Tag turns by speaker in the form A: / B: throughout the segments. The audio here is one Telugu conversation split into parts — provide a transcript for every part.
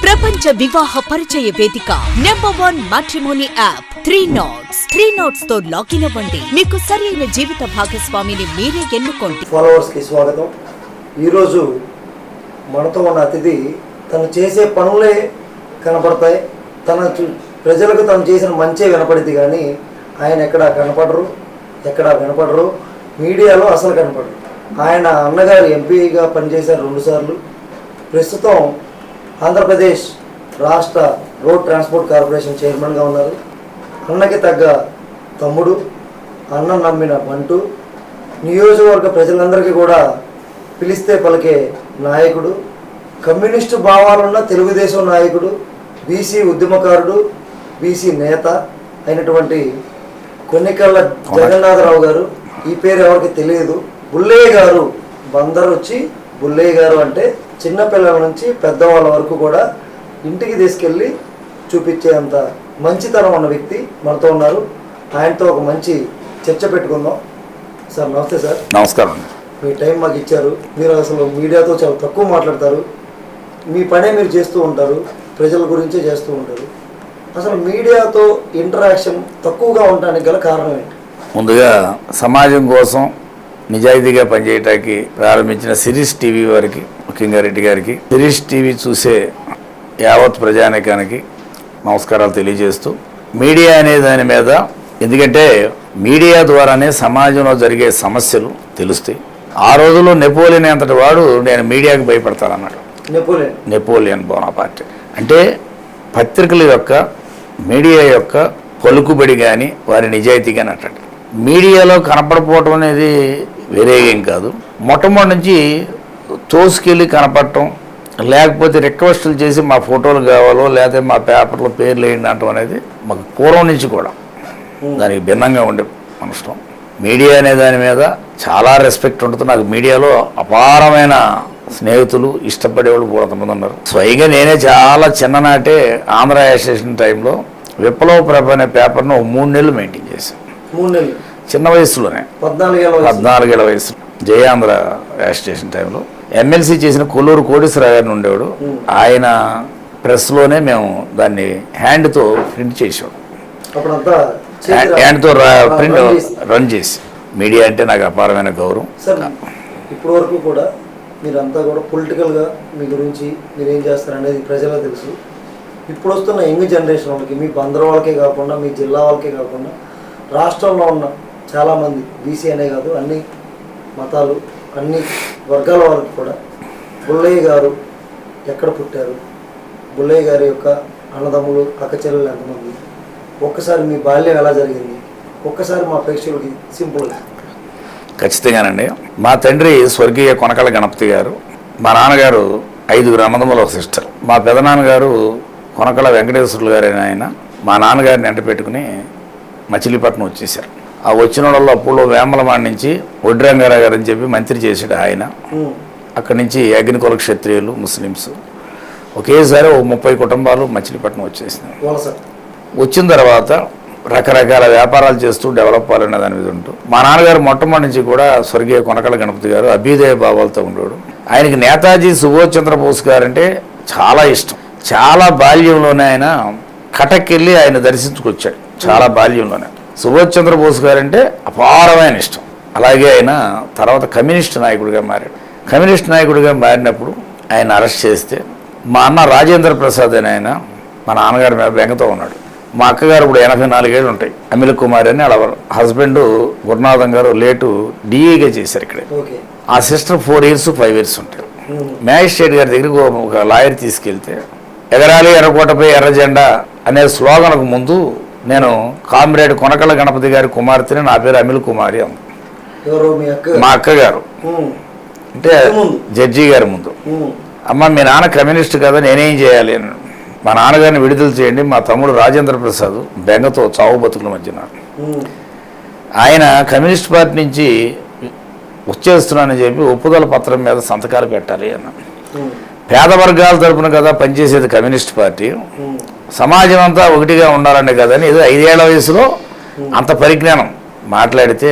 A: ప్రపంచ వివాహ పరిచయ వేదిక #1 మ్యాట్రిమోనీ యాప్ 3 Knots తో లాగిన్ అవ్వండి. మీకు సరైన జీవిత భాగస్వామిని మీరే ఎన్నుకోండి.
B: ఫాలోవర్స్ కి స్వాగతం. ఈరోజు మనతో ఉన్న అతిథి తను చేసే పనులే కనపడతాయి, ప్రజలకు తను చేసిన మంచే వినపడింది, కానీ ఆయన ఎక్కడ కనపడరు, మీడియాలో అసలు కనపడరు. ఆయన అన్నగారు ఎంపీగా పనిచేశారు 2 సార్లు. ప్రస్తుతం ఆంధ్రప్రదేశ్ రాష్ట్ర రోడ్ ట్రాన్స్పోర్ట్ కార్పొరేషన్ చైర్మన్గా ఉన్నారు. అన్నకి తగ్గ తమ్ముడు, అన్న నమ్మిన బంటు, నియోజకవర్గ ప్రజలందరికీ కూడా పిలిస్తే పలికే నాయకుడు, కమ్యూనిస్టు భావాలున్న తెలుగుదేశం నాయకుడు, బీసీ ఉద్యమకారుడు, బీసీ నేత అయినటువంటి కొన్నికళ్ళ జగన్నాథరావు గారు. ఈ పేరు ఎవరికి తెలియదు. బుల్లయ్య గారు, బందరు వచ్చి బుల్లయ్య గారు అంటే చిన్నపిల్లల నుంచి పెద్దవాళ్ళ వరకు కూడా ఇంటికి తీసుకెళ్ళి చూపించేంత మంచితనం ఉన్న వ్యక్తి మనతో ఉన్నారు. ఆయనతో ఒక మంచి చర్చ పెట్టుకుందాం. సార్ నమస్తే. సార్
C: నమస్కారం.
B: మీ టైం మాకు ఇచ్చారు. మీరు అసలు మీడియాతో చాలా తక్కువ మాట్లాడతారు, మీ పనే మీరు చేస్తూ ఉంటారు, ప్రజల గురించే చేస్తూ ఉంటారు. అసలు మీడియాతో ఇంటరాక్షన్ తక్కువగా ఉండడానికి గల కారణం ఏంటి?
C: ముందుగా సమాజం కోసం నిజాయితీగా పనిచేయటానికి ప్రారంభించిన సిరీస్ టీవీ వారికి, ముఖ్యంగా రెడ్డి గారికి, సిరీస్ టీవీ చూసే యావత్ ప్రజానికానికి నమస్కారాలు తెలియజేస్తూ, మీడియా అనే దాని మీద, ఎందుకంటే మీడియా ద్వారానే సమాజంలో జరిగే సమస్యలు తెలుస్తాయి. ఆ రోజుల్లో నెపోలియన్ అంతటి వాడు నేను మీడియాకి భయపడతానన్నాడు. నెపోలియన్ బోనాపార్ట్ అంటే పత్రికల యొక్క, మీడియా యొక్క పలుకుబడి కానీ వారి నిజాయితీ కానీ అంటాడు. మీడియాలో కనపడపోవటం అనేది వేరే ఏం కాదు. మొట్టమొదటి నుంచి తోసుకెళ్ళి కనపడటం, లేకపోతే రిక్వెస్టులు చేసి మా ఫోటోలు కావాలో లేకపోతే మా పేపర్లో పేర్లు వేయండి అంటాం అనేది మాకు పూర్వం నుంచి కూడా దానికి భిన్నంగా ఉండే మనష్టం. మీడియా అనే దాని మీద చాలా రెస్పెక్ట్ ఉంటుంది. నాకు మీడియాలో అపారమైన స్నేహితులు, ఇష్టపడేవాళ్ళు కొంతమంది ఉన్నారు. స్వయంగా నేనే చాలా చిన్ననాటే ఆంధ్ర అసోసియేషన్ టైంలో విప్లవ ప్రభ అనే పేపర్ను 3 నెలలు మెయింటైన్ చేశాను.
B: 3 నెలలు
C: చిన్న వయసులోనే, 14 ఏళ్ల వయసు. జయాంధ్ర అసోసియేషన్ టైంలో ఎమ్మెల్సీ చేసిన కొల్లూరు కోటేశ్వరరావు గారిని ఉండేవాడు. ఆయన ప్రెస్లోనే మేము దాన్ని హ్యాండ్తో ప్రింట్ చేసాడు. హ్యాండ్తో ప్రింట్ రన్ చేసి. మీడియా అంటే నాకు అపారమైన గౌరవం.
B: ఇప్పటి వరకు కూడా మీరంతా కూడా పొలిటికల్గా మీ గురించి మీరేం చేస్తారనేది ప్రజలకు తెలుసు. ఇప్పుడు వస్తున్న యంగ్ జనరేషన్ వాళ్ళకి, మీ బందరు వాళ్ళకే కాకుండా, మీ జిల్లా వాళ్ళకే కాకుండా, రాష్ట్రంలో ఉన్న చాలామంది బీసీ అనే కాదు, అన్ని మతాలు, అన్ని వర్గాల వారికి కూడా బుల్లయ్య గారు ఎక్కడ పుట్టారు, బుల్లయ్య గారి యొక్క అన్నదమ్ములు, అక్కచెల్లెలు ఎంతమంది, ఒక్కసారి మీ బాల్యం ఎలా జరిగింది, ఒక్కసారి మా ప్రేక్షకులకి సింపుల్గా.
C: ఖచ్చితంగానండి. మా తండ్రి స్వర్గీయ కొనకళ్ళ గణపతి గారు, మా నాన్నగారు 5 అన్నదమ్ములు, ఒక సిస్టర్. మా పెదనాన్నగారు కొనకళ్ళ వెంకటేశ్వర్లు గారు ఆయన మా నాన్నగారిని ఎంట పెట్టుకుని మచిలీపట్నం వచ్చేసారు. ఆ వచ్చిన వాళ్ళు అప్పుడు వేమలవాడి నుంచి ఒడ్రంగారావు గారు అని చెప్పి మంత్రి చేశాడు ఆయన. అక్కడి నుంచి అగ్నికుల క్షత్రియులు, ముస్లిమ్స్ ఒకేసారి 30 కుటుంబాలు మచిలీపట్నం వచ్చేసినాయి. వచ్చిన తర్వాత రకరకాల వ్యాపారాలు చేస్తూ డెవలప్ అవ్వాలనే దాని మీద ఉంటూ, మా నాన్నగారు మొట్టమొదటి నుంచి కూడా స్వర్గీయ కొనకళ్ళ గణపతి గారు అభ్యుదయ భావాలతో ఉండేవాడు. ఆయనకి నేతాజీ సుభాష్ చంద్రబోస్ గారు అంటే చాలా ఇష్టం. చాలా బాల్యంలోనే ఆయన కటక్ వెళ్ళి ఆయన దర్శించుకొచ్చాడు. చాలా బాల్యంలోనే సుభాష్ చంద్రబోస్ గారు అంటే అపారమైన ఇష్టం. అలాగే ఆయన తర్వాత కమ్యూనిస్ట్ నాయకుడిగా మారాడు. కమ్యూనిస్ట్ నాయకుడిగా మారినప్పుడు ఆయన అరెస్ట్ చేస్తే మా అన్న రాజేంద్ర ప్రసాద్ అని ఆయన మా నాన్నగారి మీద బెంగతో ఉన్నాడు. మా అక్కగారు ఇప్పుడు 84 ఏళ్ళు ఉంటాయి, అమిల్ కుమార్ అని. వాళ్ళ హస్బెండ్ గురునాథం గారు లేటు డిఏగా చేశారు ఇక్కడ. ఆ సిస్టర్ 4 ఇయర్స్ 5 ఇయర్స్ ఉంటారు. మ్యాజిస్ట్రేట్ గారి దగ్గరికి ఒక లాయర్ తీసుకెళ్తే, ఎగరాలి ఎర్రకోటపై ఎర్ర జెండా అనే స్లోగన్కు ముందు నేను కామ్రేడ్ కొనకళ్ళ గణపతి గారి కుమార్తెని, నా పేరు అమిల్ కుమారి అంది. మా అక్కగారు అంటే జడ్జి గారి ముందు, అమ్మ మీ నాన్న కమ్యూనిస్ట్ కదా, నేనేం చేయాలి అని. మా నాన్నగారిని విడుదల చేయండి, మా తమ్ముడు రాజేంద్ర ప్రసాద్ బెంగతో చావు బతుకుల మధ్యన, ఆయన కమ్యూనిస్ట్ పార్టీ నుంచి వచ్చేస్తున్నానని చెప్పి ఒప్పుదల పత్రం మీద సంతకాలు పెట్టాలి అన్న. పేద వర్గాల తరపున కదా పనిచేసేది కమ్యూనిస్ట్ పార్టీ, సమాజం అంతా ఒకటిగా ఉండాలనే కదని ఏదో 5 ఏళ్ల వయసులో అంత పరిజ్ఞానం మాట్లాడితే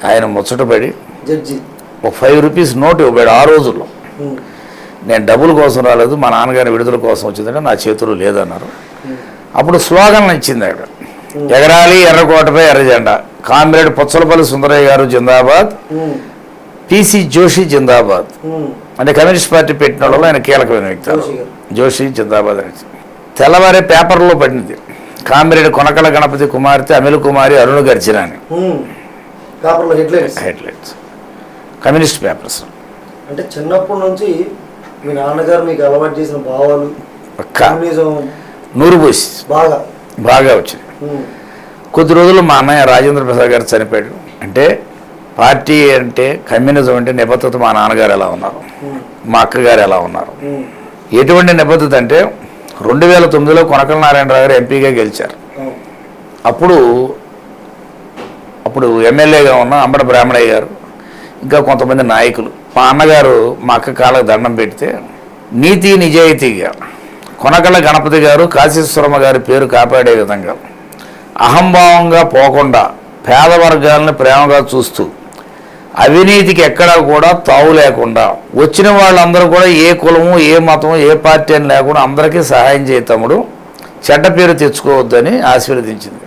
C: ఆయన ముచ్చటపడి జడ్జి ఒక 5 రూపీస్ నోట్ ఇవ్వబడి ఆ రోజుల్లో నేను డబ్బుల కోసం రాలేదు, మా నాన్నగారి విడుదల కోసం వచ్చిందంటే నా చేతులు లేదన్నారు. అప్పుడు స్లోగన్ ఇచ్చింది అక్కడ, ఎగరాలి ఎర్రకోటపై ఎర్ర జెండా, కామ్రేడ్ పుచ్చలపల్లి సుందరయ్య గారు జిందాబాద్, పిసి జోషి జిందాబాద్. అంటే కమ్యూనిస్ట్ పార్టీ పెట్టిన వాళ్ళు ఆయన కీలకమైన వ్యక్తి. జోషి జిందాబాద్ అని తెల్లవారే పేపర్లో పడింది, కామ్రేడ్ కొనకల గణపతి కుమార్తె అమిల్ కుమారి అరుణ గర్జన అని హెడ్లైట్స్, కమ్యూనిస్ట్ పేపర్స్.
B: అంటే చిన్నప్పటి నుంచి మీ నాన్నగారు మీకు అలవాటు చేసిన భావాలు
C: నూరు పోసి బాగా వచ్చింది. కొద్ది రోజులు మా అన్నయ్య రాజేంద్ర ప్రసాద్ గారు చనిపోయాడు. అంటే పార్టీ అంటే కమ్యూనిజం అంటే నిబద్ధత మా నాన్నగారు ఎలా ఉన్నారు, మా అక్కగారు ఎలా ఉన్నారు. ఎటువంటి నిబద్ధత అంటే 2009లో కొనకల నారాయణరావు గారు ఎంపీగా గెలిచారు. అప్పుడు ఎమ్మెల్యేగా ఉన్న అంబటి బ్రాహ్మణయ్య గారు ఇంకా కొంతమంది నాయకులు మా అన్నగారు మా అక్క కాళ్ళకు దండం పెడితే నీతి నిజాయితీగా కొనకల గణపతి గారు కాశీశ్వరమ్మ గారి పేరు కాపాడే విధంగా అహంభావంగా పోకుండా పేద వర్గాలను ప్రేమగా చూస్తూ అవినీతికి ఎక్కడా కూడా తావు లేకుండా వచ్చిన వాళ్ళందరూ కూడా ఏ కులము ఏ మతము ఏ పార్టీ అని లేకుండా అందరికీ సహాయం చేయ తమ్ముడు, చెడ్డ పేరు తెచ్చుకోవద్దని ఆశీర్వదించింది.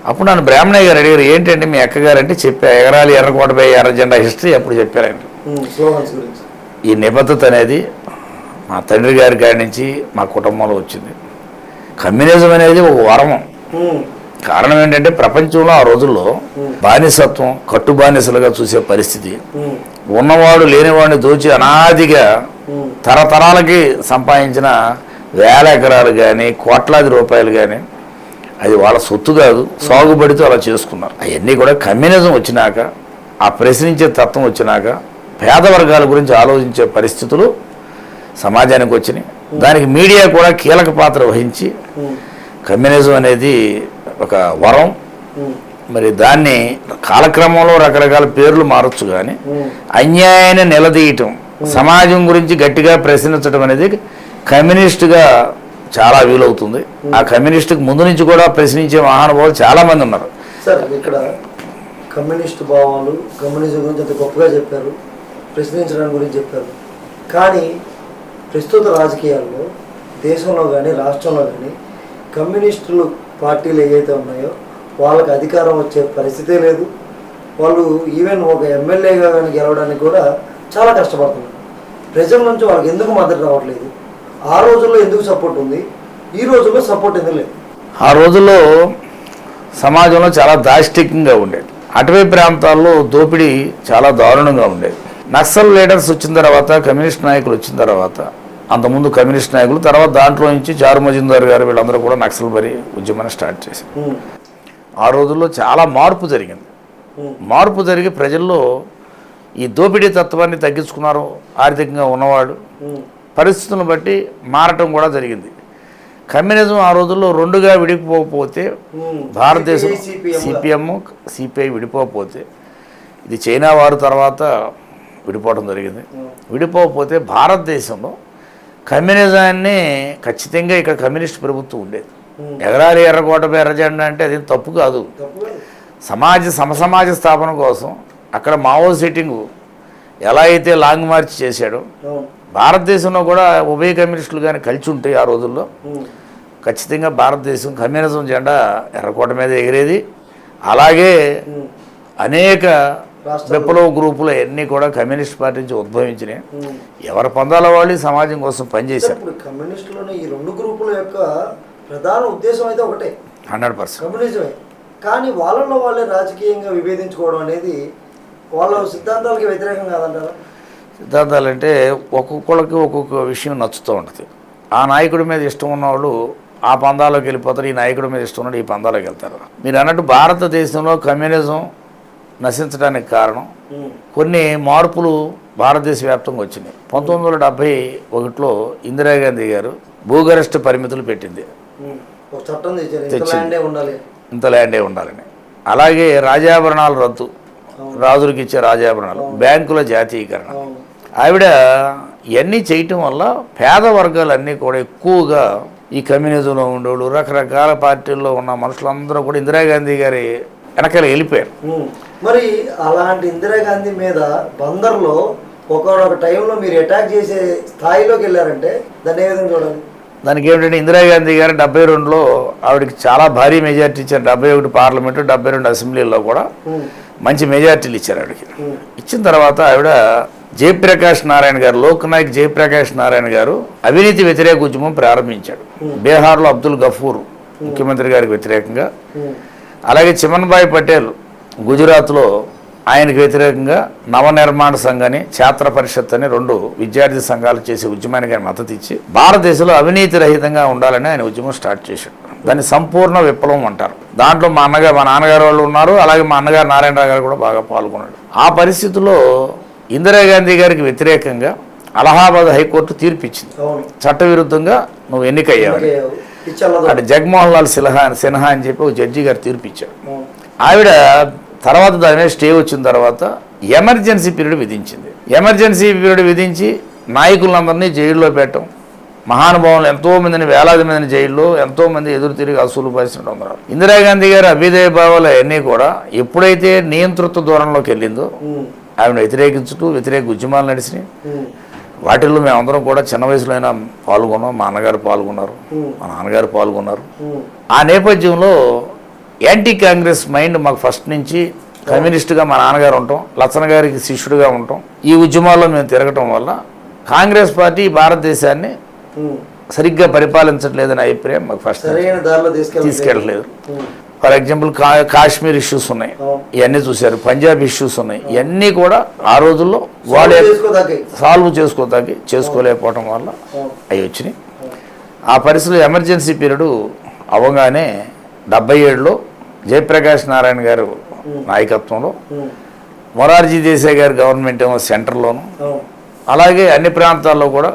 C: అప్పుడు నన్ను బ్రాహ్మణయ్య గారు అడిగారు, ఏంటంటే మీ అక్కగారు అంటే చెప్పా, ఎగరాలి ఎర్రకోటపై ఎర్ర జెండా హిస్టరీ అప్పుడు చెప్పారు ఆయన. ఈ నిబద్ధత అనేది మా తండ్రి గారి కాడి నుంచి మా కుటుంబంలో వచ్చింది. కమ్యూనిజం అనేది ఒక వరము. కారణం ఏంటంటే ప్రపంచంలో ఆ రోజుల్లో బానిసత్వం, కట్టు బానిసలుగా చూసే పరిస్థితి, ఉన్నవాడు లేనివాడిని దోచి అనాదిగా తరతరాలకి సంపాదించిన వేల ఎకరాలు కానీ కోట్లాది రూపాయలు కానీ అది వాళ్ళ సొత్తు కాదు, సాగుబడితో అలా చేసుకున్నారు. అవన్నీ కూడా కమ్యూనిజం వచ్చినాక, ఆ ప్రశ్నించే తత్వం వచ్చినాక పేద వర్గాల గురించి ఆలోచించే పరిస్థితులు సమాజానికి వచ్చినాయి. దానికి మీడియా కూడా కీలక పాత్ర వహించి కమ్యూనిజం అనేది ఒక వరం. మరి దాన్ని కాలక్రమంలో రకరకాల పేర్లు మారచ్చు, కానీ అన్యాయాన్ని నిలదీయటం, సమాజం గురించి గట్టిగా ప్రశ్నించడం అనేది కమ్యూనిస్టుగా చాలా వీలవుతుంది. ఆ కమ్యూనిస్టుకు ముందు నుంచి కూడా ప్రశ్నించే మహానుభావులు చాలామంది ఉన్నారు.
B: సార్ ఇక్కడ కమ్యూనిస్ట్ భావాలు, కమ్యూనిజం గురించి అంత గొప్పగా చెప్పారు, ప్రశ్నించడం గురించి చెప్పారు. కానీ ప్రస్తుత రాజకీయాల్లో దేశంలో కానీ రాష్ట్రంలో కానీ కమ్యూనిస్టులు పార్టీలు ఏవైతే ఉన్నాయో వాళ్ళకి అధికారం వచ్చే పరిస్థితే లేదు. వాళ్ళు ఈవెన్ ఒక ఎమ్మెల్యేగా కానీ గెలవడానికి కూడా చాలా కష్టపడుతున్నారు. ప్రజల నుంచి వాళ్ళకి ఎందుకు మద్దతు రావట్లేదు? ఆ రోజుల్లో ఎందుకు సపోర్ట్ ఉంది, ఈ రోజుల్లో సపోర్ట్ ఎందుకు లేదు?
C: ఆ రోజుల్లో సమాజంలో చాలా దాష్టికంగా ఉండేది. అటవీ ప్రాంతాల్లో దోపిడీ చాలా దారుణంగా ఉండేది. నక్సల్ లీడర్స్ వచ్చిన తర్వాత, కమ్యూనిస్ట్ నాయకులు వచ్చిన తర్వాత, అంతకుముందు కమ్యూనిస్ట్ నాయకులు, తర్వాత దాంట్లో నుంచి చారు మజుందార్ గారు వీళ్ళందరూ కూడా నక్సల్ బరి ఉద్యమాన్ని స్టార్ట్ చేశారు. ఆ రోజుల్లో చాలా మార్పు జరిగింది. మార్పు జరిగి ప్రజల్లో ఈ దోపిడీ తత్వాన్ని తగ్గించుకున్నారు. ఆర్థికంగా ఉన్నవాడు పరిస్థితులను బట్టి మారటం కూడా జరిగింది. కమ్యూనిజం ఆ రోజుల్లో రెండుగా విడిపోకపోతే, భారతదేశం సిపిఎం సిపిఐ విడిపోకపోతే, ఇది చైనా వారు తర్వాత విడిపోవడం జరిగింది. విడిపోకపోతే భారతదేశంలో కమ్యూనిజాన్ని ఖచ్చితంగా ఇక్కడ కమ్యూనిస్ట్ ప్రభుత్వం ఉండేది. ఎగరాలి ఎర్రకోటపై ఎర్ర జెండా అంటే అది తప్పు కాదు. సమసమాజ స్థాపన కోసం అక్కడ మావో సిట్టింగ్ ఎలా అయితే లాంగ్ మార్చ్ చేశాడో, భారతదేశంలో కూడా ఉభయ కమ్యూనిస్టులు కానీ కలిసి ఉంటే ఆ రోజుల్లో ఖచ్చితంగా భారతదేశం కమ్యూనిజం జెండా ఎర్రకోట మీద ఎగిరేది. అలాగే అనేక విప్లవ గ్రూపులు అన్నీ కూడా కమ్యూనిస్ట్ పార్టీ నుంచి ఉద్భవించినాయి. ఎవరి పందాల వాళ్ళు సమాజం కోసం పనిచేశారు.
B: కమ్యూనిస్టులోని ఈ రెండు గ్రూపుల యొక్క ప్రధాన ఉద్దేశం అయితే ఒకటే,
C: 100%
B: కమ్యూనిజమే. కానీ వాళ్ళలో వాళ్ళే రాజకీయంగా విభేదించుకోవడం అనేది వాళ్ళ సిద్ధాంతాలకి వ్యతిరేకం కాదంటారా?
C: సిద్ధాంతాలు అంటే ఒక్కొక్కళ్ళకి ఒక్కొక్క విషయం నచ్చుతూ ఉంటుంది. ఆ నాయకుడి మీద ఇష్టం ఉన్నవాళ్ళు ఆ పందాలోకి వెళ్ళిపోతారు, ఈ నాయకుడి మీద ఇష్టం ఉన్నవాడు ఈ పందాలోకి వెళ్తారు. మీరు అన్నట్టు భారతదేశంలో కమ్యూనిజం నశించడానికి కారణం కొన్ని మార్పులు భారతదేశ వ్యాప్తంగా వచ్చినాయి. 1971లో ఇందిరాగాంధీ గారు భూగరిష్ట పరిమితులు పెట్టింది, ఇంత ల్యాండే ఉండాలని. అలాగే రాజాభరణాలు రద్దు, రాజులకు ఇచ్చే రాజాభరణాలు, బ్యాంకుల జాతీయకరణ. ఆవిడ ఇవన్నీ చేయటం వల్ల పేద వర్గాలన్నీ కూడా ఎక్కువగా ఈ కమ్యూనిజంలో ఉండేవాళ్ళు, రకరకాల పార్టీల్లో ఉన్న మనుషులందరూ కూడా ఇందిరాగాంధీ గారి వెనకాల వెళ్ళిపోయారు.
B: మరి అలాంటి ఇందిరాగాంధీ మీద బందర్లో ఒకనొక టైంలో మీరు అటాక్ చేసే స్థాయిలోకి వెళ్ళారంటే దాన్ని ఏ విధంగా చూడాలి?
C: దానికి ఏమిటంటే ఇందిరాగాంధీ గారు 72లో ఆవిడకి చాలా భారీ మెజార్టీ ఇచ్చారు. 71 పార్లమెంటు, 72 అసెంబ్లీలో కూడా మంచి మెజార్టీలు ఇచ్చారు ఆవిడకి. ఇచ్చిన తర్వాత ఆవిడ జయప్రకాష్ నారాయణ గారు, లోక్ నాయక్ జయప్రకాష్ నారాయణ గారు అవినీతి వ్యతిరేక ఉద్యమం ప్రారంభించాడు. బీహార్లో అబ్దుల్ గఫూర్ ముఖ్యమంత్రి గారికి వ్యతిరేకంగా, అలాగే చిమన్భాయ్ పటేల్ గుజరాత్లో ఆయనకు వ్యతిరేకంగా నవనిర్మాణ సంఘాన్ని, ఛాత్ర పరిషత్ అని 2 విద్యార్థి సంఘాలు చేసే ఉద్యమానికి ఆయన మద్దతు ఇచ్చి భారతదేశంలో అవినీతి రహితంగా ఉండాలని ఆయన ఉద్యమం స్టార్ట్ చేశాడు. దాన్ని సంపూర్ణ విప్లవం అంటారు. దాంట్లో మా నాన్నగారు వాళ్ళు ఉన్నారు, అలాగే మా అన్నగారు నారాయణరావు గారు కూడా బాగా పాల్గొన్నాడు. ఆ పరిస్థితుల్లో ఇందిరాగాంధీ గారికి వ్యతిరేకంగా అలహాబాద్ హైకోర్టు తీర్పు ఇచ్చింది. చట్టవిరుద్ధంగా నువ్వు ఎన్నికయ్యావు. అటు జగన్మోహన్ లాల్ సిన్హా అని చెప్పి ఒక జడ్జి గారు తీర్పు ఇచ్చాడు. ఆవిడ తర్వాత దాని మీద స్టే వచ్చిన తర్వాత ఎమర్జెన్సీ పీరియడ్ విధించింది. ఎమర్జెన్సీ పీరియడ్ విధించి నాయకులందరినీ జైల్లో పెట్టడం, మహానుభావులు ఎంతోమందిని, వేలాది మందిని జైల్లో, ఎంతోమంది ఎదురు తిరిగి అసూలు పరిస్థితులు ఉన్నారు. ఇందిరాగాంధీ గారు అభ్యుదయ భావాలు అవన్నీ కూడా ఎప్పుడైతే నియంతృత్వ దూరంలోకి వెళ్ళిందో ఆవిడ వ్యతిరేక ఉద్యమాలు నడిచినాయి. వాటిల్లో మేమందరం కూడా చిన్న వయసులో అయినా పాల్గొన్నాం. మా అన్నగారు పాల్గొన్నారు, మా నాన్నగారు పాల్గొన్నారు. ఆ నేపథ్యంలో యాంటీ కాంగ్రెస్ మైండ్ మాకు ఫస్ట్ నుంచి కమ్యూనిస్టుగా మా నాన్నగారు ఉంటాం, లచ్చన గారికి శిష్యుడిగా ఉంటాం. ఈ ఉద్యమాల్లో మేము తిరగటం వల్ల కాంగ్రెస్ పార్టీ భారతదేశాన్ని సరిగ్గా పరిపాలించట్లేదని అభిప్రాయం మాకు ఫస్ట్ తీసుకెళ్ళలేదు. ఫర్ ఎగ్జాంపుల్ కాశ్మీర్ ఇష్యూస్ ఉన్నాయి, ఇవన్నీ చూశారు. పంజాబ్ ఇష్యూస్ ఉన్నాయి, ఇవన్నీ కూడా ఆ రోజుల్లో వాళ్ళే సాల్వ్ చేసుకోలేకపోవటం వల్ల అవి వచ్చినాయి. ఆ పరిస్థితుల్లో ఎమర్జెన్సీ పీరియడ్ అవగానే 77లో జయప్రకాష్ నారాయణ గారు నాయకత్వంలో, మొరార్జీ దేశాయ్ గారి గవర్నమెంట్ ఏమో సెంటర్లోను, అలాగే అన్ని ప్రాంతాల్లో కూడా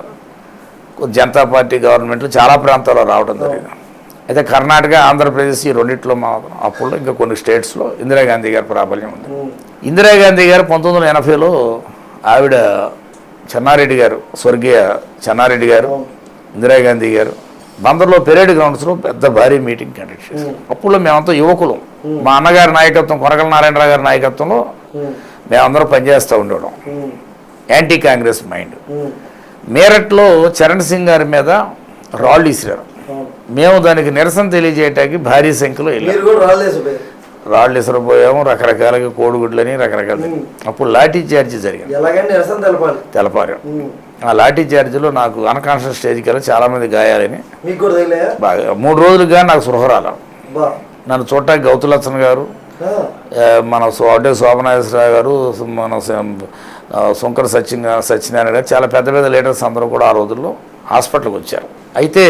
C: జనతా పార్టీ గవర్నమెంట్లు చాలా ప్రాంతాల్లో రావడం జరిగింది. అయితే కర్ణాటక, ఆంధ్రప్రదేశ్ ఈ రెండిట్లో మాత్రం అప్పుడు ఇంకా కొన్ని స్టేట్స్లో ఇందిరాగాంధీ గారి ప్రాబల్యం ఉంది. ఇందిరాగాంధీ గారు 1980లో ఆవిడ చెన్నారెడ్డి గారు, స్వర్గీయ చెన్నారెడ్డి గారు, ఇందిరాగాంధీ గారు బందర్లో పెరేడ్ గ్రౌండ్స్లో పెద్ద భారీ మీటింగ్ కండక్ట్ చేశారు. అప్పుడు మేమంతా యువకులు, మా అన్నగారి నాయకత్వం, కొనకల నారాయణరావు గారి నాయకత్వంలో మేమందరం పనిచేస్తూ ఉండేవాళ్ళం. Anti Congress mind. మీరట్లో చరణ్ సింగ్ గారి మీద రాళ్ళు ఇసిరారు. మేము దానికి నిరసన తెలియజేయటానికి భారీ సంఖ్యలో రాళ్ళు ఇసరపోయాము. రకరకాలుగా కోడిగుడ్లని రకరకాల. అప్పుడు లాఠీ చార్జీ జరిగింది, తెలపారు. ఆ లాఠీ చార్జీలో నాకు అన్కాన్షియస్ స్టేజ్కి వెళ్ళి చాలామంది గాయాలని, బాగా 3 రోజులుగా నాకు సృహరాల. నన్ను చూడటానికి గౌతులచ్చన్ గారు, మన అడ్డే శోభనాథరావు గారు, మన శంకర సత్యనారాయణ గారు, చాలా పెద్ద పెద్ద లీడర్స్ అందరూ కూడా ఆ రోజుల్లో హాస్పిటల్కి వచ్చారు. అయితే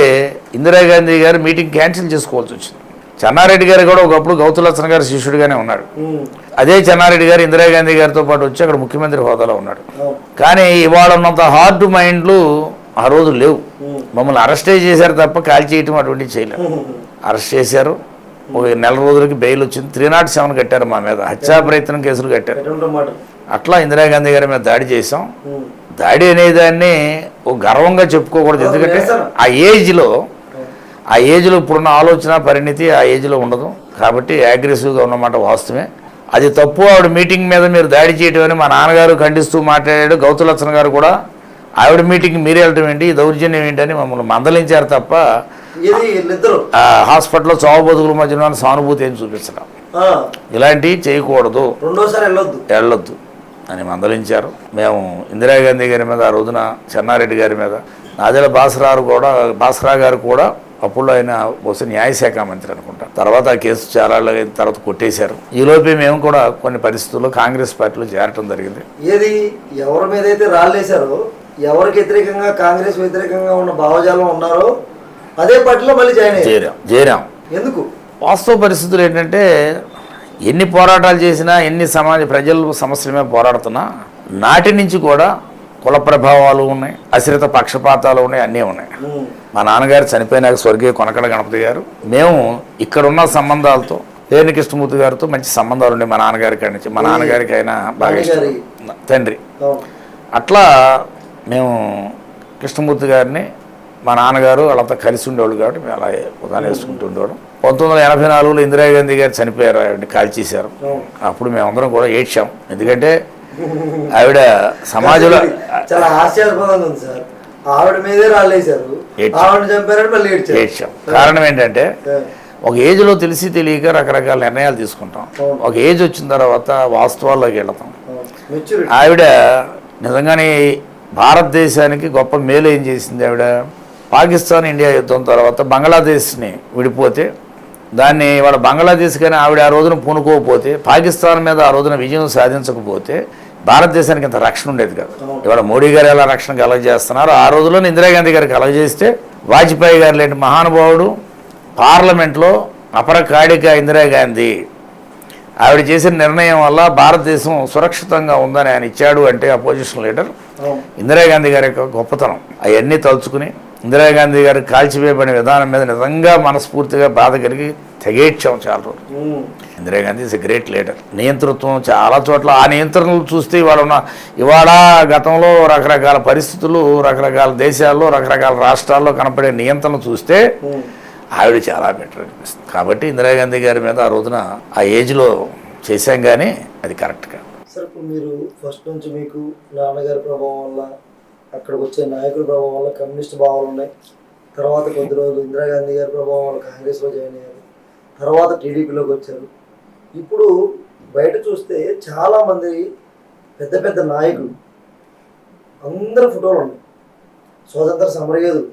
C: ఇందిరాగాంధీ గారు మీటింగ్ క్యాన్సిల్ చేసుకోవాల్సి వచ్చింది. చెన్నారెడ్డి గారు కూడా ఒకప్పుడు గౌతులచ్చన్ గారు శిష్యుడిగానే ఉన్నాడు. అదే చెన్నారెడ్డి గారు ఇందిరాగాంధీ గారితో పాటు వచ్చి అక్కడ ముఖ్యమంత్రి హోదాలో ఉన్నాడు. కానీ ఇవాళ ఉన్నంత హార్డ్ మైండ్లు ఆ రోజు లేవు. మమ్మల్ని అరెస్టే చేశారు తప్ప కాల్ చేయటం అటువంటివి చేయలేరు. అరెస్ట్ చేశారు, ఒక నెల రోజులకి బెయిల్ వచ్చింది. 307 కట్టారు మా మీద, హత్యా ప్రయత్నం కేసులు కట్టారు. అట్లా ఇందిరాగాంధీ గారి మీద దాడి చేసాం. దాడి అనేదాన్ని ఒక గర్వంగా చెప్పుకోకూడదు, ఎందుకంటే ఆ ఏజ్లో ఇప్పుడున్న ఆలోచన పరిణితి ఆ ఏజ్లో ఉండదు. కాబట్టి అగ్రెసివ్గా ఉన్నమాట వాస్తవమే. అది తప్పు. ఆవిడ మీటింగ్ మీద మీరు దాడి చేయటం అని మా నాన్నగారు ఖండిస్తూ మాట్లాడాడు. గౌతులచ్చన్ గారు కూడా ఆవిడ మీటింగ్ మీరు వెళ్ళటం ఏంటి, దౌర్జన్యం ఏంటని మమ్మల్ని మందలించారు తప్ప హాస్పిటల్లో చావు బతుకుల మధ్యలో సానుభూతి ఏం చూపించడం, ఇలాంటివి చేయకూడదు, వెళ్ళొద్దు అని మందలించారు. మేము ఇందిరాగాంధీ గారి మీద, ఆ రోజున చెన్నారెడ్డి గారి మీద, నాదెల భాస్కరా గారు కూడా అప్పుడు ఆయన బహుశా న్యాయశాఖ మంత్రి అనుకుంటా. తర్వాత ఆ కేసు చాలా తర్వాత కొట్టేశారు. ఈలోపే మేము కూడా కొన్ని పరిస్థితుల్లో కాంగ్రెస్ పార్టీలో చేరటం జరిగింది.
B: ఏది ఎవరి మీద అయితే రాళ్ళేశారో, ఎవరికి వ్యతిరేకంగా కాంగ్రెస్ వ్యతిరేకంగా ఉన్న భావజాలం ఉన్నారో అదే పార్టీలో మళ్ళీ
C: చేరాం.
B: ఎందుకు?
C: వాస్తవ పరిస్థితులు ఏంటంటే, ఎన్ని పోరాటాలు చేసినా, ఎన్ని ప్రజల సమస్యల మీద పోరాడుతున్నా, నాటి నుంచి కూడా కుల ప్రభావాలు ఉన్నాయి, అశ్రిత పక్షపాతాలు ఉన్నాయి, అన్నీ ఉన్నాయి. మా నాన్నగారు చనిపోయినాక స్వర్గీయ కొనకల గణపతి గారు, మేము ఇక్కడున్న సంబంధాలతో పేర్ని కృష్ణమూర్తి గారితో మంచి సంబంధాలు ఉన్నాయి. మా నాన్నగారి కాడి నుంచి, మా నాన్నగారికి అయినా బాగా ఇష్టం, తండ్రి. అట్లా మేము కృష్ణమూర్తి గారిని, మా నాన్నగారు వాళ్ళంతా కలిసి ఉండేవాళ్ళు కాబట్టి మేము అలా ఉదాహరణ వేసుకుంటూ ఉండేవాడు. 1984లో ఇందిరాగాంధీ గారు చనిపోయారు, ఆవిడని కాల్చేశారు. అప్పుడు మేమందరం కూడా ఏడ్చాం. ఎందుకంటే ఆవిడ సమాజంలో
B: చాలా హాస్యాస్పదంగా ఉంది సార్. ఆవిడ మీదే రాళ్ళేశారు, ఆవిడ చంపారని మళ్ళీ
C: ఏడ్చాం. కారణం ఏంటంటే ఒక ఏజ్లో తెలిసి తెలియక రకరకాల నిర్ణయాలు తీసుకుంటాం. ఒక ఏజ్ వచ్చిన తర్వాత వాస్తవాల్లోకి వెళతాం. ఆవిడ నిజంగానే భారతదేశానికి గొప్ప మేలు ఏం చేసింది. ఆవిడ పాకిస్తాన్ ఇండియా యుద్ధం తర్వాత బంగ్లాదేశ్ని విడిపోతే దాన్ని ఇవాళ బంగ్లాదేశ్ కానీ ఆవిడ ఆ రోజున పూనుకోకపోతే, పాకిస్తాన్ మీద ఆ రోజున విజయం సాధించకపోతే భారతదేశానికి ఇంత రక్షణ ఉండేది కాదు. ఇవాళ మోడీ గారు ఎలా రక్షణ కలగజేస్తున్నారు, ఆ రోజుల్లో ఇందిరాగాంధీ గారు కలగజేస్తే వాజ్పేయి గారు లాంటి మహానుభావుడు పార్లమెంట్లో అపరకాడిక ఇందిరాగాంధీ ఆవిడ చేసిన నిర్ణయం వల్ల భారతదేశం సురక్షితంగా ఉందని ఆయన ఇచ్చాడు అంటే అపోజిషన్ లీడర్ ఇందిరాగాంధీ గారి యొక్క గొప్పతనం. అవన్నీ తలుచుకుని ఇందిరాగాంధీ గారు కాల్చివేయబడిన విధానం మీద నిజంగా మనస్ఫూర్తిగా బాధ కలిగి తెగేడ్చాం చాలా రోజులు. Indira Gandhi is a great leader. నియంతృత్వం చాలా చోట్ల ఆ నియంత్రణలు చూస్తే ఇవాళ గతంలో రకరకాల పరిస్థితులు రకరకాల దేశాల్లో రకరకాల రాష్ట్రాల్లో కనపడే నియంత్రణలు చూస్తే ఆవిడ చాలా బెటర్ అనిపిస్తుంది. కాబట్టి ఇందిరాగాంధీ గారి మీద ఆ రోజున ఆ ఏజ్లో చేశాం, కానీ అది కరెక్ట్ కాదు.
B: సార్ ఇప్పుడు మీరు ఫస్ట్ నుంచి మీకు నాన్నగారి ప్రభావం వల్ల, అక్కడికి వచ్చే నాయకుల ప్రభావం వల్ల కమ్యూనిస్ట్ భావాలు ఉన్నాయి. తర్వాత కొద్ది రోజులు ఇందిరాగాంధీ గారి ప్రభావం వల్ల కాంగ్రెస్లో జాయిన్ అయ్యారు, తర్వాత టీడీపీలోకి వచ్చారు. ఇప్పుడు బయట చూస్తే చాలామంది పెద్ద పెద్ద నాయకులు అందరూ ఫోటోలు ఉన్నాయి, స్వాతంత్ర సమరయోధులు,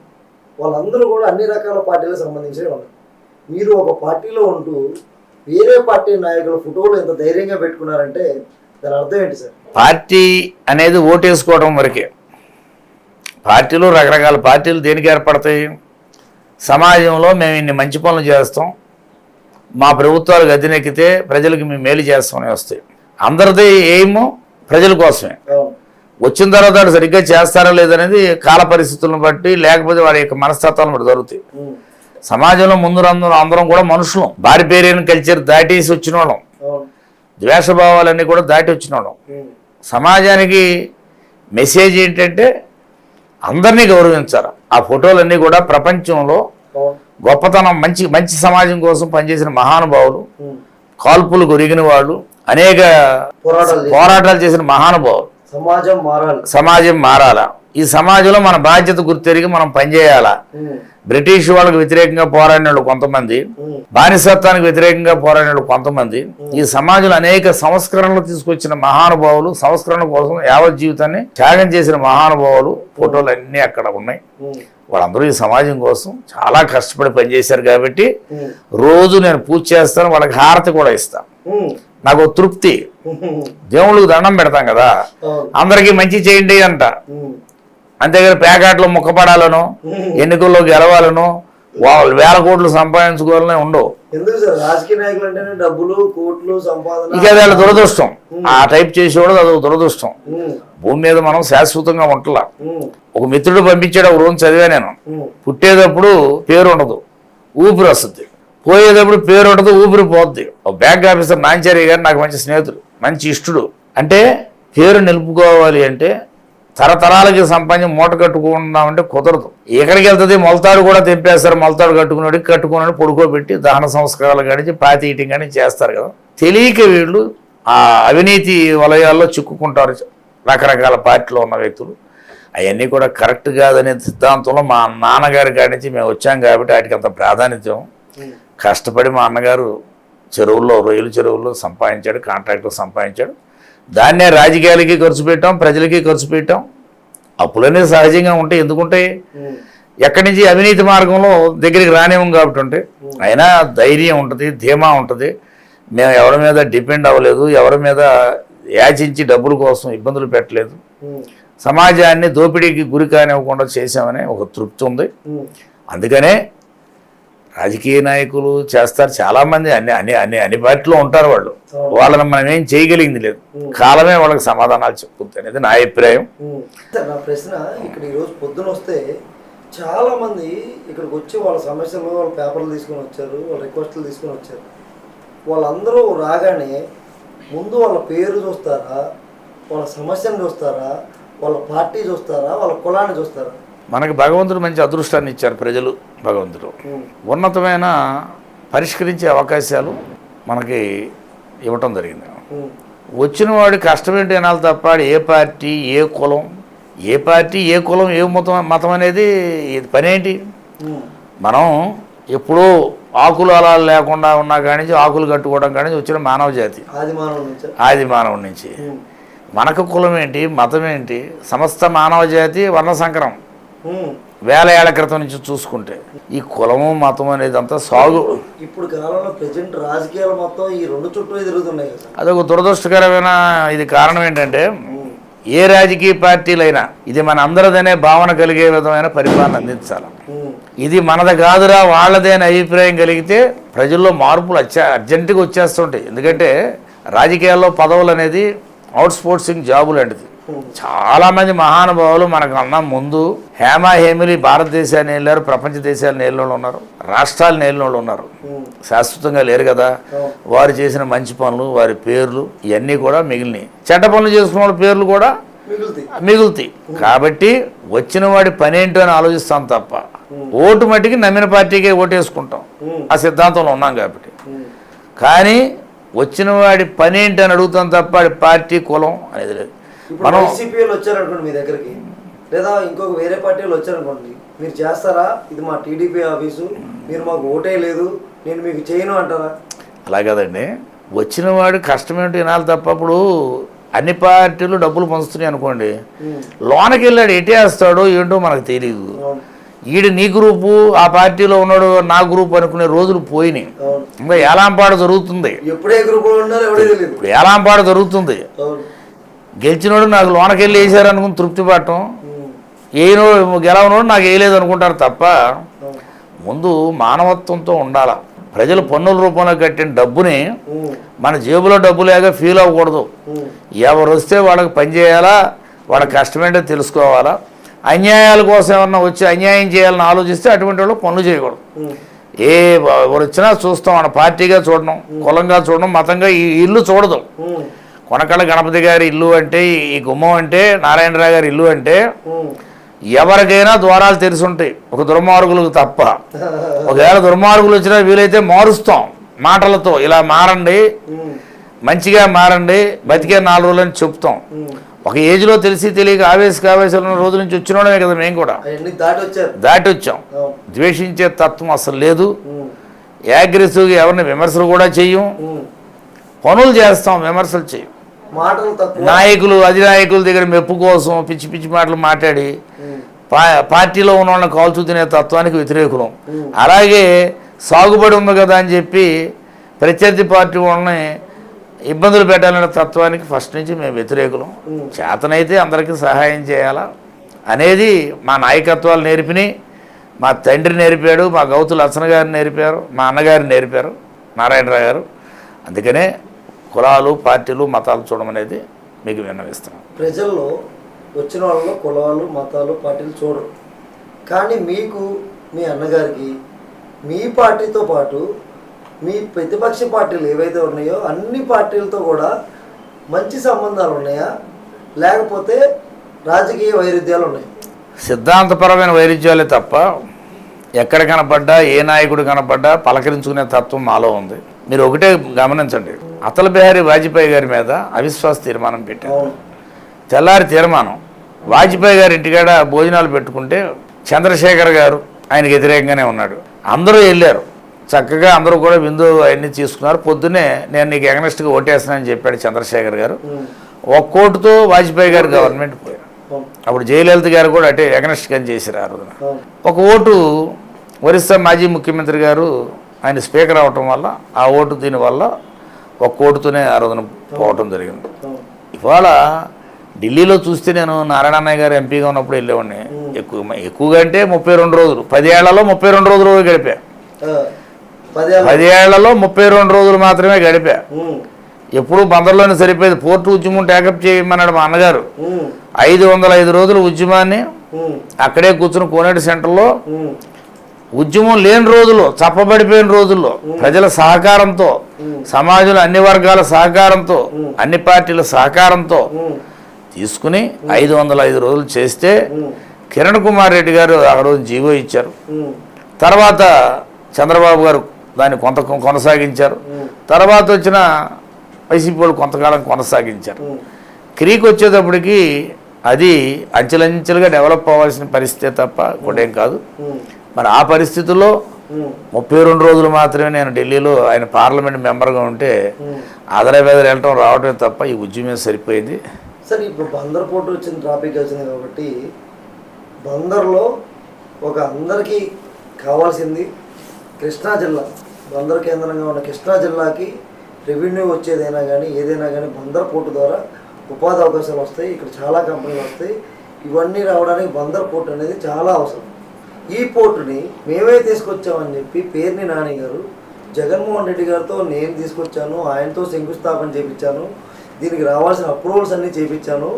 B: వాళ్ళందరూ కూడా అన్ని రకాల పార్టీలకు సంబంధించి ఉన్నారు. మీరు ఒక పార్టీలో ఉంటూ వేరే పార్టీ నాయకుల ఫోటోలు ఎంత ధైర్యంగా పెట్టుకున్నారంటే దాని అర్థం ఏంటి సార్?
C: పార్టీ అనేది ఓటేసుకోవడం వరకే. పార్టీలు రకరకాల పార్టీలు దేనికి ఏర్పడతాయి? సమాజంలో మేము ఇన్ని మంచి పనులు చేస్తాం, మా ప్రభుత్వాలు గద్దెనెక్కితే ప్రజలకు మేము మేలు చేస్తామని వస్తాయి. అందరిది ఏమో ప్రజల కోసమే. వచ్చిన తర్వాత వాడు సరిగ్గా చేస్తారా లేదనేది కాల పరిస్థితులను బట్టి, లేకపోతే వాడి యొక్క మనస్తత్వాలను బట్టి జరుగుతాయి. సమాజంలో ముందు అందరం కూడా మనుషులు, బార్బేరియన్ కల్చర్ దాటేసి వచ్చిన వాళ్ళం, ద్వేషభావాలన్నీ కూడా దాటి వచ్చిన వాళ్ళం. సమాజానికి మెసేజ్ ఏంటంటే అందరినీ గౌరవించాలి. ఆ ఫోటోలన్నీ కూడా ప్రపంచంలో గొప్పతనం, మంచి మంచి సమాజం కోసం పనిచేసిన మహానుభావులు, కాల్పులు కొరిగిన వాళ్ళు, అనేక పోరాటాలు చేసిన మహానుభావులు. సమాజం మారాలా. ఈ సమాజంలో మన బాధ్యత గుర్తెరిగి మనం పనిచేయాలా. బ్రిటిష్ వాళ్ళకి వ్యతిరేకంగా పోరాడిన వాళ్ళు కొంతమంది, బానిసత్వానికి వ్యతిరేకంగా పోరాడిన వాళ్ళు కొంతమంది, ఈ సమాజంలో అనేక సంస్కరణలు తీసుకొచ్చిన మహానుభావులు, సంస్కరణ కోసం యావత్ జీవితాన్ని త్యాగం చేసిన మహానుభావులు ఫోటోలు అన్నీ అక్కడ ఉన్నాయి. వాళ్ళందరూ ఈ సమాజం కోసం చాలా కష్టపడి పనిచేశారు. కాబట్టి రోజు నేను పూజ చేస్తాను, వాళ్ళకి హారతి కూడా ఇస్తాను. నాకు తృప్తి. దేవుళ్ళకి దండం పెడతాం కదా, అందరికీ మంచి చేయండి అంట. అంతేగాని ప్యాకెట్లో ముక్కపడాలను, ఎన్నికల్లో గెలవాలను, వాళ్ళు 1000 కోట్లు సంపాదించుకోవాలనే ఉండవు. ఇక అది వాళ్ళ దురదృష్టం. ఆ టైప్ చేసేవాడు అదొక దురదృష్టం. భూమి మీద మనం శాశ్వతంగా ఉంటలా. ఒక మిత్రుడు పంపించాడు, ఒక రోజు చదివా నేను. పుట్టేటప్పుడు పేరు ఉండదు, ఊపిరి వస్తుంది. పోయేటప్పుడు పేరు ఉండదు, ఊపిరి పోద్ది. ఒక బ్యాంక్ ఆఫీసర్ నాంచారి గారు నాకు మంచి స్నేహితుడు, మంచి ఇష్టడు. అంటే పేరు నిలుపుకోవాలి అంటే తరతరాలకి సంపాదించి మూట కట్టుకుందామంటే కుదరదు. ఎక్కడికి వెళ్తుంది? మొలతాడు కూడా తెంపేస్తారు. మొలతాడు కట్టుకున్నాడు పడుకోబెట్టి దహన సంస్కారాలు కానించి పాతీయటం కానీ చేస్తారు కదా. తెలియక వీళ్ళు ఆ అవినీతి వలయాల్లో చిక్కుకుంటారు రకరకాల పార్టీలో ఉన్న వ్యక్తులు. అవన్నీ కూడా కరెక్ట్ కాదనే సిద్ధాంతంలో మా నాన్నగారి కాడి నుంచి మేము వచ్చాం కాబట్టి వాటికి అంత ప్రాధాన్యత. కష్టపడి మా అన్నగారు రొయ్యల చెరువుల్లో సంపాదించాడు, కాంట్రాక్టర్ సంపాదించాడు. దాన్నే రాజకీయాలకి ఖర్చు పెట్టాం, ప్రజలకి ఖర్చు పెట్టాం. అప్పులనే సహజంగా ఉంటాయి, ఎందుకుంటాయి? ఎక్కడి నుంచి అవినీతి మార్గంలో దగ్గరికి రానివ్వం కాబట్టి ఉంటాయి. అయినా ధైర్యం ఉంటుంది, ధీమా ఉంటుంది. మేము ఎవరి మీద డిపెండ్ అవ్వలేదు, ఎవరి మీద యాచించి డబ్బుల కోసం ఇబ్బందులు పెట్టలేదు. సమాజాన్ని దోపిడీకి గురి కానివ్వకుండా చేసామనే ఒక తృప్తి ఉంది. అందుకనే రాజకీయ నాయకులు చేస్తారు, చాలా మంది అన్ని పార్టీలో ఉంటారు. వాళ్ళని మనం ఏం చేయగలిగింది లేదు. కాలమే వాళ్ళకి సమాధానాలు చెప్పుకుంది అనేది నా అభిప్రాయం.
B: నా ప్రశ్న, ఇక్కడ ఈరోజు పొద్దున వస్తే చాలా మంది ఇక్కడికి వచ్చి వాళ్ళ సమస్యలు, వాళ్ళ పేపర్లు తీసుకొని వచ్చారు, వాళ్ళ రిక్వెస్ట్లు తీసుకొని వచ్చారు. వాళ్ళందరూ రాగానే ముందు వాళ్ళ పేరు చూస్తారా, వాళ్ళ సమస్యను చూస్తారా, వాళ్ళ పార్టీ చూస్తారా, వాళ్ళ కులాన్ని చూస్తారా?
C: మనకి భగవంతుడు మంచి అదృష్టాన్ని ఇచ్చారు ప్రజలు. భగవంతుడు ఉన్నతమైన పరిష్కరించే అవకాశాలు మనకి ఇవ్వటం జరిగింది. వచ్చిన వాడి కష్టం ఏంటి అనాలి తప్ప ఏ పార్టీ ఏ కులం ఏ మతం అనేది ఇది పనేంటి. మనం ఎప్పుడూ ఆకులు అలా లేకుండా ఉన్నా కానీ ఆకులు కట్టుకోవడం కానీ వచ్చిన మానవ జాతి ఆది మానవుడి నుంచి. మనకు కులం ఏంటి, మతం ఏంటి, సమస్త మానవ జాతి వర్ణ సంకరం. వేల ఏళ్ల క్రితం నుంచి చూసుకుంటే ఈ కులము మతం అనేది అంతా సాగు.
B: ఇప్పుడు కాలంలో ప్రెజెంట్ రాజకీయాలు మొత్తం ఈ రెండు చుట్టూ తిరుగుతున్నాయి.
C: అదొక దురదృష్టకరమైన ఇది. కారణం ఏంటంటే ఏ రాజకీయ పార్టీలైనా ఇది మన అందరిదనే భావన కలిగే విధమైన పరిపాలన అందించాలి. ఇది మనది కాదురా వాళ్ళదే అనే అభిప్రాయం కలిగితే ప్రజల్లో మార్పులు అర్జెంటుగా వచ్చేస్తుంటాయి. ఎందుకంటే రాజకీయాల్లో పదవులు అనేది అవుట్ స్పోర్ట్సింగ్ జాబు లాంటిది. చాలామంది మహానుభావులు మనకు అన్న ముందు హేమిలి భారతదేశాన్ని వెళ్ళారు, ప్రపంచ దేశాలను ఏలిన వాళ్ళు ఉన్నారు, రాష్ట్రాలను ఏలిన వాళ్ళు ఉన్నారు. శాశ్వతంగా లేరు కదా. వారు చేసిన మంచి పనులు, వారి పేర్లు ఇవన్నీ కూడా మిగిలినాయి. చెడ్డ పనులు చేసుకున్న వాళ్ళ పేర్లు కూడా మిగులుతాయి. కాబట్టి వచ్చిన వాడి పని ఏంటో అని ఆలోచిస్తాం తప్ప ఓటు మట్టికి నమ్మిన పార్టీకే ఓటేసుకుంటాం. ఆ సిద్ధాంతంలో ఉన్నాం కాబట్టి. కానీ వచ్చిన వాడి పని ఏంటి అని అడుగుతాం తప్ప వాడి పార్టీ కులం అనేది లేదు.
B: మనం వైసీపీలు వచ్చారనుకోండి మీ దగ్గరికి, లేదా ఇంకొక వేరే పార్టీలు వచ్చారనుకోండి, మీరు చేస్తారా? ఇది మా టీడీపీ ఆఫీసు, మీరు మాకు ఓటే లేదు, నేను మీకు చేయను అంటారా?
C: అలా కదండి. వచ్చిన వాడు కష్టమేంటి వినాలి తప్ప ఇప్పుడు అన్ని పార్టీలు డబ్బులు పంచుతున్నాయి అనుకోండి, లోనకి వెళ్ళాడు ఎటేస్తాడో ఏంటో మనకు తెలియదు. ఈడు నీ గ్రూపు, ఆ పార్టీలో ఉన్నాడు నా గ్రూప్ అనుకునే రోజులు పోయినాయి. ఇంకా ఏలాంపాడు జరుగుతుంది. ఏలాంపాడు జరుగుతుంది. గెలిచినోడు నాకు లోనకెళ్ళి వేసారనుకుని తృప్తి పడటం, గెలవనోడు నాకు వేయలేదు అనుకుంటారు తప్ప ముందు మానవత్వంతో ఉండాల. ప్రజలు పన్నుల రూపంలో కట్టిన డబ్బుని మన జేబులో డబ్బు లేక ఫీల్ అవ్వకూడదు. ఎవరు వస్తే వాళ్ళకి పని చేయాలా, వాళ్ళ కష్టమేంటో తెలుసుకోవాలా. అన్యాయాల కోసం ఏమన్నా వచ్చి అన్యాయం చేయాలని ఆలోచిస్తే అటువంటి వాళ్ళు పనులు చేయకూడదు. ఎవరు వచ్చినా చూస్తాం, మన పార్టీగా చూడడం, కులంగా చూడడం, మతంగా ఈ ఇల్లు చూడదు. కొనకళ్ళ గణపతి గారి ఇల్లు అంటే, ఈ గుమ్మం అంటే, నారాయణరావు గారి ఇల్లు అంటే ఎవరికైనా ద్వారాలు తెరిచి ఉంటాయి, ఒక దుర్మార్గులకు తప్ప. ఒకవేళ దుర్మార్గులు వచ్చినా వీలైతే మారుస్తాం మాటలతో, ఇలా మారండి, మంచిగా మారండి, బతికే 4 రోజులని చెప్తాం. ఒక ఏజ్లో తెలిసి తెలియక ఆవేశాలు రోజుల నుంచి వచ్చినోడమే కదా మేము కూడా దాటి వచ్చాం. ద్వేషించే తత్వం అసలు లేదు. అగ్రెసివ్గా ఎవరిని విమర్శలు కూడా చెయ్యం, పనులు చేస్తాం, విమర్శలు చేయం. నాయకులు అధినాయకుల దగ్గర మెప్పు కోసం పిచ్చి పిచ్చి మాటలు మాట్లాడి పార్టీలో ఉన్న వాళ్ళని కాల్చు తినే తత్వానికి వ్యతిరేకులం. అలాగే సాగుబడి ఉంది కదా అని చెప్పి ప్రత్యర్థి పార్టీ వాళ్ళని ఇబ్బందులు పెట్టాలనే తత్వానికి ఫస్ట్ నుంచి మేము వ్యతిరేకులం. చేతనైతే అందరికీ సహాయం చేయాలా అనేది మా నాయకత్వాలు నేర్పినాయి. మా తండ్రి నేర్పాడు, మా గౌతు లచ్చన గారు నేర్పారు, మా అన్నగారు నేర్పారు, నారాయణరావు గారు. అందుకనే కులాలు, పార్టీలు, మతాలు చూడమనేది మీకు విన్నవిస్తున్నాం.
B: ప్రజల్లో వచ్చిన వాళ్ళలో కులాలు, మతాలు, పార్టీలు చూడరు. కానీ మీకు, మీ అన్నగారికి, మీ పార్టీతో పాటు మీ ప్రతిపక్ష పార్టీలు ఏవైతే ఉన్నాయో అన్ని పార్టీలతో కూడా మంచి సంబంధాలు ఉన్నాయా, లేకపోతే రాజకీయ వైరుధ్యాలు ఉన్నాయి?
C: సిద్ధాంతపరమైన వైరుధ్యాలే తప్ప ఎక్కడ కనపడ్డా, ఏ నాయకుడు కనపడ్డా పలకరించుకునే తత్వం మాలో ఉంది. మీరు ఒకటే గమనించండి, అటల్ బిహారీ వాజ్పేయి గారి మీద అవిశ్వాస తీర్మానం పెట్టారు. తెల్లారి తీర్మానం, వాజ్పేయి గారి ఇంటికాడ భోజనాలు పెట్టుకుంటే చంద్రశేఖర్ గారు ఆయనకు వ్యతిరేకంగానే ఉన్నాడు. అందరూ వెళ్ళారు, చక్కగా అందరూ కూడా విందు అవన్నీ తీసుకున్నారు. పొద్దున్నే నేను నీకు ఎగనెస్ట్గా ఓటేస్తానని చెప్పాడు చంద్రశేఖర్ గారు. ఒక్క ఓటుతో వాజ్పేయి గారు గవర్నమెంట్ పోయారు. అప్పుడు జయలలిత గారు కూడా అటే ఎగనెస్ట్గా చేశారు. ఆ రోజున ఒక ఓటు ఒరిస్సా మాజీ ముఖ్యమంత్రి గారు ఆయన స్పీకర్ అవటం వల్ల ఆ ఓటు దీనివల్ల ఒక్క ఓటుతోనే ఆ రోజున పోవటం జరిగింది. ఇవాళ ఢిల్లీలో చూస్తే నేను నారాయణన్నయ్య గారు ఎంపీగా ఉన్నప్పుడు వెళ్ళేవాడిని. ఎక్కువగా అంటే 32 రోజులు, 10 ఏళ్లలో 32 రోజులు గడిపా. 10 ఏళ్లలో 32 రోజులు మాత్రమే గడిపా. ఎప్పుడు బందర్లోనే సరిపోయేది. పోర్టు ఉద్యమం టేకప్ చేయమన్నాడు మా అన్నగారు. 505 రోజుల ఉద్యమాన్ని అక్కడే కూర్చుని కోనేటి సెంటర్లో ఉద్యమం లేని రోజుల్లో, చప్పబడిపోయిన రోజుల్లో ప్రజల సహకారంతో, సమాజంలో అన్ని వర్గాల సహకారంతో, అన్ని పార్టీల సహకారంతో తీసుకుని 505 రోజులు చేస్తే కిరణ్ కుమార్ రెడ్డి గారు ఆ రోజు జీవో ఇచ్చారు. తర్వాత చంద్రబాబు గారు దాన్ని కొనసాగించారు. తర్వాత వచ్చిన వైసీపీ వాళ్ళు కొంతకాలం కొనసాగించారు. క్రీక్ వచ్చేటప్పటికి అది అంచెలంచెలుగా డెవలప్ అవ్వాల్సిన పరిస్థితే తప్ప ఇంకోటేం కాదు. మరి ఆ పరిస్థితుల్లో 32 రోజులు మాత్రమే నేను ఢిల్లీలో ఆయన పార్లమెంట్ మెంబర్గా ఉంటే ఆదరవేదలు వెళ్ళటం రావడమే తప్ప ఈ ఉద్యమం సరిపోయింది.
B: సార్ ఇప్పుడు బందర్ పోర్టు వచ్చిన ట్రాఫిక్ వచ్చింది కాబట్టి బందర్లో ఒక అందరికీ కావాల్సింది కృష్ణా జిల్లా, బందర్ కేంద్రంగా ఉన్న కృష్ణా జిల్లాకి రెవెన్యూ వచ్చేదైనా కానీ ఏదైనా కానీ బందర్ పోర్టు ద్వారా ఉపాధి అవకాశాలు వస్తాయి. ఇక్కడ చాలా కంపెనీలు వస్తాయి. ఇవన్నీ రావడానికి బందర్ పోర్టు అనేది చాలా అవసరం. ఈ పోర్టుని మేమే తీసుకొచ్చామని చెప్పి పేర్ని నాని గారు జగన్మోహన్ రెడ్డి గారితో నేను తీసుకొచ్చాను, ఆయనతో శంకుస్థాపన చేయించాను, దీనికి రావాల్సిన అప్రూవల్స్ అన్నీ చేయించాను,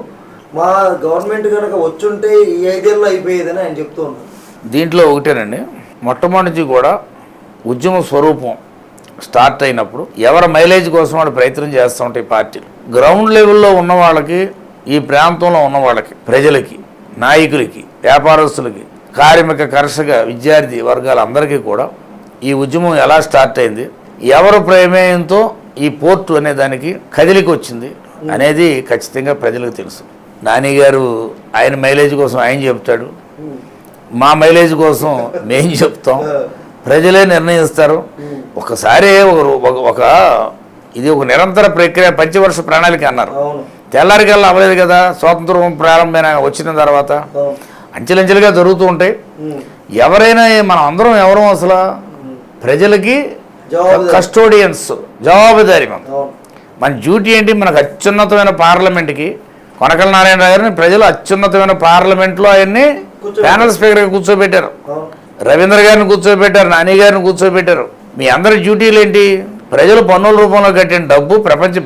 B: మా గవర్నమెంట్ కనుక వచ్చుంటే ఈ 5 ఏళ్ళు అయిపోయేదని ఆయన చెప్తూ ఉన్నారు.
C: దీంట్లో ఒకటేనండి, మొట్టమొదటి కూడా ఉద్యమ స్వరూపం స్టార్ట్ అయినప్పుడు ఎవరి మైలేజ్ కోసం వాళ్ళు ప్రయత్నం చేస్తూ ఉంటాయి పార్టీలు. గ్రౌండ్ లెవెల్లో ఉన్న వాళ్ళకి, ఈ ప్రాంతంలో ఉన్న వాళ్ళకి, ప్రజలకి, నాయకులకి, వ్యాపారస్తులకి, కార్మిక కర్షక విద్యార్థి వర్గాలందరికీ కూడా ఈ ఉద్యమం ఎలా స్టార్ట్ అయింది, ఎవరు ప్రమేయంతో ఈ పోర్టు అనే దానికి కదిలికి వచ్చింది అనేది ఖచ్చితంగా ప్రజలకు తెలుసు. నాని గారు ఆయన మైలేజ్ కోసం ఆయన చెప్తాడు, మా మైలేజ్ కోసం మేము చెప్తాం, ప్రజలే నిర్ణయిస్తారు. ఒకసారి ఇది ఒక నిరంతర ప్రక్రియ, పంచవర్ష ప్రణాళిక అన్నారు. తెల్లారికల్లా అవ్వలేదు కదా, స్వాతంత్రం ప్రారంభమైన వచ్చిన తర్వాత అంచెలంచెలుగా జరుగుతూ ఉంటాయి. ఎవరైనా మనం అందరం ఎవరం అసలు ప్రజలకి కస్టోడియన్స్, జవాబుదారి. మన డ్యూటీ ఏంటి? మనకు అత్యున్నతమైన పార్లమెంట్కి కొనకల నారాయణరావు గారిని ప్రజలు అత్యున్నతమైన పార్లమెంట్లో ఆయన్ని ప్యానల్ స్పీకర్గా కూర్చోబెట్టారు, రవీంద్ర గారిని కూర్చోబెట్టారు, నాని గారిని కూర్చోబెట్టారు. మీ అందరి డ్యూటీలు ఏంటి? ప్రజలు పన్నుల రూపంలో కట్టిన డబ్బు,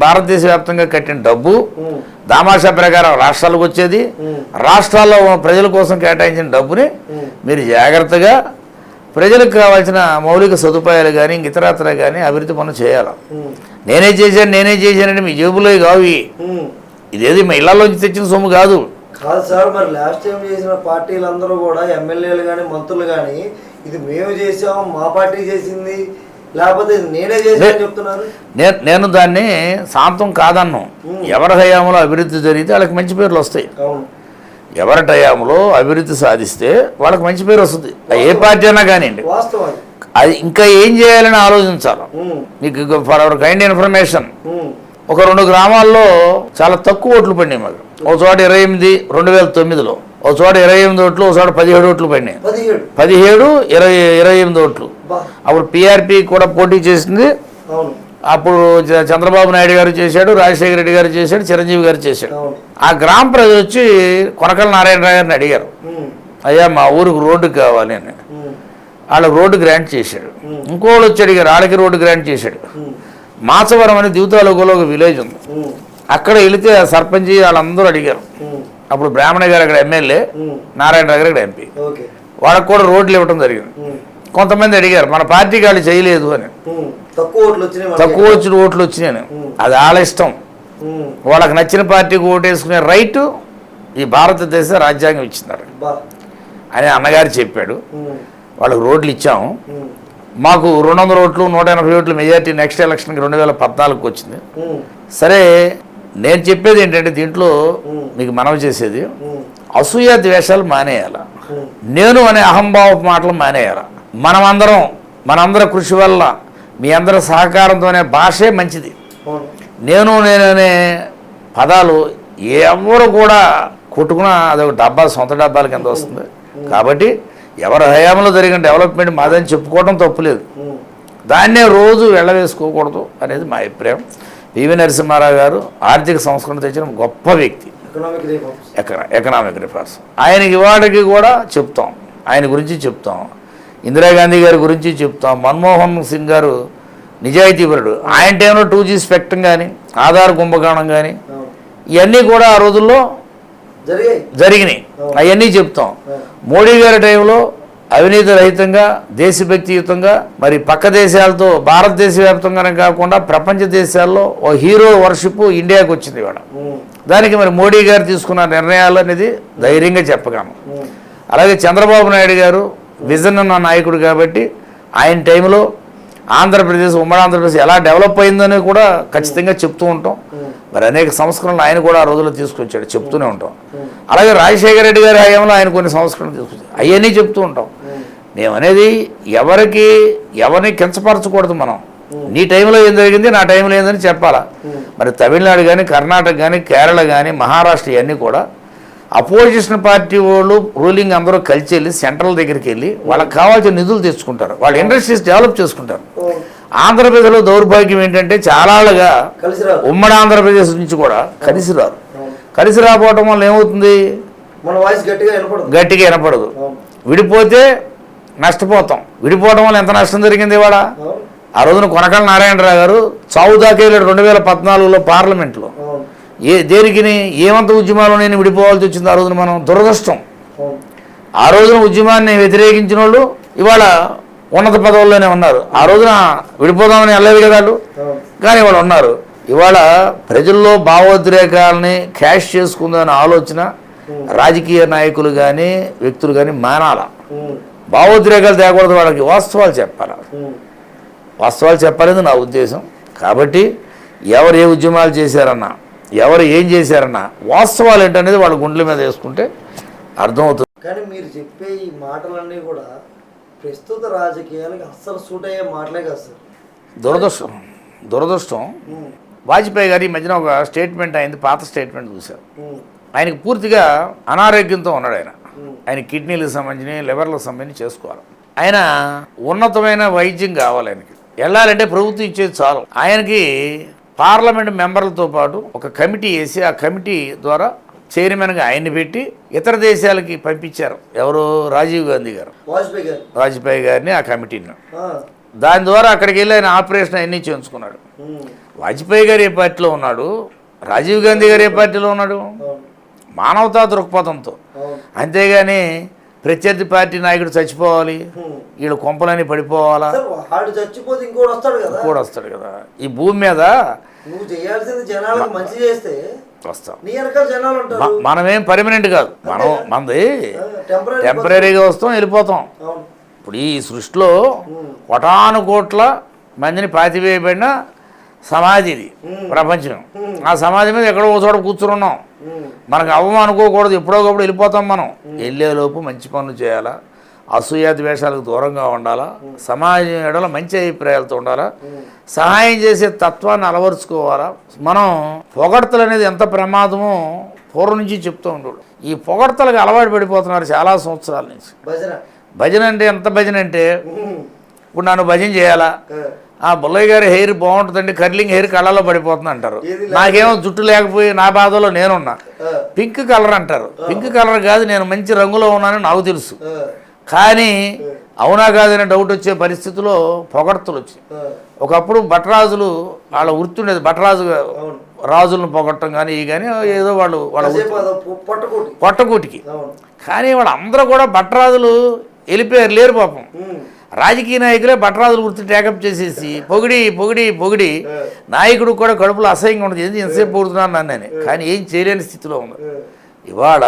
C: భారతదేశ వ్యాప్తంగా కట్టిన డబ్బు దామాషా ప్రకారం రాష్ట్రాలకు వచ్చేది, రాష్ట్రాల్లో ప్రజల కోసం కేటాయించిన డబ్బుని మీరు జాగ్రత్తగా ప్రజలకు కావాల్సిన మౌలిక సదుపాయాలు కానీ ఇతరత్ర కానీ అభివృద్ధి పనులు చేయాలి. నేనే చేశానంటే మీ జేబులో కావు, ఇదేది మా ఇళ్లలోంచి తెచ్చిన సొమ్ము కాదు.
B: కాదు సార్, మరి లాస్ట్ టైం చేసిన పార్టీలందరూ కూడా ఎమ్మెల్యేలు కానీ మంత్రులు కానీ ఇది మేము చేసాం, మా పార్టీ చేసింది, లేకపోతే నేనే చేసాను చెప్తున్నారు.
C: నేను దాన్ని శాంతం కాదన్ను. ఎవరి హయాంలో అభివృద్ధి జరిగితే వాళ్ళకి మంచి పేర్లు వస్తాయి. ఎవరి టైంలో అభివృద్ధి సాధిస్తే వాళ్ళకి మంచి పేరు వస్తుంది. ఏ పార్టీ అయినా కానివ్వండి. అది ఇంకా ఏం చేయాలని ఆలోచించాలి. మీకు ఫర్ అవర్ కైండ్ ఇన్ఫర్మేషన్, ఒక 2 గ్రామాల్లో చాలా తక్కువ ఓట్లు పడినాయి మాకు. ఒక చోట 28 2009లో, ఒక చోట 28 ఓట్లు, ఒక చోట 17 ఓట్లు పడినాయి. 17, 28 ఓట్లు. అప్పుడు పిఆర్పి కూడా పోటీ చేసింది. అప్పుడు చంద్రబాబు నాయుడు గారు చేశాడు, రాజశేఖర రెడ్డి గారు చేశాడు, చిరంజీవి గారు చేశాడు. ఆ గ్రామ ప్రజలు వచ్చి కొనకల నారాయణరావు గారిని అడిగారు, అయ్యా మా ఊరికి రోడ్డు కావాలి అని. వాళ్ళకి రోడ్డు గ్రాంట్ చేశాడు. ఇంకోళ్ళు వచ్చి అడిగారు, వాళ్ళకి రోడ్డు గ్రాంట్ చేశాడు. మాచవరం అని దివుతాలుగులో ఒక విలేజ్ ఉంది, అక్కడ వెళితే సర్పంచ్ వాళ్ళందరూ అడిగారు. అప్పుడు బ్రాహ్మణ గారు అక్కడ ఎమ్మెల్యే, నారాయణరావు గారు అక్కడ ఎంపీ, వాళ్ళకు కూడా రోడ్లు ఇవ్వడం జరిగింది. కొంతమంది అడిగారు మన పార్టీకి వాళ్ళు చేయలేదు అని, తక్కువ వచ్చిన ఓట్లు వచ్చినాయని. అది వాళ్ళ ఇష్టం, వాళ్ళకి నచ్చిన పార్టీకి ఓటు వేసుకునే రైటు ఈ భారతదేశ రాజ్యాంగం ఇచ్చినారు అని అన్నగారు చెప్పాడు. వాళ్ళకి రోడ్లు ఇచ్చాము. మాకు 200 ఓట్లు 180 ఓట్లు మెజార్టీ నెక్స్ట్ ఎలక్షన్కి 2014కి వచ్చింది. సరే, నేను చెప్పేది ఏంటంటే దీంట్లో మీకు మనవి చేసేది, అసూయ ద్వేషాలు మానేయాల, నేను అనే అహంభావ మాటలు మానేయాల. మనందరం కృషి వల్ల మీ అందరి సహకారంతోనే భాషే మంచిది. నేననే పదాలు ఎవరు కూడా కొట్టుకున్నా అదొక డబ్బా, సొంత డబ్బాల కింద వస్తుంది. కాబట్టి ఎవరి హయాంలో జరిగిన డెవలప్మెంట్ మాదని చెప్పుకోవడం తప్పులేదు, దాన్నే రోజు వెళ్ళవేసుకోకూడదు అనేది మా అభిప్రాయం. పివి నరసింహారావు గారు ఆర్థిక సంస్కరణ తెచ్చిన గొప్ప వ్యక్తి, ఎకనామిక్ రిఫార్మ్స్. ఆయనకి ఇవాళకి కూడా చెప్తాం, ఆయన గురించి చెప్తాం, ఇందిరాగాంధీ గారి గురించి చెప్తాం, మన్మోహన్ సింగ్ గారు నిజాయితీపరుడు, ఆయన టైంలో 2G స్పెక్ట్రం కానీ ఆధార్ కుంభకోణం కానీ ఇవన్నీ కూడా ఆ రోజుల్లో జరిగినాయి, అవన్నీ చెప్తాం. మోడీ గారి టైంలో అవినీతి రహితంగా దేశభక్తియుతంగా మరి పక్క దేశాలతో భారతదేశ వ్యాప్తంగానే కాకుండా ప్రపంచ దేశాల్లో ఓ హీరో వర్షిప్ ఇండియాకి వచ్చింది ఇవాళ. దానికి మరి మోడీ గారు తీసుకున్న నిర్ణయాలు అనేది ధైర్యంగా చెప్పగలను. అలాగే చంద్రబాబు నాయుడు గారు విజన్ ఉన్న నాయకుడు కాబట్టి ఆయన టైంలో ఆంధ్రప్రదేశ్ ఉమ్మడి ఆంధ్రప్రదేశ్ ఎలా డెవలప్ అయిందని కూడా ఖచ్చితంగా చెప్తూ ఉంటాం. మరి అనేక సంస్కరణలు ఆయన కూడా ఆ రోజుల్లో తీసుకొచ్చాడు, చెప్తూనే ఉంటాం. అలాగే రాజశేఖర రెడ్డి గారి హయాంలో ఆయన కొన్ని సంస్కరణలు తీసుకొచ్చాడు, అవన్నీ చెప్తూ ఉంటాం. మేము అనేది ఎవరిని కించపరచకూడదు. మనం నీ టైంలో ఏం జరిగింది, నా టైంలో ఏందని చెప్పాలా. మరి తమిళనాడు కానీ, కర్ణాటక కానీ, కేరళ కానీ, మహారాష్ట్ర ఇవన్నీ కూడా అపోజిషన్ పార్టీ వాళ్ళు రూలింగ్ అందరూ కలిసి వెళ్ళి సెంట్రల్ దగ్గరికి వెళ్ళి వాళ్ళకి కావాల్సిన నిధులు తెచ్చుకుంటారు, వాళ్ళ ఇండస్ట్రీస్ డెవలప్ చేసుకుంటారు. ఆంధ్రప్రదేశ్లో దౌర్భాగ్యం ఏంటంటే చాలాగా ఉమ్మడి ఆంధ్రప్రదేశ్ నుంచి కూడా కలిసి రాకపోవటం వల్ల ఏమవుతుంది,
B: మన వాయిస్
C: గట్టిగా వినపడదు. విడిపోతే నష్టపోతాం. విడిపోవడం వల్ల ఎంత నష్టం జరిగింది ఇవాళ. ఆ రోజున కొనకళ్ళ నారాయణరావు గారు చావు దాకా వెళ్ళాడు 2014లో పార్లమెంట్లో. దేనికి ఏమంత ఉద్యమాలు నేను విడిపోవాల్సి వచ్చింది ఆ రోజున. మనం దురదృష్టం. ఆ రోజున ఉద్యమాన్ని వ్యతిరేకించిన వాళ్ళు ఇవాళ ఉన్నత పదవుల్లోనే ఉన్నారు. ఆ రోజున విడిపోదామని వెళ్ళలేదు కదా వాళ్ళు, కానీ వాళ్ళు ఉన్నారు. ఇవాళ ప్రజల్లో భావోద్రేకాలని క్యాష్ చేసుకుందామనే ఆలోచన రాజకీయ నాయకులు కానీ వ్యక్తులు కానీ మానాల. భావోద్రేకాలు తేకూడదు, వాళ్ళకి వాస్తవాలు చెప్పాలని నా ఉద్దేశం. కాబట్టి ఎవరు ఏ ఉద్యమాలు చేశారన్నా, ఎవరు ఏం చేశారన్నా వాస్తవాలు ఏంటనేది వాళ్ళ గుండెల మీద వేసుకుంటే అర్థమవుతుంది.
B: కానీ మీరు చెప్పే ఈ మాటలన్నీ కూడా ప్రస్తుత రాజకీయాలకు అస్సలు సూట్ అయ్యే మాటలే కాదు సార్.
C: దురదృష్టం. వాజ్పేయి గారు ఈ మధ్యన ఒక స్టేట్మెంట్ అయింది, పాత స్టేట్మెంట్ చూశారు. ఆయనకు పూర్తిగా అనారోగ్యంతో ఉన్నాడు. ఆయన కిడ్నీలకు సంబంధించి, లివర్లకు సంబంధించి చేసుకోవాలి. ఆయన ఉన్నతమైన వైద్యం కావాలి. ఆయనకి వెళ్ళాలంటే ప్రభుత్వం ఇచ్చేది చాలు. ఆయనకి పార్లమెంట్ మెంబర్లతో పాటు ఒక కమిటీ వేసి ఆ కమిటీ ద్వారా చైర్మన్గా ఆయన్ని పెట్టి ఇతర దేశాలకి పంపించారు. ఎవరు? రాజీవ్ గాంధీ గారు, వాజ్పేయి గారిని ఆ కమిటీని. దాని ద్వారా అక్కడికి వెళ్ళి ఆయన ఆపరేషన్ అన్నీ చేయించుకున్నాడు. వాజ్పేయి గారు ఏ పార్టీలో ఉన్నాడు, రాజీవ్ గాంధీ గారు ఏ పార్టీలో ఉన్నాడు? మానవతా దృక్పథంతో. అంతేగాని ప్రత్యర్థి పార్టీ నాయకుడు చచ్చిపోవాలి, వీళ్ళు కొంపలని పడిపోవాలా, ఇంకోటి వస్తాడు కదా ఈ భూమి మీద. వస్తాం. మనమేం పర్మనెంట్ కాదు, మనది టెంపరీగా వస్తాం, వెళ్ళిపోతాం. ఇప్పుడు ఈ సృష్టిలో కోటాను కోట్ల మందిని పాతివేయబడిన సమాధి ఇది ప్రపంచం. ఆ సమాధి మీద ఎక్కడో ఒక చోట కూర్చుని ఉన్నాం. మనకు అవ్వం అనుకోకూడదు, ఎప్పుడోకప్పుడు వెళ్ళిపోతాం. మనం వెళ్ళేలోపు మంచి పనులు చేయాలా, అసూయ ద్వేషాలకు దూరంగా ఉండాలా, సమాజం ఎడల మంచి అభిప్రాయాలతో ఉండాలా, సహాయం చేసే తత్వాన్ని అలవరుచుకోవాలా. మనం పొగడ్తలు అనేది ఎంత ప్రమాదమో పూర్వం నుంచి చెప్తూ ఉండడు. ఈ పొగడ్తలకు అలవాటు పడిపోతున్నారు చాలా సంవత్సరాల నుంచి. భజన అంటే ఎంత భజన అంటే, ఇప్పుడు నన్ను భజన చేయాలా, ఆ బుల్లయ్య గారి హెయిర్ బాగుంటుందండి, కర్లింగ్ హెయిర్ కళ్ళలో పడిపోతుంది అంటారు. నాకేమో జుట్టు లేకపోయి నా బాధలో నేనున్నా. పింక్ కలర్ అంటారు. పింక్ కలర్ కాదు, నేను మంచి రంగులో ఉన్నానని నాకు తెలుసు. కానీ అవునా కాదనే డౌట్ వచ్చే పరిస్థితిలో పొగడ్తలు వచ్చాయి. ఒకప్పుడు భట్రాజులు వాళ్ళ వృత్తి ఉండేది, భట్రాజు రాజులను పొగట్టం కానీ ఈ కానీ ఏదో వాళ్ళ పొట్టకూటికి. కానీ వాళ్ళందరూ కూడా భట్రాజులు వెళ్ళిపోయారు, లేరు పాపం. రాజకీయ నాయకులే భట్రాజుల వృత్తి టేకప్ చేసేసి పొగిడి నాయకుడు కూడా కడుపులో అసహ్యంగా ఉండదు. ఏంది ఎంతసేపు పొగుడుతున్నాను నన్నని, కానీ ఏం చేయలేని స్థితిలో ఉంది. ఇవాళ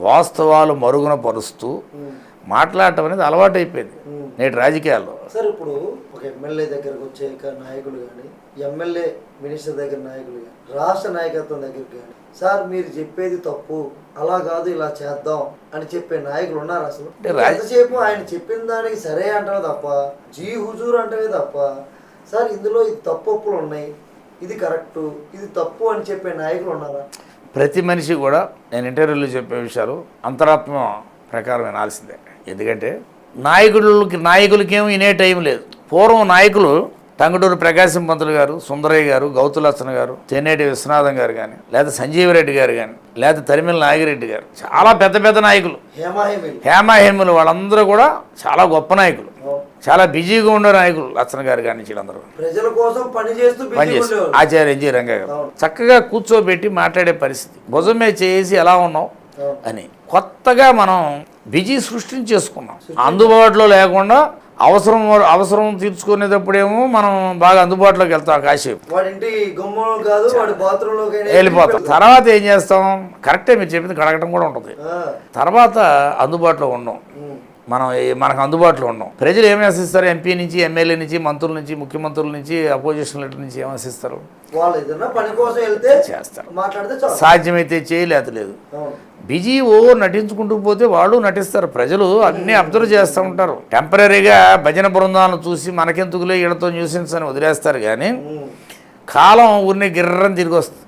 C: వాస్తవాలు మరుగున పరుస్తూ మాట్లాడటం అనేది అలవాటు అయిపోయింది నేటి రాజకీయాల్లో.
B: సార్ ఇప్పుడు ఒక ఎమ్మెల్యే దగ్గరకు వచ్చే నాయకులు కానీ, ఎమ్మెల్యే మినిస్టర్ దగ్గర నాయకులు కానీ, రాష్ట్ర నాయకత్వం దగ్గరికి కానీ, సార్ మీరు చెప్పేది తప్పు, అలా కాదు ఇలా చేద్దాం అని చెప్పే నాయకులు ఉన్నారు అసలు? ఎంతసేపు ఆయన చెప్పిన దానికి సరే అంటారు తప్ప, జీ హుజూర్ అంటవే తప్ప, సార్ ఇందులో ఇది తప్పులు ఉన్నాయి, ఇది కరెక్టు, ఇది తప్పు అని చెప్పే నాయకులు ఉన్నారా?
C: ప్రతి మనిషి కూడా నేను ఇంటర్వ్యూలో చెప్పే విషయాలు అంతరాత్మ ప్రకారం వినాల్సిందే. ఎందుకంటే నాయకులకేమో వినే టైం లేదు. పూర్వం నాయకులు టంగుటూరు ప్రకాశం పంతులు గారు, సుందరయ్య గారు, గౌతులచ్చన గారు, తెన్నేటి విశ్వనాథం గారు కానీ, లేదా సంజీవరెడ్డి గారు కానీ, లేదా తరిమిల నాగిరెడ్డి గారు, చాలా పెద్ద నాయకులు, హేమాహేములు, వాళ్ళందరూ కూడా చాలా గొప్ప నాయకులు, చాలా బిజీగా ఉండే నాయకులు. లచ్చన గారు కానీ వీళ్ళందరూ
B: ప్రజల కోసం పనిచేస్తూ
C: ఆచార్య ఎన్జీ రంగయ్య గారు చక్కగా కూర్చోబెట్టి మాట్లాడే పరిస్థితి, భుజం మీద చేసి ఎలా ఉన్నావు అని. కొత్తగా మనం బిజీ సృష్టించేసుకున్నాం. అందుబాటులో లేకుండా అవసరం తీర్చుకునేటప్పుడేమో మనం బాగా అందుబాటులోకి వెళ్తాం, కాసేపు వెళ్ళిపోతాం. తర్వాత ఏం చేస్తాం? కరెక్టే మీరు చెప్పింది, కడగటం కూడా ఉంటుంది. తర్వాత అందుబాటులో ఉండం. మనకు అందుబాటులో ఉన్నాం. ప్రజలు ఏమి ఆశిస్తారు? ఎంపీ నుంచి, ఎమ్మెల్యే నుంచి, మంత్రుల నుంచి, ముఖ్యమంత్రుల నుంచి, అపోజిషన్ లీడర్ నుంచి ఏం ఆశిస్తారు?
B: వాళ్ళు ఏదైనా పని కోసం వెళ్తే
C: చేస్తారు,
B: మాట్లాడితే చాలు.
C: సాధ్యమైతే చేయలేదు లేదు. బిజీ నటించుకుంటూ పోతే వాళ్ళు నటిస్తారు. ప్రజలు అన్నీ అబ్జర్వ్ చేస్తూ ఉంటారు. టెంపరీగా భజన బృందాలను చూసి మనకెందుకులే వీళ్ళతో న్యూసెన్స్ అని వదిలేస్తారు. కానీ కాలం ఊరిని గిర్రని తిరిగి వస్తుంది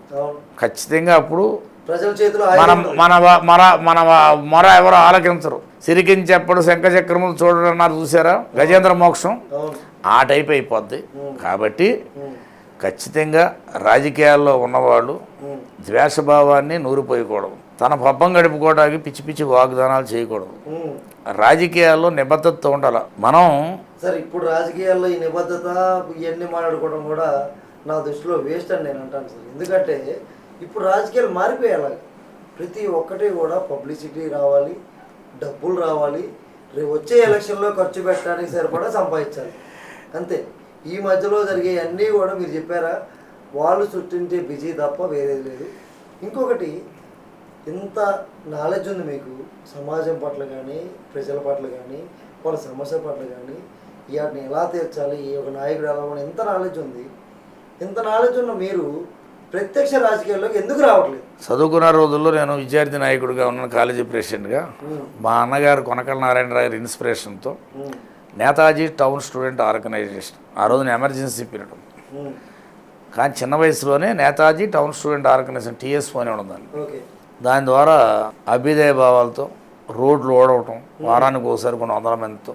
C: ఖచ్చితంగా. అప్పుడు
B: ప్రజల చేతిలో
C: మన మొర ఎవరు ఆలకించరు. సిరికించెప్పుడు శంఖచక్రములు చూడన్నారు చూసారా, గజేంద్ర మోక్షం ఆ టైప్ అయిపోద్ది. కాబట్టి ఖచ్చితంగా రాజకీయాల్లో ఉన్నవాళ్ళు ద్వేషభావాన్ని నూరిపోయకూడదు. తన పబ్బం గడుపుకోవడానికి పిచ్చి పిచ్చి వాగ్దానాలు చేయకూడదు. రాజకీయాల్లో నిబద్ధతతో ఉండాలి. మనం
B: సార్ ఇప్పుడు రాజకీయాల్లో ఈ నిబద్ధత ఇవన్నీ మాట్లాడుకోవడం కూడా నా దృష్టిలో వేస్ట్ అని నేను అంటాను సార్. ఎందుకంటే ఇప్పుడు రాజకీయాలు మారిపోయాలి. ప్రతి ఒక్కటి కూడా పబ్లిసిటీ రావాలి, డబ్బులు రావాలి, రేపు వచ్చే ఎలక్షన్లో ఖర్చు పెట్టడానికి సరిపడా సంపాదించాలి అంతే. ఈ మధ్యలో జరిగే అన్నీ కూడా మీరు చెప్పారా, వాళ్ళు సృష్టించే బిజీ తప్ప వేరేది లేదు. ఇంకొకటి, ఇంత నాలెడ్జ్ ఉంది మీకు సమాజం పట్ల కానీ, ప్రజల పట్ల కానీ, వాళ్ళ సమస్య పట్ల కానీ, వాటిని ఎలా తీర్చాలి, ఒక నాయకుడు ఎలా ఉన్న ఎంత నాలెడ్జ్ ఉంది. ఇంత నాలెడ్జ్ ఉన్న మీరు ప్రత్యక్ష రాజకీయాల్లోకి ఎందుకు రావట్లేదు?
C: చదువుకున్న రోజుల్లో నేను విద్యార్థి నాయకుడిగా ఉన్నాను, కాలేజీ ప్రెసిడెంట్గా. మా అన్నగారు కొనకళ్ళ నారాయణరావు గారి ఇన్స్పిరేషన్తో నేతాజీ టౌన్ స్టూడెంట్ ఆర్గనైజేషన్, ఆ రోజున ఎమర్జెన్సీ పీరియడ్ కానీ చిన్న వయసులోనే Netaji town student organization TSO అని ఉండదండి. దాని ద్వారా అభ్యుదయ భావాలతో రోడ్లు ఓడవటం, వారానికి ఒకసారి కొన్ని వందల మందితో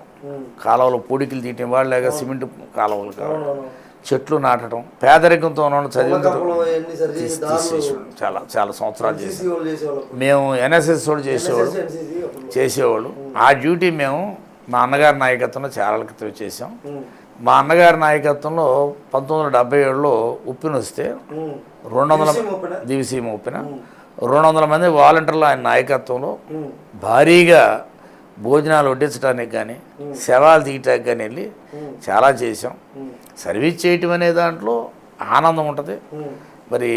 C: కాలువలు పూడికలు తీయటం, వాళ్ళు లేక సిమెంట్ కాలువలు కావడం, చెట్లు నాటడం, పేదరికంతో ఉన్న చదివించడం చాలా చాలా సంవత్సరాలు చేసి మేము NSS వాళ్ళు చేసేవాళ్ళు. ఆ డ్యూటీ మేము మా అన్నగారి నాయకత్వంలో చాలా క్రితం చేసాం. మా అన్నగారి నాయకత్వంలో 1977లో ఉప్పిన వస్తే 200 దివిసీమ ఉప్పిన 200 మంది వాలంటీర్లు ఆయన నాయకత్వంలో భారీగా భోజనాలు వడ్డించడానికి కానీ, శవాలు తీయటానికి కానీ వెళ్ళి చాలా చేసాం. సర్వీస్ చేయటం అనే దాంట్లో ఆనందం ఉంటుంది. మరి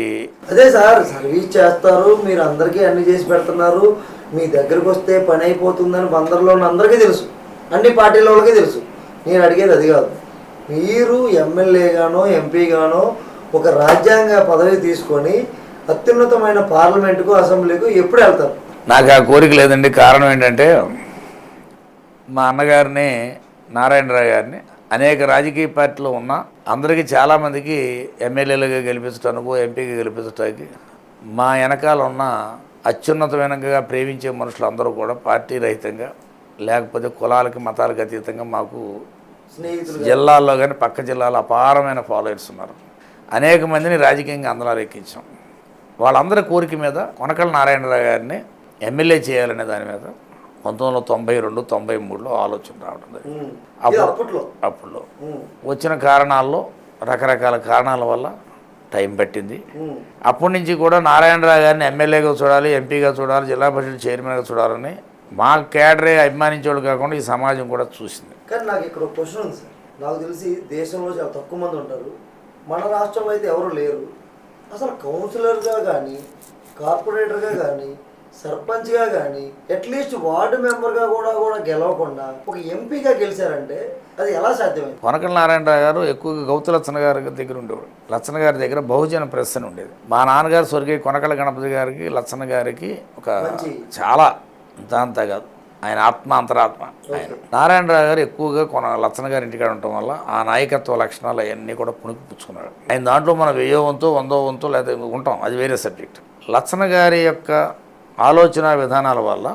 B: అదే సార్, సర్వీస్ చేస్తారు, మీరు అందరికీ అన్ని చేసి పెడుతున్నారు, మీ దగ్గరకు వస్తే పని అయిపోతుందని బందర్లో ఉన్న అందరికీ తెలుసు, అన్ని పార్టీల వాళ్ళకి తెలుసు. నేను అడిగేది అది కాదు. మీరు ఎమ్మెల్యేగానో ఎంపీగానో ఒక రాజ్యాంగ పదవి తీసుకొని అత్యున్నతమైన పార్లమెంటుకు, అసెంబ్లీకు ఎప్పుడు వెళ్తారు?
C: నాకు ఆ కోరిక లేదండి. కారణం ఏంటంటే మా అన్నగారిని, నారాయణరావు గారిని అనేక రాజకీయ పార్టీలో ఉన్న అందరికీ చాలామందికి ఎమ్మెల్యేలుగా గెలిపించడానికి, ఎంపీగా గెలిపించడానికి మా వెనకాల ఉన్న అత్యున్నతమైనగా ప్రేమించే మనుషులు అందరూ కూడా పార్టీ రహితంగా, లేకపోతే కులాలకి మతాలకు అతీతంగా మాకు జిల్లాల్లో కానీ పక్క జిల్లాలో అపారమైన ఫాలోయర్స్ ఉన్నారు. అనేక మందిని రాజకీయంగా అందరూ ఎక్కించాం. వాళ్ళందరి కోరిక మీద కొనకళ్ళ నారాయణరావు గారిని ఎమ్మెల్యే చేయాలనే దాని మీద 1992-93లో ఆలోచన రావడం జరిగింది. అప్పుడు వచ్చిన కారణాల్లో, రకరకాల కారణాల వల్ల టైం పట్టింది. అప్పటి నుంచి కూడా నారాయణరావు గారిని ఎమ్మెల్యేగా చూడాలి, ఎంపీగా చూడాలి, జిల్లా పరిషత్ చైర్మన్గా చూడాలని మా కేడరే అభిమానించేవాళ్ళు కాకుండా ఈ సమాజం కూడా చూసింది.
B: కానీ నాకు ఇక్కడ ఒక క్వశ్చన్ ఉంది సార్. నాకు తెలిసి దేశంలో చాలా తక్కువ మంది ఉంటారు, మన రాష్ట్రంలో అయితే ఎవరు లేరు. అసలు కౌన్సిలర్గా కానీ, కార్పొరేటర్గా కానీ, సర్పంచ్గా కానీ, అట్లీస్ట్ వార్డు మెంబర్గా కూడా గెలవకుండా ఒక ఎంపీగా గెలిచారంటే అది ఎలా సాధ్యమైంది?
C: కొనకళ్ళ నారాయణరావు గారు ఎక్కువగా గౌతు లచ్చన గారి దగ్గర ఉండేవాడు. లచ్చన గారి దగ్గర బహుజన ప్రెస్ అని ఉండేది. మా నాన్నగారు స్వర్గీయ కొనకళ్ళ గణపతి గారికి, లచ్చన గారికి ఒక చాలా అంతా కాదు, ఆయన ఆత్మ, అంతరాత్మ ఆయన. నారాయణరావు గారు ఎక్కువగా లచ్చన గారి ఇంటికాడ ఉండటం వల్ల ఆ నాయకత్వ లక్షణాలు అవన్నీ కూడా పుణికిపుచ్చుకున్నాడు. ఆయన దాంట్లో మనం 1000 వంతు 100 వంతు లేదా ఉంటాం, అది వేరే సబ్జెక్ట్. లచ్చన గారి యొక్క ఆలోచన విధానాల వల్ల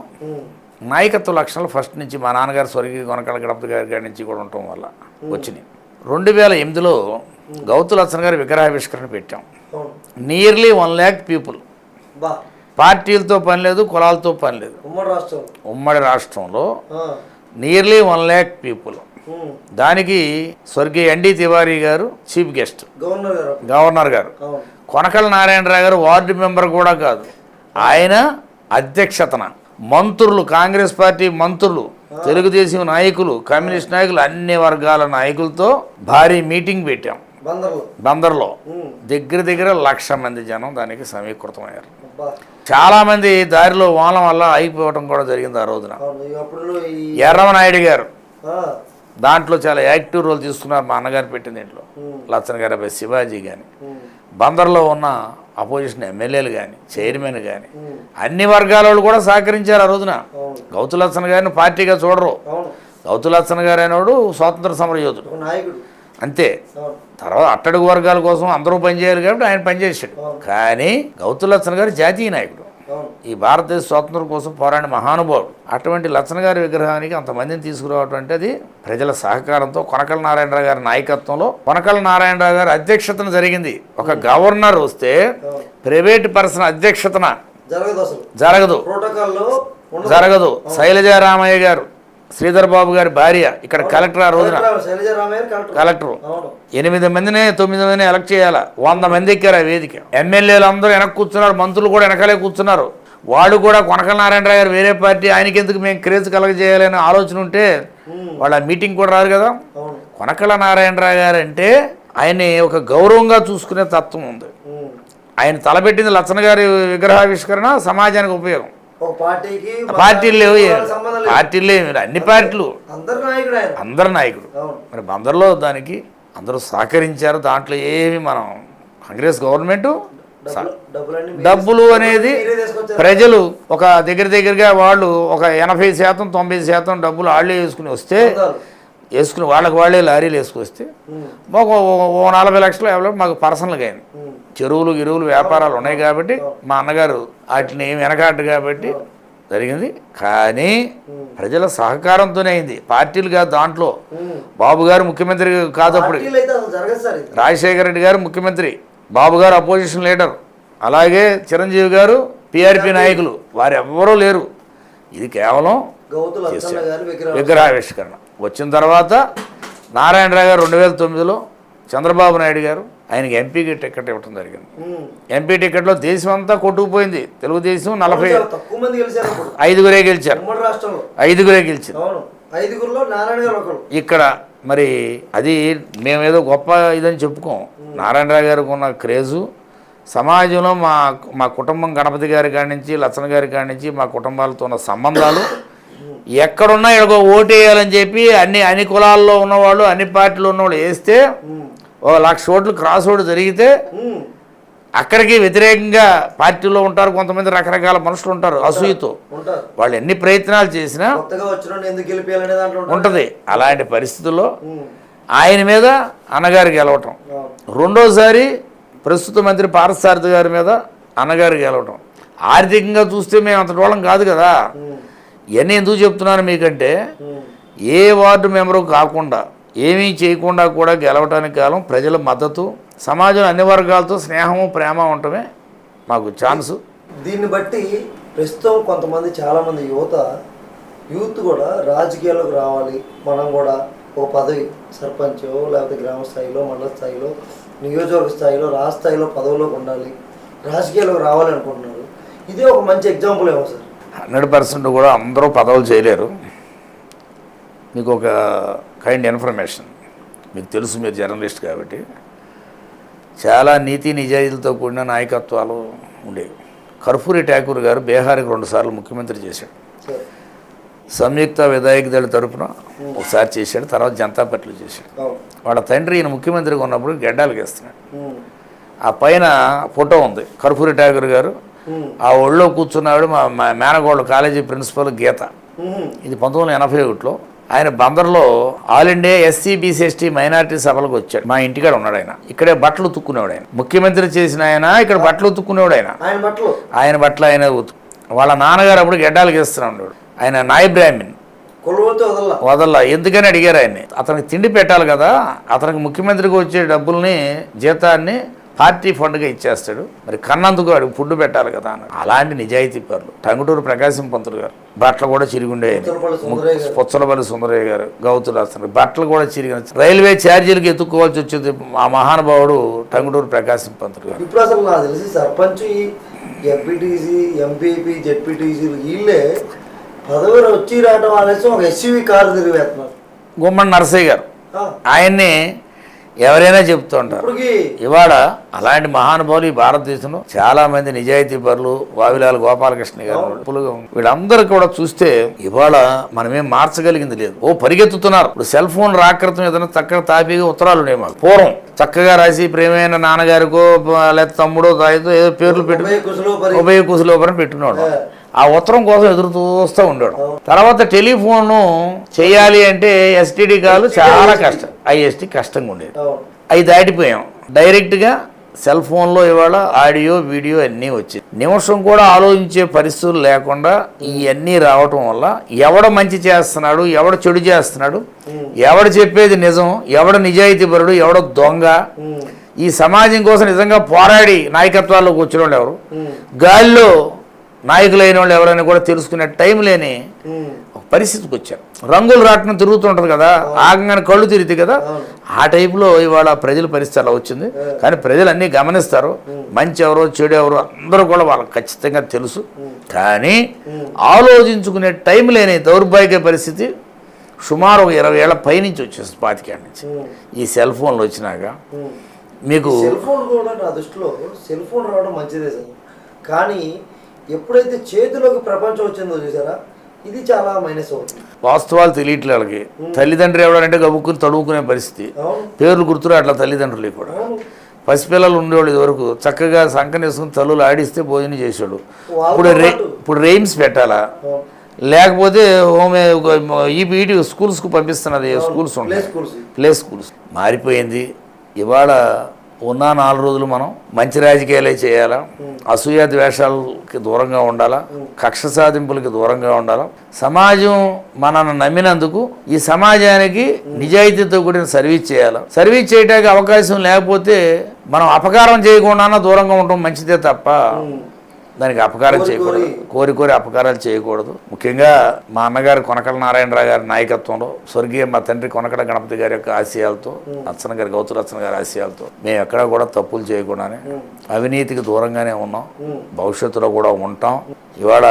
C: నాయకత్వ లక్షణాలు ఫస్ట్ నుంచి మా నాన్నగారు స్వర్గీయ కొనకళ్ళ గణపతి గారి నుంచి కూడా ఉండటం వల్ల వచ్చినాయి. 2008లో గౌతు లచ్చన గారి విగ్రహావిష్కరణ పెట్టాం. Nearly 1 lakh people. పార్టీలతో పని లేదు, కులాలతో పని లేదు. ఉమ్మడి రాష్ట్రంలో నియర్లీ 1 lakh పీపుల్. దానికి స్వర్గీయ ND తివారీ గారు చీఫ్ గెస్ట్, గవర్నర్ గారు. కొనకళ్ళ నారాయణరావు గారు వార్డు మెంబర్ కూడా కాదు, ఆయన అధ్యక్షతన మంత్రులు, కాంగ్రెస్ పార్టీ మంత్రులు, తెలుగుదేశం నాయకులు, కమ్యూనిస్ట్ నాయకులు, అన్ని వర్గాల నాయకులతో భారీ మీటింగ్ పెట్టాం బందర్లో. దగ్గర 1,00,000 మంది జనం దానికి సమీకృతమయ్యారు. చాలామంది దారిలో వానల వల్ల అయిపోవటం కూడా జరిగింది ఆ రోజున.
B: అవును, అప్పుడు ఈ
C: ఎర్రమనాయుడు గారు
B: ఆ,
C: దాంట్లో చాలా యాక్టివ్ రోల్ తీసుకున్నారు. మా అన్నగారు పెట్టిన దీంట్లో లచ్చన్ గారి అబ్బాయి శివాజీ కానీ, బందర్లో ఉన్న అపోజిషన్ ఎమ్మెల్యేలు కానీ, చైర్మన్ కానీ అన్ని వర్గాల వాళ్ళు కూడా సహకరించారు ఆ రోజున.
B: అవును,
C: గౌతు లచ్చన్ గారిని పార్టీగా చూడరు.
B: అవును,
C: గౌతు లచ్చన్ గారు అనేవాడు స్వాతంత్ర సమర యోధుడు
B: ఒక నాయకుడు.
C: అంతే.
B: అవును,
C: తర్వాత అట్టడుగు వర్గాల కోసం అందరూ పనిచేయాలి కాబట్టి ఆయన పనిచేసాడు. కానీ గౌతు లచ్చన్ గారు జాతీయ నాయకుడు,
B: అవును,
C: ఈ భారతదేశ స్వాతంత్రం కోసం పోరాడిన మహానుభావుడు. అటువంటి లచ్చన్ గారి విగ్రహానికి అంతమందిని తీసుకురావటం అంటే అది ప్రజల సహకారంతో కొనకళ్ళ నారాయణరావు గారి నాయకత్వంలో, కొనకళ్ళ నారాయణరావు గారి అధ్యక్షతన జరిగింది. ఒక గవర్నర్ వస్తే ప్రైవేట్ పర్సన్ అధ్యక్షతన
B: జరగదు, అసలు
C: జరగదు,
B: ప్రోటోకాల్లో
C: జరగదు. శైలజారామయ్య గారు, శ్రీధర్ బాబు గారి భార్య, ఇక్కడ కలెక్టర్ ఆ రోజున
B: శైలజారామయ్య కలెక్టర్.
C: కలెక్టర్
B: అవును,
C: 8 మందిని 9 మందిని ఎలక్ట్ చేయాలా. 100 మంది ఎక్కారు ఆ వేదిక. ఎమ్మెల్యేలు అందరూ వెనక్కి కూర్చున్నారు, మంత్రులు కూడా వెనకాలే కూర్చున్నారు. వాళ్ళు కూడా కొనకళ్ళ నారాయణరావు గారు వేరే పార్టీ, ఆయనకి ఎందుకు మేము క్రేజ్ కలగజేయాలనే ఆలోచన ఉంటే వాళ్ళ మీటింగ్ కూడా రారు కదా.
B: అవును,
C: కొనకళ్ళ నారాయణరావు గారు అంటే ఆయన్ని ఒక గౌరవంగా చూసుకునే తత్వం ఉంది. ఆయన తలపెట్టింది లచ్చన్ గారి విగ్రహావిష్కరణ సమాజానికి ఉపయోగం.
B: ఒక పార్టీకి
C: పార్టీలు లేవు,
B: సంబంధం లేదు.
C: పార్టీలు లేవు, అన్ని పార్టీలు
B: అందరు నాయకుడు ఆయన.
C: అందరు నాయకుడు.
B: అవును,
C: మరి బందర్లో దానికి అందరూ సహకరించారు. దాంట్లో ఏమి మనం కాంగ్రెస్ గవర్నమెంట్
B: డబ్బులన్నీ
C: డబ్బులు అనేది
B: మీరే తీసుకొచ్చారు.
C: ప్రజలు ఒక దగ్గరగా వాళ్ళు ఒక 80% 90% డబ్బులు వాళ్ళే వేసుకుని వాళ్ళే లారీలు వేసుకొస్తే మాకు 40 లక్షలు 50 లక్షలు మాకు పర్సనల్గా అయింది. చెరువులు గిరువులు వ్యాపారాలు ఉన్నాయి కాబట్టి మా అన్నగారు వాటిని వెనకాడు కాబట్టి జరిగింది. కానీ ప్రజల సహకారంతోనే అయింది, పార్టీలు కాదు. దాంట్లో బాబు గారు ముఖ్యమంత్రి కాదు అప్పుడు,
B: పార్టీలు అయితే అసలు జరగదు సార్ ఇది.
C: రాజశేఖర రెడ్డి గారు ముఖ్యమంత్రి, బాబు గారు అపోజిషన్ లీడర్, అలాగే చిరంజీవి గారు పిఆర్పి నాయకులు, వారు ఎవ్వరూ లేరు. ఇది కేవలం
B: గౌతు లచ్చన్న గారి
C: విగ్రహావిష్కరణ. వచ్చిన తర్వాత నారాయణరావు గారు 2009లో చంద్రబాబు నాయుడు గారు ఆయనకి ఎంపీకి టికెట్ ఇవ్వడం జరిగింది. ఎంపీ టికెట్లో దేశం అంతా కొట్టుకుపోయింది. తెలుగుదేశం 45
B: తక్కువ మంది గెలిచారు అప్పుడు.
C: 5గురే గెలిచారు.
B: ఉమ్మడి రాష్ట్రంలో
C: 5గురే గెలిచారు.
B: అవును, 5గురిలో నారాయణ గారు ఒకరు.
C: ఇక్కడ మరి అది మేమేదో గొప్ప ఇదని చెప్పుకోం. నారాయణరావు గారికి ఉన్న క్రేజు సమాజంలో మా కుటుంబం గణపతి గారి కాడి నుంచి లచ్చన్ గారి కాడి నుంచి మా కుటుంబాలతో ఉన్న సంబంధాలు ఎక్కడున్నా ఇక్కడ ఓటేయాలని చెప్పి అన్ని కులాల్లో ఉన్నవాళ్ళు అన్ని పార్టీలో ఉన్నవాళ్ళు వేస్తే 1,00,000 ఓట్లు క్రాస్ ఓటు జరిగితే అక్కడికి వ్యతిరేకంగా పార్టీలో ఉంటారు కొంతమంది, రకరకాల మనుషులు ఉంటారు అసూయతో. వాళ్ళు ఎన్ని ప్రయత్నాలు చేసినా ఉంటుంది. అలాంటి పరిస్థితుల్లో ఆయన మీద అన్నగారికి గెలవటం, రెండోసారి ప్రస్తుత మంత్రి పార్థసారథి గారి మీద అన్నగారికి గెలవటం. ఆర్థికంగా చూస్తే మేము అంత వాళ్ళం కాదు కదా. ఇవన్నీ ఎందుకు చెప్తున్నాను మీకంటే, ఏ వార్డు మెంబరు కాకుండా ఏమీ చేయకుండా కూడా గెలవటానికి కాలం ప్రజల మద్దతు, సమాజం అన్ని వర్గాలతో స్నేహము ప్రేమ ఉండటమే మాకు ఛాన్సు.
B: దీన్ని బట్టి ప్రస్తుతం కొంతమంది చాలామంది యూత్ కూడా రాజకీయాల్లోకి రావాలి, మనం కూడా ఒక పదవి సర్పంచ్ లేకపోతే గ్రామ స్థాయిలో, మండల స్థాయిలో, నియోజకవర్గ స్థాయిలో, రాష్ట్ర స్థాయిలో పదవిలోకి ఉండాలి, రాజకీయాల్లోకి రావాలి అనుకుంటున్నారు. ఇదే ఒక మంచి ఎగ్జాంపుల్ ఏమో సార్.
C: 100% కూడా అందరూ పదవులు చేయలేరు. మీకు ఒక కైండ్ ఇన్ఫర్మేషన్, మీకు తెలుసు, మీరు జర్నలిస్ట్ కాబట్టి, చాలా నీతి నిజాయితీలతో కూడిన నాయకత్వాలు ఉండేవి. కర్పూరి ఠాకూర్ గారు బీహార్కి 2 సార్లు ముఖ్యమంత్రి చేశాడు. సంయుక్త విధాయక దళ తరఫున ఒకసారి చేశాడు, తర్వాత జనతా పార్టీలో చేశాడు. వాళ్ళ తండ్రి ఈయన ముఖ్యమంత్రిగా ఉన్నప్పుడు గెడ్డాలకు వేస్తున్నాడు. ఆ పైన ఫోటో ఉంది, కర్పూరి ఠాకూర్ గారు ఆ ఒళ్ళో కూర్చున్నాడు. మా మేనగోళ్ళ కాలేజీ ప్రిన్సిపల్ గీత. ఇది 1981లో. ఆయన బందర్లో all India SC BC ST minority సభలకు వచ్చాడు. మా ఇంటికాడ ఉన్నాడు ఆయన. ఇక్కడే బట్టలు ఉతుక్కునేవాడు ఆయన. ముఖ్యమంత్రి చేసిన ఆయన ఇక్కడ బట్టలు ఉతుక్కునేవాడు ఆయన. ఆయన బట్టలు ఆయన వాళ్ళ నాన్నగారు అప్పుడు గెడ్డాలకు వేస్తున్నాడు. ఆయన నాయ బ్రాహ్మణ్, వదల్లా. ఎందుకని అడిగారు ఆయన్ని. అతనికి తిండి పెట్టాలి కదా, అతనికి ముఖ్యమంత్రికి వచ్చే డబ్బుల్ని, జీతాన్ని పార్టీ ఫండ్గా ఇచ్చేస్తాడు, మరి కన్నందుకు వాడికి ఫుడ్ పెట్టాలి కదా అన్నాడు. అలాంటి నిజాయితీ పరులు టంగుటూరు ప్రకాశం పంతులు గారు, బట్టలు కూడా చిరిగుండే. పుచ్చలపల్లి సుందరయ్య గారు, గౌతు రాస్తారు, బట్టలు కూడా చిరిగిన. రైల్వే ఛార్జీలకు ఎత్తుక్కోవాల్సి వచ్చేది ఆ మహానుభావుడు టంగుటూరు ప్రకాశం పంతులు గారు.
B: ఇప్పుడు అసలు నాకు తెలిసి సర్పంచ్, ఎంపీటీసీ, ఎంపీపీ, జెడ్పీటీసీ వీళ్ళే పదవి వచ్చి రావడం అనేసి ఒక ఎస్యూవీ కారు తిరిగి వేస్తున్నారు.
C: గుమ్మడి నరసయ్య గారు, ఆయన్ని ఎవరైనా చెప్తూ ఉంటారు.
B: ఇప్పటికీ
C: ఇవాళ అలాంటి మహానుభావులు ఈ భారతదేశంలో చాలా మంది నిజాయితీ పరులు, వావిలాల గోపాలకృష్ణ గారు, వీళ్ళందరూ కూడా చూస్తే ఇవాళ మనమేం మార్చగలిగింది లేదు. పరిగెత్తుతున్నారు. ఇప్పుడు సెల్ ఫోన్ రాకృతం ఏదైనా చక్కగా తాపీగా ఉత్తరాలు ఉండే మాకు పూర్వం చక్కగా రాసి ప్రేమైన నాన్నగారికో లేదా తమ్ముడో తాయితో ఏదో పేర్లు పెట్టి ఉభయ కుశలోపరి పెట్టుకున్నాడు. ఆ ఉత్తరం కోసం ఎదురు చూస్తూ ఉండేవాడు. తర్వాత టెలిఫోన్ చేయాలి అంటే ఎస్టీడీ కాల్ చాలా కష్టం, ఐఎస్టీ కష్టంగా ఉండేది. అవి దాటిపోయాం. డైరెక్ట్గా సెల్ ఫోన్లో ఇవాళ ఆడియో వీడియో అన్నీ వచ్చాయి. నిమిషం కూడా ఆలోచించే పరిస్థితులు లేకుండా ఇవన్నీ రావటం వల్ల ఎవడ మంచి చేస్తున్నాడు, ఎవడ చెడు చేస్తున్నాడు, ఎవడ చెప్పేది నిజం, ఎవడ నిజాయితీపరుడు, ఎవడ దొంగ, ఈ సమాజం కోసం నిజంగా పోరాడి నాయకత్వాల్లోకి వచ్చిన వాళ్ళు ఎవరు, గాలిలో నాయకులైన వాళ్ళు ఎవరైనా కూడా తెలుసుకునే టైం లేని ఒక పరిస్థితికి వచ్చారు. రంగులు రాట్నం తిరుగుతుంటది కదా, ఆగంగానే కళ్ళు తిరిగితే కదా, ఆ టైపులో ఇవాళ ప్రజల పరిస్థితి అలా వచ్చింది. కానీ ప్రజలు అన్నీ గమనిస్తారు. మంచి ఎవరో చెడు ఎవరో అందరూ కూడా వాళ్ళకి ఖచ్చితంగా తెలుసు. కానీ ఆలోచించుకునే టైం లేని దౌర్భాగ్య పరిస్థితి సుమారు 20 ఏళ్ల పైనుంచి వచ్చేసి 25 ఏళ్ళ నుంచి ఈ సెల్ ఫోన్లు వచ్చినాక మీకు
B: సెల్ ఫోన్ కూడా నా దృష్టిలో సెల్ ఫోన్ రావడం మంచిదే సార్. కానీ ఎప్పుడైతే చేతిలోకి ప్రపంచం వచ్చిందో చూసారా, ఇది చాలా మైనస్ అవుతుంది.
C: వాస్తవాలు తెలియట్లే వాళ్ళకి. తల్లిదండ్రులు ఎవడంటే గబుక్కుని తడువుకునే పరిస్థితి, పేర్లు గుర్తురా అట్లా తల్లిదండ్రులు కూడా. పసిపిల్లలు ఉండేవాళ్ళు ఇదివరకు చక్కగా సంకన వేసుకుని తల్లులు ఆడిస్తే భోజనం చేసేవాడు. ఇప్పుడు రైమ్స్ పెట్టాలా, లేకపోతే హోమే ఈ స్కూల్స్కు పంపిస్తున్నది. స్కూల్స్ ఉంటాయి, ప్లే స్కూల్స్ మారిపోయింది. ఇవాళ ఉన్న 4 రోజులు మనం మంచి రాజకీయాలే చేయాలా, అసూయ ద్వేషాలకి దూరంగా ఉండాలా, కక్ష సాధింపులకి దూరంగా ఉండాలా. సమాజం మనల్ని నమ్మినందుకు ఈ సమాజానికి నిజాయితీతో కూడిన సర్వీస్ చేయాలా. సర్వీస్ చేయడానికి అవకాశం లేకపోతే మనం అపకారం చేయకుండా దూరంగా ఉండటం మంచిదే తప్ప దానికి అపకారం చేయకూడదు. కోరి అపకారాలు చేయకూడదు. ముఖ్యంగా మా అన్నగారు కొనకల నారాయణరావు గారి నాయకత్వంలో, స్వర్గీయ మా తండ్రి కొనకల గణపతి గారి యొక్క ఆశయాలతో, అచ్చన గారి గౌతురచ్చన గారి ఆశయాలతో మేము ఎక్కడా కూడా తప్పులు చేయకుండానే అవినీతికి దూరంగానే ఉన్నాం, భవిష్యత్తులో కూడా ఉంటాం. ఇవాళ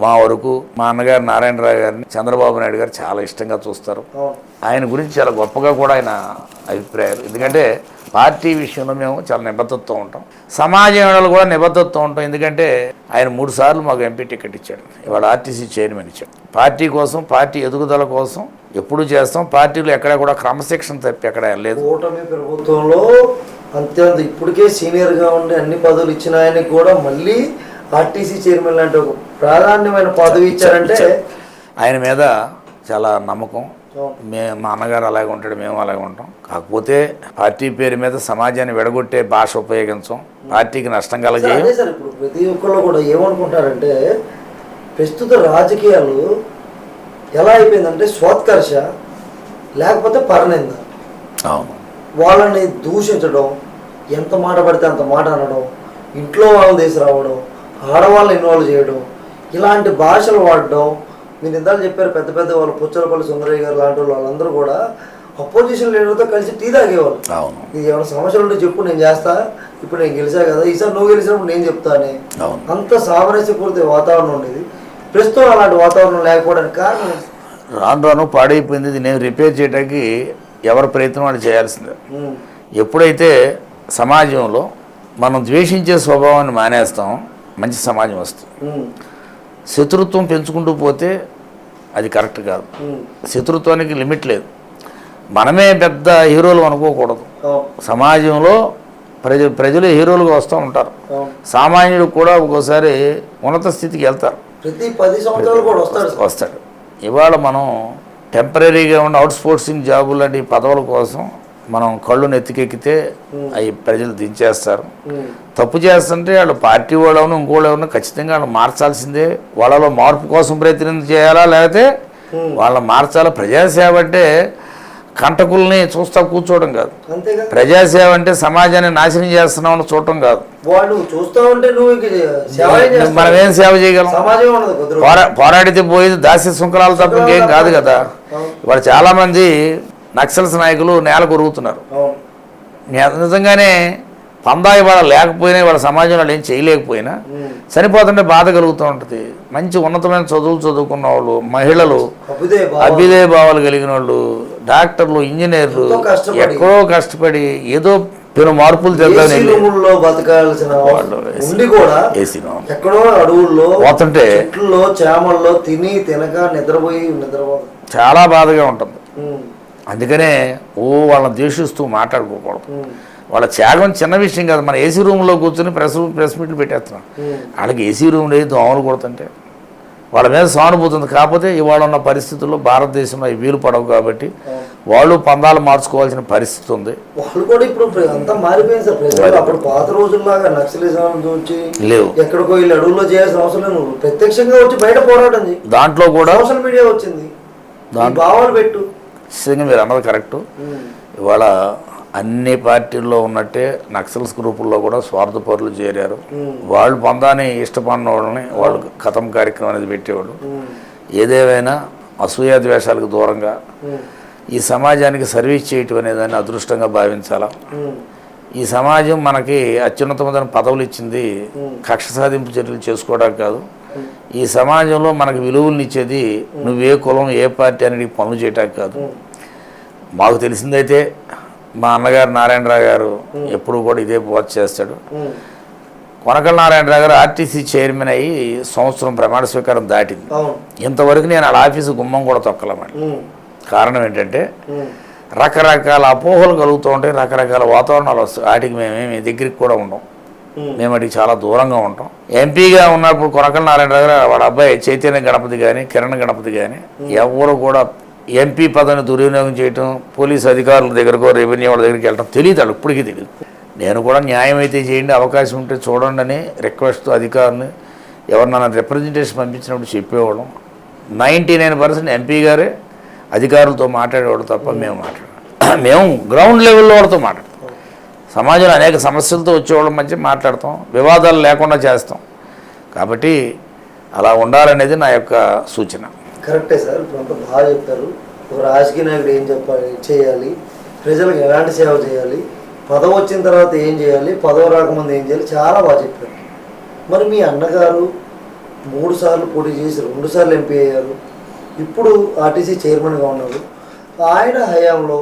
C: మా వరకు మా అన్నగారు నారాయణరావు గారిని చంద్రబాబు నాయుడు గారు చాలా ఇష్టంగా చూస్తారు. ఆయన గురించి చాలా గొప్పగా కూడా ఆయన అభిప్రాయాలు. ఎందుకంటే పార్టీ విషయంలో మేము చాలా నిబద్ధతతో ఉంటాం, సమాజంలో కూడా నిబద్ధతతో ఉంటాం. ఎందుకంటే ఆయన 3 సార్లు మాకు ఎంపీ టికెట్ ఇచ్చాడు, ఇవాళ ఆర్టీసీ చైర్మన్ ఇచ్చాడు. పార్టీ కోసం, పార్టీ ఎదుగుదల కోసం ఎప్పుడు చేస్తాం. పార్టీలో ఎక్కడ కూడా క్రమశిక్షణ తప్పి ఎక్కడ వెళ్ళలేదు.
B: కూటమి ప్రభుత్వంలో అంత్యంత ఇప్పటికే సీనియర్గా ఉండి అన్ని పదవులు ఇచ్చిన ఆయనకి కూడా మళ్ళీ ఆర్టీసీ చైర్మన్ లాంటి ఒక ప్రాధాన్యమైన పదవి ఇచ్చారంటే
C: ఆయన మీద చాలా నమ్మకం. మా అన్నగారు అలాగే ఉంటాడు, మేము అలాగే ఉంటాం. కాకపోతే పార్టీ పేరు మీద సమాజాన్ని విడగొట్టే భాష ఉపయోగించం, పార్టీకి నష్టం కలగజేయం.
B: అదే సార్, ఇప్పుడు ప్రతి ఒక్కళ్ళు కూడా ఏమనుకుంటారంటే ప్రస్తుత రాజకీయాలు ఎలా అయిపోయిందంటే స్వోత్కర్ష లేకపోతే పరనింద. వాళ్ళని దూషించడం, ఎంత మాట పడితే అంత మాట అనడం, ఇంట్లో వాళ్ళని తీసుకురావడం, ఆడవాళ్ళని ఇన్వాల్వ్ చేయడం, ఇలాంటి భాషలు వాడడం. మీరు ఇందాక చెప్పారు పెద్ద పెద్ద వాళ్ళు పుచ్చలపల్లి సుందరయ్య గారు లాంటి వాళ్ళందరూ కూడా అపోజిషన్ లీడర్తో కలిసి టీ తాగేవాళ్ళు. ఇది ఏమైనా సమస్యలు ఉంటే చెప్పు, నేను చేస్తా, ఇప్పుడు నేను గెలిచా కదా, ఈసారి నువ్వు గెలిచినప్పుడు నేను చెప్తానే. అంత సామరస్యపూర్తి వాతావరణం ఉండేది. ప్రస్తుతం అలాంటి వాతావరణం లేకపోవడానికి కారణం
C: రాను రాను పాడైపోయింది. నేను రిపేర్ చేయడానికి ఎవరి ప్రయత్నం వాళ్ళు చేయాల్సిందే. ఎప్పుడైతే సమాజంలో మనం ద్వేషించే స్వభావాన్ని మానేస్తాం, మంచి సమాజం వస్తుంది. శత్రుత్వం పెంచుకుంటూ పోతే అది కరెక్ట్ కాదు. శత్రుత్వానికి లిమిట్ లేదు. మనమే పెద్ద హీరోలు అనుకోకూడదు. సమాజంలో ప్రజలు హీరోలుగా వస్తూ ఉంటారు. సామాన్యుడు కూడా ఒక్కోసారి ఉన్నత స్థితికి వెళ్తారు,
B: ప్రతి 10 సంవత్సరాలు కూడా
C: వస్తాడు. ఇవాళ మనం టెంపరీగా ఉన్న అవుట్ సోర్సింగ్ జాబులు లాంటి పదవుల కోసం మనం కళ్ళు నెత్తికెక్కితే అవి ప్రజలు దించేస్తారు. తప్పు చేస్తుంటే వాళ్ళు పార్టీ వాళ్ళను ఇంకోళ్ళు ఎవరిని ఖచ్చితంగా వాళ్ళు మార్చాల్సిందే. వాళ్ళలో మార్పు కోసం ప్రయత్నం చేయాలా, లేకపోతే వాళ్ళ మార్చాలా. ప్రజాసేవ అంటే కంటకుల్ని చూస్తా కూర్చోవడం కాదు. ప్రజాసేవ అంటే సమాజాన్ని నాశనం చేస్తున్నామని చూడటం కాదు. మనం ఏం సేవ చేయగలం? పోరాడితే పోయేది దాస్య శృంఖలాలు తప్ప ఇంకేం కాదు కదా. ఇవాళ చాలా మంది నక్సల్స్ నాయకులు నేల కొరుగుతున్నారు. నిజంగానే పందాయి వాళ్ళ లేకపోయినా వాళ్ళ సమాజంలో ఏం చేయలేకపోయినా చనిపోతుంటే బాధ కలుగుతూ ఉంటుంది. మంచి ఉన్నతమైన చదువులు చదువుకున్న వాళ్ళు, మహిళలు, అభ్యుదయ భావాలు కలిగిన వాళ్ళు, డాక్టర్లు, ఇంజనీర్లు ఎక్కడో కష్టపడి ఏదో పెను మార్పులు తెద్దామని
B: బతకాల్సిన ఎక్కడో అడవుల్లో పోతుంటే చేమల్లో తినక నిద్రపోయి
C: చాలా బాధగా ఉంటుంది. అందుకనే వాళ్ళని ద్వేషిస్తూ మాట్లాడుకోకూడదు. వాళ్ళ త్యాగం చిన్న విషయం కాదు. మన ఏసీ రూమ్లో కూర్చొని ప్రెస్ మీట్లు పెట్టేస్తున్నాం. వాళ్ళకి ఏసీ రూమ్ లేదు, దోమలు కొడుతుంటే వాళ్ళ మీద సానుభూతుంది. కాకపోతే ఇవాళ ఉన్న పరిస్థితుల్లో భారతదేశంలో వీలు పడవు కాబట్టి వాళ్ళు పందాలు మార్చుకోవాల్సిన పరిస్థితి ఉంది.
B: వాళ్ళు కూడా ఇప్పుడు అంతా మారిపోయింది సార్. అప్పుడు పాత రోజుల్లాగా నక్సలిజం చూసి లేవు, ఎక్కడికో వీళ్ళు అడుగులో చేయాల్సిన అవసరం లేదు. ప్రత్యక్షంగా వచ్చి బయట పోరాటం
C: దాంట్లో కూడా
B: సోషల్ మీడియా వచ్చింది, భావాలు పెట్టు.
C: నిజంగా మీరు అన్నది కరెక్టు. ఇవాళ అన్ని పార్టీల్లో ఉన్నట్టే నక్సల్స్ గ్రూపుల్లో కూడా స్వార్థపరులు చేరారు. వాళ్ళు పొందాని ఇష్టపడిన వాళ్ళని వాళ్ళు కథం కార్యక్రమం అనేది పెట్టేవాళ్ళు. ఏదేమైనా అసూయ ద్వేషాలకు దూరంగా ఈ సమాజానికి సర్వీస్ చేయటం అనేదాన్ని అదృష్టంగా భావించాలా. ఈ సమాజం మనకి అత్యున్నతమైన పదవులు ఇచ్చింది కక్ష సాధింపు చర్యలు చేసుకోవడానికి కాదు. ఈ సమాజంలో మనకు విలువలను ఇచ్చేది నువ్వే కులం ఏ పార్టీ అనేది పనులు చేయటానికి కాదు. మాకు తెలిసిందైతే మా అన్నగారు నారాయణరావు గారు ఎప్పుడు కూడా ఇదే బోధ చేస్తాడు. కొనకళ్ళ నారాయణరావు గారు ఆర్టీసీ చైర్మన్ అయ్యి సంవత్సరం ప్రమాణ స్వీకారం దాటింది. ఇంతవరకు నేను వాళ్ళ ఆఫీసు గుమ్మం కూడా తొక్కలేమండి. కారణం ఏంటంటే రకరకాల అపోహలు కలుగుతూ ఉంటాయి, రకరకాల వాతావరణాలు వస్తాయి. వాటికి మేమేమి దగ్గరికి కూడా ఉండం, మేము వాటికి చాలా దూరంగా ఉంటాం. ఎంపీగా ఉన్నప్పుడు కొనకళ్ళ నారాయణరావు గారు వాళ్ళ అబ్బాయి చైతన్య గణపతి కానీ కిరణ్ గణపతి కానీ ఎవరు కూడా ఎంపీ పదవిని దుర్వినియోగం చేయటం, పోలీసు అధికారుల దగ్గరకో రెవెన్యూ వాళ్ళ దగ్గరికి వెళ్ళటం తెలియదు. వాళ్ళు ఇప్పటికీ తెలియదు. నేను కూడా న్యాయం అయితే చేయండి, అవకాశం ఉంటే చూడండి అని రిక్వెస్ట్ అధికారుని ఎవరినైనా రిప్రజెంటేషన్ పంపించినప్పుడు చెప్పేవాళ్ళం. 99% ఎంపీ గారే అధికారులతో మాట్లాడేవాడు తప్ప మేము గ్రౌండ్ లెవెల్లో వాళ్ళతో మాట్లాడతాం. సమాజంలో అనేక సమస్యలతో వచ్చేవాళ్ళ మధ్య మాట్లాడతాం, వివాదాలు లేకుండా చేస్తాం. కాబట్టి అలా ఉండాలనేది నా యొక్క సూచన.
B: కరెక్టే సార్, ఇప్పుడు అంతా బాగా చెప్పారు. ఒక రాజకీయ నాయకుడు ఏం చేయాలి, ప్రజలకు ఎలాంటి సేవ చేయాలి, పదవి వచ్చిన తర్వాత ఏం చేయాలి, పదవి రాకముందు ఏం చేయాలి, చాలా బాగా చెప్పారు. మరి మీ అన్నగారు 3 సార్లు పోటీ చేసి 2 సార్లు ఎంపీ అయ్యారు, ఇప్పుడు ఆర్టీసీ చైర్మన్గా ఉన్నారు. ఆయన హయాంలో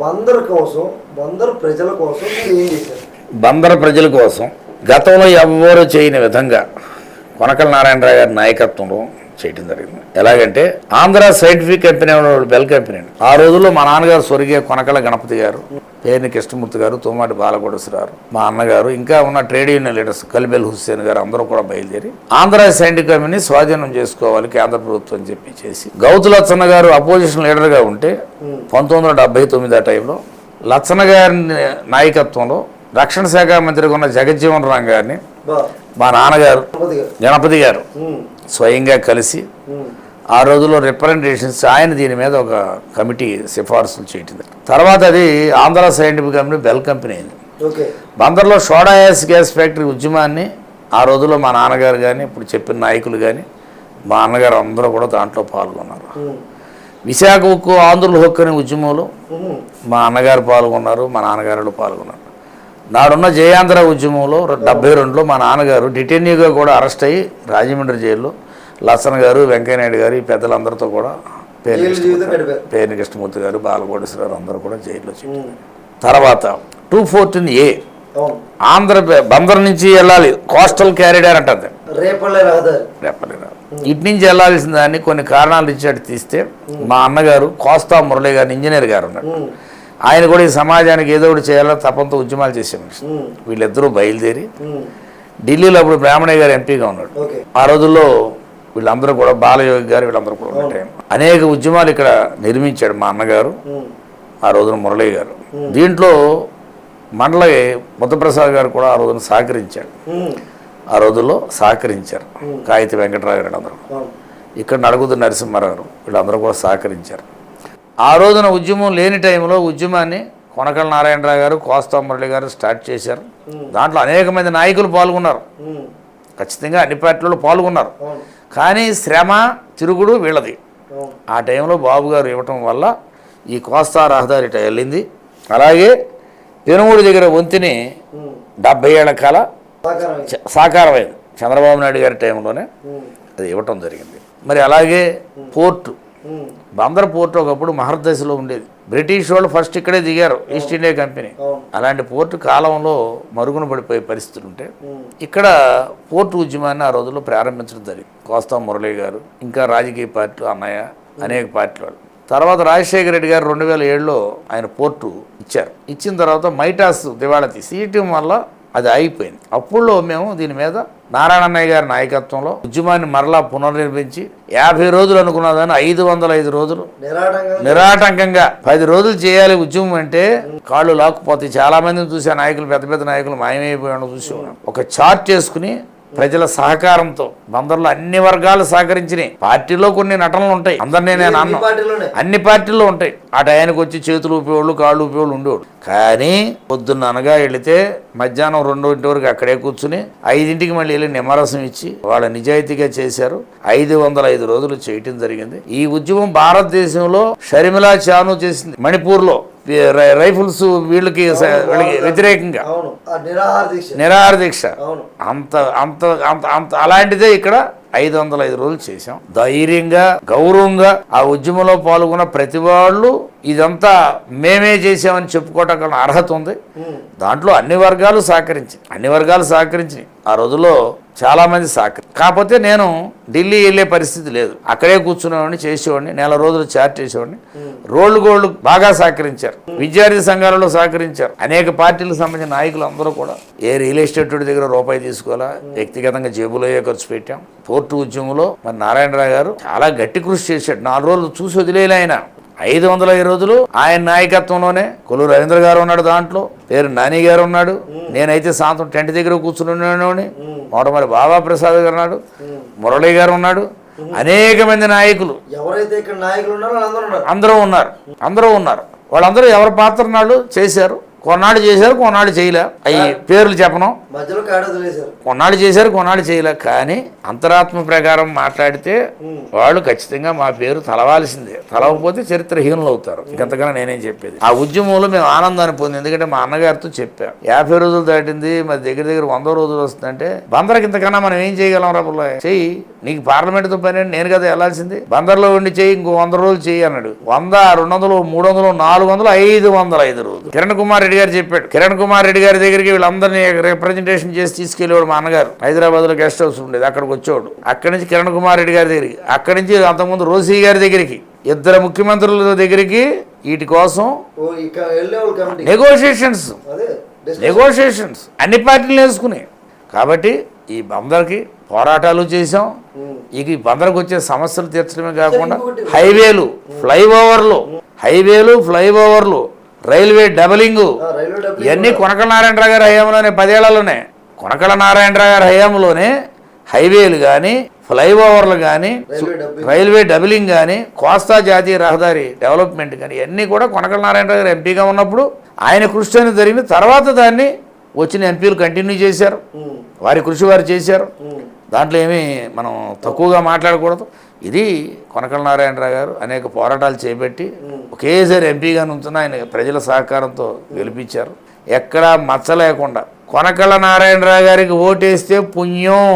B: బందరు కోసం, బందరు ప్రజల కోసం మీరు ఏం చేశారు?
C: బందరు ప్రజల కోసం గతంలో ఎవ్వరూ చేయని విధంగా కొనకళ్ళ నారాయణరావు గారి నాయకత్వంలో చేయడం జరిగింది. ఎలాగంటే Andhra scientific company bell company. ఆ రోజుల్లో మా నాన్నగారు స్వర్గీయ కొనకళ్ళ గణపతి గారు, పేర్ని కృష్ణమూర్తి గారు, తోమాటి బాలగొడసరారు, మా అన్నగారు, ఇంకా ఉన్న ట్రేడ్ యూనియన్ లీడర్స్ కలిబెల్ హుస్సేన్ గారు అందరూ కూడా బయలుదేరి ఆంధ్ర సైంటిఫిక్ కంపెనీ స్వాధీనం చేసుకోవాలి కేంద్ర ప్రభుత్వం అని చెప్పి చేసి, గౌతు లచ్చన్న గారు అపోజిషన్ లీడర్గా ఉంటే 1979 ఆ టైంలో లచ్చన్న గారి నాయకత్వంలో రక్షణ శాఖ మంత్రిగా ఉన్న జగజ్జీవన్ రామ్ గారిని మా నాన్నగారు గణపతి గారు స్వయంగా కలిసి ఆ రోజుల్లో రిప్రజెంటేషన్స్ ఆయన దీని మీద ఒక కమిటీ సిఫార్సులు చేయటం. తర్వాత అది Andhra scientific company bell company అయింది. బందర్లో సోడా గ్యాస్ ఫ్యాక్టరీ ఉద్యమాన్ని ఆ రోజుల్లో మా నాన్నగారు కానీ ఇప్పుడు చెప్పిన నాయకులు కానీ మా అన్నగారు అందరూ కూడా దాంట్లో పాల్గొన్నారు. విశాఖ ఉక్కు ఆంధ్రుల హక్కు అనే ఉద్యమంలో మా అన్నగారు పాల్గొన్నారు, మా నాన్నగారు పాల్గొన్నారు. నాడున్న జయాంధ్ర ఉద్యమంలో 72లో మా నాన్నగారు డిటెన్యూగా కూడా అరెస్ట్ అయ్యి రాజమండ్రి జైల్లో లచ్చన్న గారు, వెంకయ్యనాయుడు గారు, ఈ పెద్దలందరితో కూడా పేర్ని కృష్ణమూర్తి గారు, బాలగోడేశ్వరరావు అందరూ కూడా జైల్లో చేశారు. తర్వాత 214A బందర్ నుంచి వెళ్ళాలి, కోస్టల్ క్యారిడార్ అంటుంది,
B: రేపల్లె రహదారి.
C: ఇటు నుంచి వెళ్ళాల్సిన దాన్ని కొన్ని కారణాలు ఇచ్చి అటు తీస్తే మా అన్నగారు కోస్తా మురళి గారు ఇంజనీర్ గారు ఉన్నారు. ఆయన కూడా ఈ సమాజానికి ఏదో ఒకటి చేయాలని తపంతో ఉద్యమాలు చేసే మనిషి. వీళ్ళిద్దరూ బయలుదేరి ఢిల్లీలో అప్పుడు బ్రాహ్మణయ్య గారు ఎంపీగా ఉన్నాడు. ఆ రోజుల్లో వీళ్ళందరూ కూడా బాలయోగి గారు వీళ్ళందరూ కూడా ఉంటాయి. అనేక ఉద్యమాలు ఇక్కడ నిర్మించాడు మా అన్నగారు, ఆ రోజున మురళయ్య గారు. దీంట్లో మండల బుద్ధప్రసాద్ గారు కూడా ఆ రోజున సహకరించాడు. ఆ రోజుల్లో సహకరించారు. కాగిత వెంకటరావు గారు వీళ్ళందరూ, ఇక్కడ నడుగుతు నరసింహారావు వీళ్ళందరూ కూడా సహకరించారు. ఆ రోజున ఉద్యమం లేని టైంలో ఉద్యమాన్ని కొనకళ్ళ నారాయణరావు గారు, కోస్తా మురళి గారు స్టార్ట్ చేశారు. దాంట్లో అనేక మంది నాయకులు పాల్గొన్నారు, ఖచ్చితంగా అన్ని పార్టీలలో పాల్గొన్నారు. కానీ శ్రమ తిరుగుడు వీళ్ళది. ఆ టైంలో బాబు గారు ఇవ్వటం వల్ల ఈ కోస్తా రహదారి వెళ్ళింది. అలాగే పెనుమూడి దగ్గర వంతిని 70 ఏళ్ల కాల
B: సహకారం.
C: సాకారమైంది చంద్రబాబు నాయుడు గారి టైంలోనే అది ఇవ్వటం జరిగింది. మరి అలాగే పోర్టు, బందర్ పోర్టు ఒకప్పుడు మహర్దశలో ఉండేది. బ్రిటిష్ వాళ్ళు ఫస్ట్ ఇక్కడే దిగారు, ఈస్ట్ ఇండియా కంపెనీ. అలాంటి పోర్టు కాలంలో మరుగున పడిపోయే పరిస్థితులు ఉంటే ఇక్కడ పోర్టు ఉద్యమాన్ని ఆ రోజుల్లో ప్రారంభించడం జరిగింది. కోస్తా మురళీ గారు, ఇంకా రాజకీయ పార్టీలు, అన్నయ్య, అనేక పార్టీల వాళ్ళు. తర్వాత రాజశేఖర రెడ్డి గారు 2007లో ఆయన పోర్టు ఇచ్చారు. ఇచ్చిన తర్వాత మైటాస్ దివాళా తీయటం వల్ల అది ఆగిపోయింది. అప్పుడులో మేము దీని మీద నారాయణన్నయ్య గారి నాయకత్వంలో ఉద్యమాన్ని మరలా పునర్నిర్మించి 50 రోజులు అనుకున్నదాన్ని 505 రోజులు నిరాటంకంగా 10 రోజులు చేయాలి ఉద్యమం అంటే కాళ్ళు లాక్కుపోతాయి. చాలా మందిని చూసే నాయకులు, పెద్ద పెద్ద నాయకులు మాయమైపోయాడు చూసి ఒక చార్ట్ చేసుకుని ప్రజల సహకారంతో బందర్లో అన్ని వర్గాలు సహకరించినాయి. పార్టీలో కొన్ని నటనలు ఉంటాయి, అందరినీ నేను అన్నా, అన్ని పార్టీల్లో ఉంటాయి. ఆ టయానికి వచ్చి చేతులు ఊపేవాళ్ళు, కాళ్ళు ఊపేవాళ్ళు ఉండేవాడు. కానీ పొద్దున్న అనగా వెళితే మధ్యాహ్నం 2 వరకు అక్కడే కూర్చుని 5ంటికి మళ్ళీ వెళ్ళి నిమ్మరసం ఇచ్చి వాళ్ళ నిజాయితీగా చేశారు. 505 రోజులు చేయటం జరిగింది. ఈ ఉద్యమం భారతదేశంలో షర్మిలా చాను చేసింది మణిపూర్లో రైఫిల్స్ వీళ్ళకి వ్యతిరేకంగా నిరాహార దీక్ష. అంత అంత అంత అంత అలాంటిదే ఇక్కడ 505 రోజులు చేశాం. ధైర్యంగా, గౌరవంగా ఆ ఉద్యమంలో పాల్గొన్న ప్రతి వాళ్ళు ఇదంతా మేమే చేసామని చెప్పుకోవటం అర్హత ఉంది. దాంట్లో అన్ని వర్గాలు సహకరించి ఆ రోజుల్లో చాలా మంది కాకపోతే నేను ఢిల్లీ వెళ్ళే పరిస్థితి లేదు, అక్కడే కూర్చునేవాడిని, చేసేవాడిని, నెల రోజులు చార్ట్ చేసేవాడిని. రోడ్లు గోల్డ్ బాగా సహకరించారు, విద్యార్థి సంఘాలలో సహకరించారు. అనేక పార్టీలకు సంబంధించిన నాయకులు అందరూ కూడా ఏ రియల్ ఎస్టేట్ దగ్గర రూపాయి తీసుకోవాలా, వ్యక్తిగతంగా జేబులో ఖర్చు పెట్టాం. పోర్టు ఉద్యమంలో మరి నారాయణరావు గారు చాలా గట్టి కృషి చేశాడు. 4 రోజులు చూసి వదిలేలే ఆయన. 505 రోజులు ఆయన నాయకత్వంలోనే కొల్లు రవీంద్ర గారు ఉన్నాడు, దాంట్లో పేరు నాని గారు ఉన్నాడు, నేనైతే సాయంత్రం టెంట్ దగ్గర కూర్చుని ఉన్నాను, మరి బాబా ప్రసాద్ గారు ఉన్నాడు, మురళీ గారు ఉన్నాడు, అనేక మంది నాయకులు
B: ఎవరైతే ఇక్కడ నాయకులు ఉన్నారో
C: అందరూ ఉన్నారు. వాళ్ళందరూ ఎవరి పాత్ర నాళ్ళు చేశారు. కొన్నాళ్ళు చేశారు, కొన్నాళ్ళు చేయలే. అవి పేర్లు చెప్పను. కొన్నాళ్ళు చేశారు, కొన్నాళ్ళు చేయలే. కానీ అంతరాత్మ ప్రకారం మాట్లాడితే వాళ్ళు ఖచ్చితంగా మా పేరు తలవాల్సిందే. తలవకపోతే చరిత్రహీనులు అవుతారు. ఇంకంతకన్నా నేనేం చెప్పేది. ఆ ఉద్యమంలో మేము ఆనందాన్ని పొంది, ఎందుకంటే మా అన్నగారితో చెప్పాం 50 రోజులు దాటింది, మరి దగ్గర 100 రోజులు వస్తుందంటే బందర్కి ఇంతకన్నా మనం ఏం చేయగలం రా పుల్ల, చెయ్యి, నీకు పార్లమెంట్తో పని నేను కదా వెళ్ళాల్సింది, బందర్లో ఉండి చెయ్యి, ఇంకో 100 రోజులు చెయ్యి అన్నాడు. 100, 200, 300, 400, 505 రోజులు కిరణ్ కుమార్ రెడ్డి గారు చెప్పాడు. కిరణ్ కుమార్ రెడ్డి గారి దగ్గరికి వీళ్ళందరినీ రిప్రజెంటేషన్ చేసి తీసుకెళ్ళేవాడు మా అన్నగారు. హైదరాబాద్లో గెస్ట్ హౌస్ ఉండేది, అక్కడికి వచ్చేవాడు. అక్కడి నుంచి కిరణ్ కుమార్ రెడ్డి గారి దగ్గరికి, అక్కడి నుంచి అంతకుముందు రోసీ గారి దగ్గరికి, 2 ముఖ్యమంత్రుల దగ్గరికి వీటి కోసం నెగోషియేషన్స్ అన్ని పార్టీలు వేసుకుని. కాబట్టి ఈ బందర్కి పోరాటాలు చేసాం. ఇక ఈ బందర్కి వచ్చే సమస్యలు తీర్చడమే కాకుండా హైవేలు, ఫ్లైఓవర్లు, రైల్వే డబలింగ్, ఇవన్నీ కొనకళ్ళ నారాయణరావు గారి హయాంలోనే, 10 ఏళ్లలోనే కొనకళ్ళ నారాయణరావు గారి హయాంలోనే హైవేలు కానీ, ఫ్లైఓవర్లు కానీ, రైల్వే డబలింగ్ కానీ, కోస్తా జాతీయ రహదారి డెవలప్మెంట్ కానీ ఇవన్నీ కూడా కొనకళ్ళ నారాయణరావు గారు ఎంపీగా ఉన్నప్పుడు ఆయన కృషి అనేది జరిగింది. తర్వాత దాన్ని వచ్చిన ఎంపీలు కంటిన్యూ చేశారు, వారి కృషి వారు చేశారు. దాంట్లో ఏమీ మనం తక్కువగా మాట్లాడకూడదు. ఇది కొనకళ్ళ నారాయణరావు గారు అనేక పోరాటాలు చేపట్టి ఒకేసారి ఎంపీగా నుంచున్న ఆయన ప్రజల సహకారంతో గెలిపించారు. ఎక్కడా మచ్చ లేకుండా కొనకళ్ళ నారాయణరావు గారికి ఓటేస్తే పుణ్యం.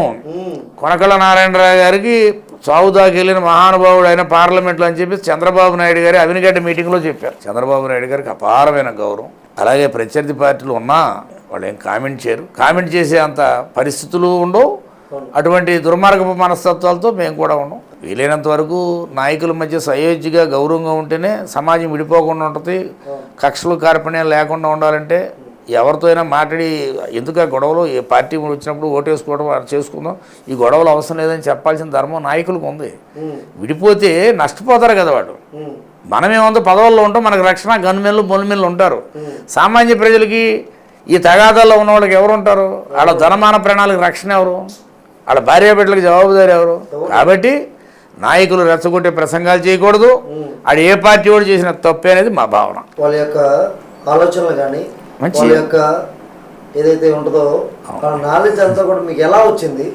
C: కొనకళ్ళ నారాయణరావు గారికి చావుదాకి వెళ్ళిన మహానుభావుడు అయిన పార్లమెంట్లో అని చెప్పి చంద్రబాబు నాయుడు గారి అవినిగడ్డ మీటింగ్లో చెప్పారు. చంద్రబాబు నాయుడు గారికి అపారమైన గౌరవం. అలాగే ప్రత్యర్థి పార్టీలు ఉన్నా వాళ్ళు ఏం కామెంట్ చేయరు, కామెంట్ చేసే అంత పరిస్థితులు ఉండవు. అటువంటి దుర్మార్గపు మనస్తత్వాలతో మేము కూడా ఉన్నాం. వీలైనంత వరకు నాయకుల మధ్య సయోధ్యగా, గౌరవంగా ఉంటేనే సమాజం విడిపోకుండా ఉంటుంది. కక్షలు కార్పణ్యాలు లేకుండా ఉండాలంటే ఎవరితో అయినా మాట్లాడి ఎందుకు ఆ గొడవలు, ఏ పార్టీ వచ్చినప్పుడు ఓటేసుకోవడం చేసుకుందాం, ఈ గొడవలు అవసరం లేదని చెప్పాల్సిన ధర్మం నాయకులకు ఉంది. విడిపోతే నష్టపోతారు కదా వాడు. మనమేమంతా పదవుల్లో ఉంటాం, మనకు రక్షణ గన్మెన్లు, బొలిమెన్లు ఉంటారు. సామాన్య ప్రజలకి ఈ తగాదాల్లో ఉన్న వాళ్ళకి ఎవరు ఉంటారు? వాళ్ళ ధనమాన ప్రాణాలకు రక్షణ ఎవరు? వాళ్ళ భార్య బిడ్డలకు జవాబుదారి ఎవరు? కాబట్టి నాయకులు రెచ్చగొట్టే ప్రసంగాలు చేయకూడదు. అది ఏ పార్టీ వాడు చేసిన తప్పే అనేది మా భావన.
B: వాళ్ళ యొక్క ఆలోచనలు కానీ, వాళ్ళ యొక్క ఏదైతే ఉంటుందో వాళ్ళ నాలెడ్జ్ అంతా కూడా మీకు ఎలా వచ్చింది?